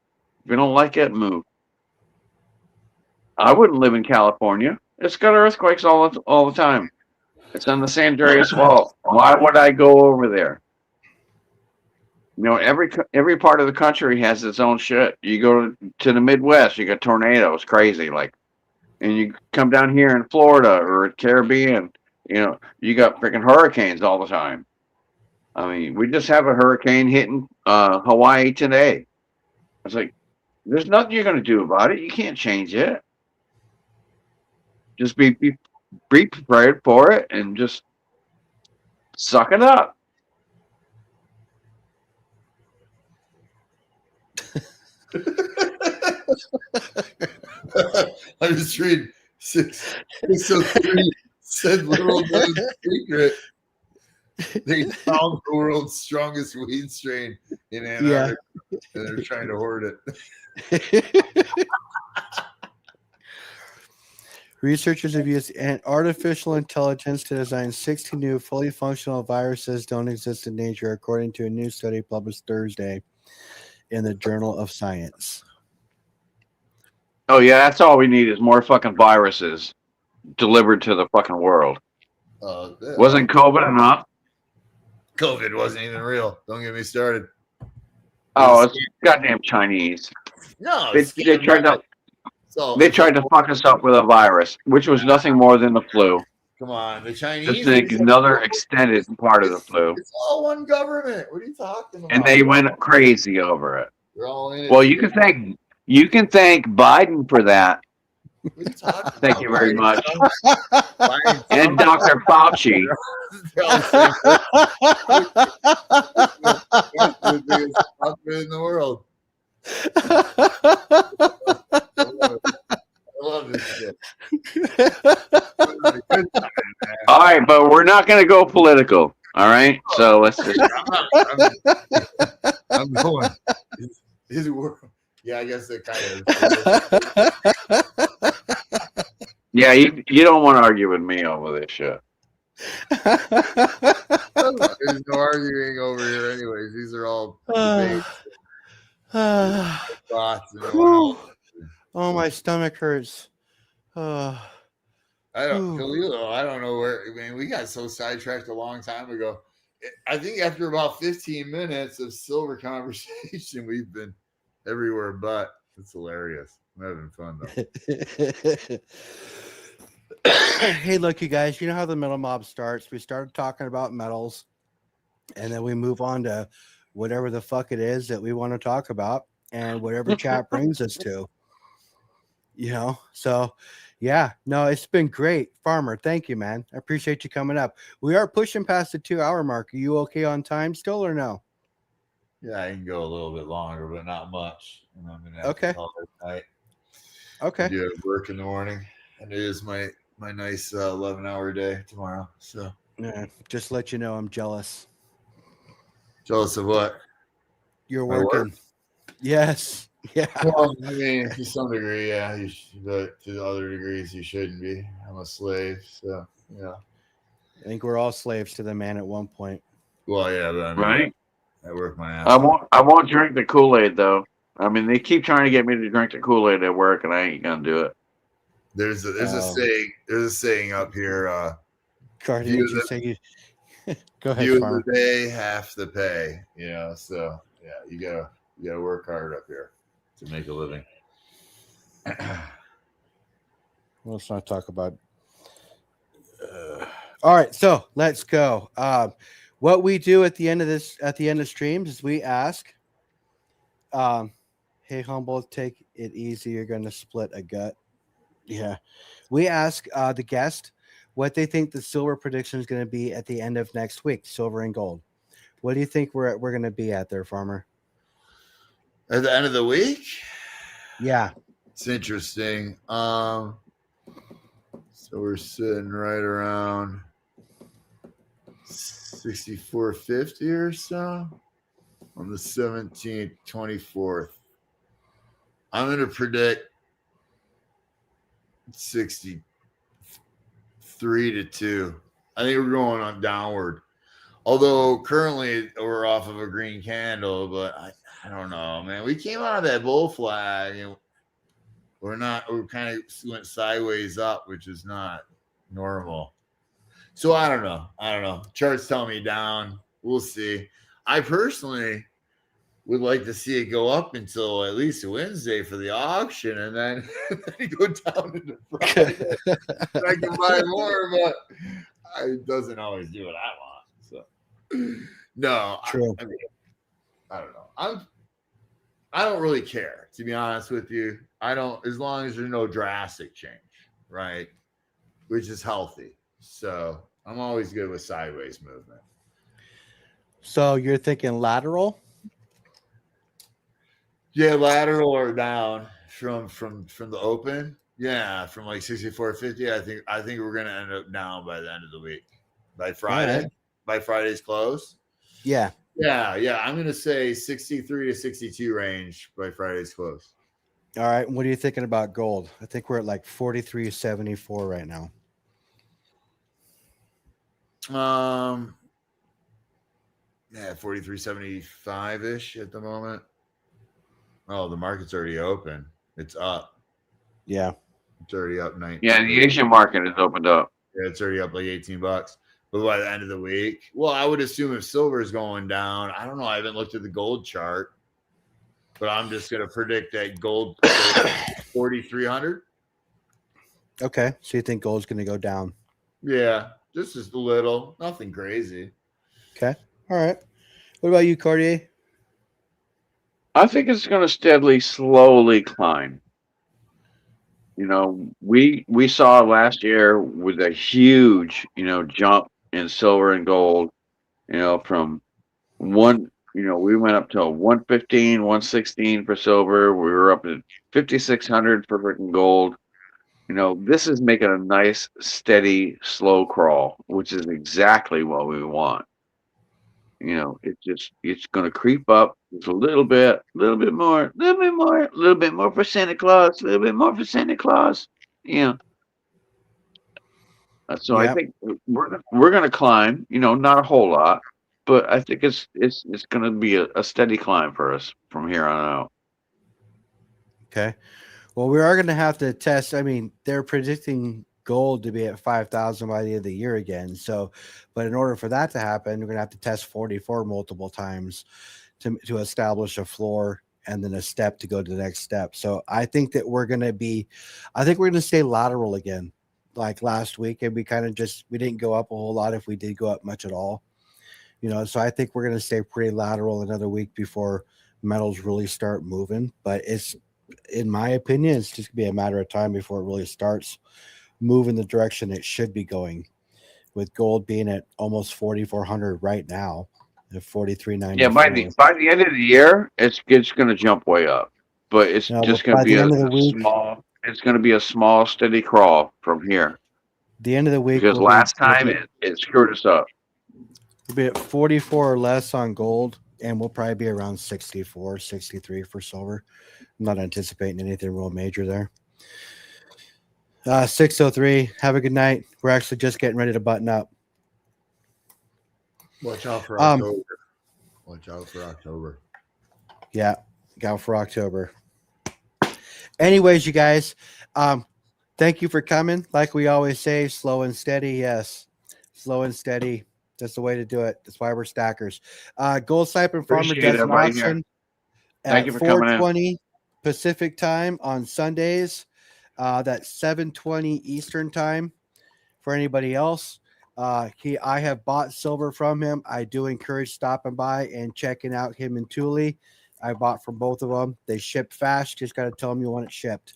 If you don't like it, move. I wouldn't live in California. It's got earthquakes all the time. It's on the San Andreas Fault. Why would I go over there? Every part of the country has its own shit. You go to the Midwest, you got tornadoes, crazy, and you come down here in Florida or Caribbean, you got freaking hurricanes all the time. I mean, we just have a hurricane hitting Hawaii today. It's like, there's nothing you're going to do about it. You can't change it. Just be prepared for it and just suck it up. I'm just reading 603 said little known secret. They found the world's strongest weed strain in Antarctica, and they're trying to hoard it. Researchers have used artificial intelligence to design 60 new fully functional viruses don't exist in nature, according to a new study published Thursday in the Journal of Science. Oh yeah, that's all we need is more fucking viruses delivered to the fucking world. Wasn't COVID enough? COVID wasn't even real. Don't get me started. Oh, it's goddamn Chinese. No, they tried to fuck us up with a virus, which was nothing more than the flu. Come on, the Chinese. Just another extended part of the flu. It's all one government. What are you talking about? And they went crazy over it. They're all in it. Well, you can thank Biden for that. What are you talking about? Thank you very much. And Dr. Fauci. The biggest government in the world. I love this shit. All right, but we're not going to go political. All right, so let's just. I'm going. His world. Yeah, I guess it kind of. Yeah, you don't want to argue with me over this shit. There's no arguing over here, anyways. These are all debates, thoughts. Oh, my stomach hurts. I don't know where. I mean, we got so sidetracked a long time ago. I think after about 15 minutes of silver conversation, we've been everywhere but. It's hilarious. I'm having fun though. Hey, look, you guys, you know how the metal mob starts? We started talking about metals, and then we move on to whatever the fuck it is that we want to talk about and whatever chat brings us to. So yeah, no, it's been great. Farmer, thank you, man. I appreciate you coming up. We are pushing past the 2-hour mark. Are you okay on time still or no? Yeah, I can go a little bit longer, but not much. And I'm gonna have to call it night. Okay. I do have work in the morning, and it is my nice 11-hour day tomorrow. So yeah, just let you know I'm jealous. Jealous of what? You're working. Work? Yes. Yeah. Well, I mean, to some degree, yeah. But to other degrees, you shouldn't be. I'm a slave, so yeah. I think we're all slaves to the man at one point. Well, yeah, but I mean, right. I work my ass off. I won't drink the Kool-Aid though. I mean, they keep trying to get me to drink the Kool-Aid at work, and I ain't gonna do it. There's a saying up here. Cardi, did you say you? Go ahead, view Farmer. the day, half the pay. So yeah, you gotta work hard up here to make a living. Let's not talk about. All right, so let's go. What we do at the end of streams is we ask, "Hey, Humble, take it easy. You're going to split a gut." Yeah. We ask the guest what they think the silver prediction is going to be at the end of next week, silver and gold. What do you think we're going to be at there, Farmer? At the end of the week, Yeah. it's interesting. So we're sitting right around 64.50 or so on the 17th, 24th. I'm going to predict 63-2. I think we're going on downward. Although currently we're off of a green candle, but I don't know, man. We came out of that bull flag and we're kind of went sideways up, which is not normal. So I don't know. Charts tell me down. We'll see. I personally would like to see it go up until at least Wednesday for the auction, and then go down into Friday. I can buy more, but it doesn't always do what I want. So no, True. I don't know. I don't really care, to be honest with you. I don't, as long as there's no drastic change, right? Which is healthy. So I'm always good with sideways movement. So you're thinking lateral? Yeah, lateral or down from the open. Yeah, from like 64.50. I think we're gonna end up down by the end of the week. By Friday. Right. By Friday's close. Yeah. Yeah. I'm gonna say 63 to 62 range by Friday's close. All right. What are you thinking about gold? I think we're at like 43.74 right now. Yeah, 43.75 ish at the moment. Oh, the market's already open. It's up. Yeah. It's already up 19. Yeah, the Asian market has opened up. Yeah, it's already up like $18. But by the end of the week, well, I would assume if silver is going down, I don't know. I haven't looked at the gold chart, but I'm just going to predict that gold 4,300. Okay. So you think gold's going to go down? Yeah, just a little, nothing crazy. Okay. All right. What about you, Cartier? I think it's going to steadily, slowly climb. You know, we saw last year with a huge, jump in silver and gold. From one, we went up to 115, 116 for silver. We were up to 5,600 for freaking gold. This is making a nice, steady, slow crawl, which is exactly what we want. It's going to creep up just a little bit more, a little bit more for Santa Claus, a little bit more for Santa Claus. Yeah. So I Yeah. think we're going to climb. Not a whole lot, but I think it's going to be a steady climb for us from here on out. Okay. Well, we are going to have to test. I mean, they're predicting gold to be at 5,000 by the end of the year again. So, but in order for that to happen, we're going to have to test 44 multiple times to establish a floor and then a step to go to the next step. So I think that we're going to stay lateral again, like last week. And we didn't go up a whole lot if we did go up much at all. So I think we're going to stay pretty lateral another week before metals really start moving. But in my opinion, it's just gonna be a matter of time before it really starts moving the direction it should be going. With gold being at almost 4,400 right now, at 43.94. Yeah, by the end of the year, it's going to jump way up, but it's just going to by be the end of the week, small. It's going to be a small, steady crawl from here. The end of the week, because last time it screwed us up. We'll be at 44 or less on gold, and we'll probably be around 64, 63 for silver. I'm not anticipating anything real major there. 6:03. Have a good night. We're actually just getting ready to button up. Watch out for October. Watch out for October. Yeah, go for October. Anyways, you guys, thank you for coming. Like we always say, slow and steady. Yes, slow and steady. That's the way to do it. That's why we're stackers. Gold Sniping Farmer does an auction at 4:20 Pacific time on Sundays. That's 7:20 Eastern time. For anybody else, I have bought silver from him. I do encourage stopping by and checking out him and Thule. I bought from both of them. They ship fast. Just got to tell them you want it shipped.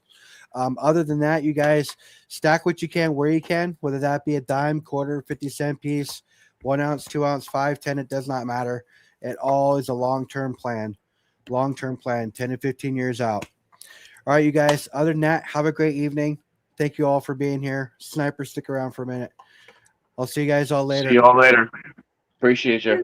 Other than that, you guys stack what you can where you can, whether that be a dime, quarter, 50-cent piece, 1 ounce, 2 ounce, 5, 10, it does not matter. It all is a long-term plan, 10 to 15 years out. All right, you guys, other than that, have a great evening. Thank you all for being here. Sniper, stick around for a minute. I'll see you guys all later. See you all later. Appreciate you.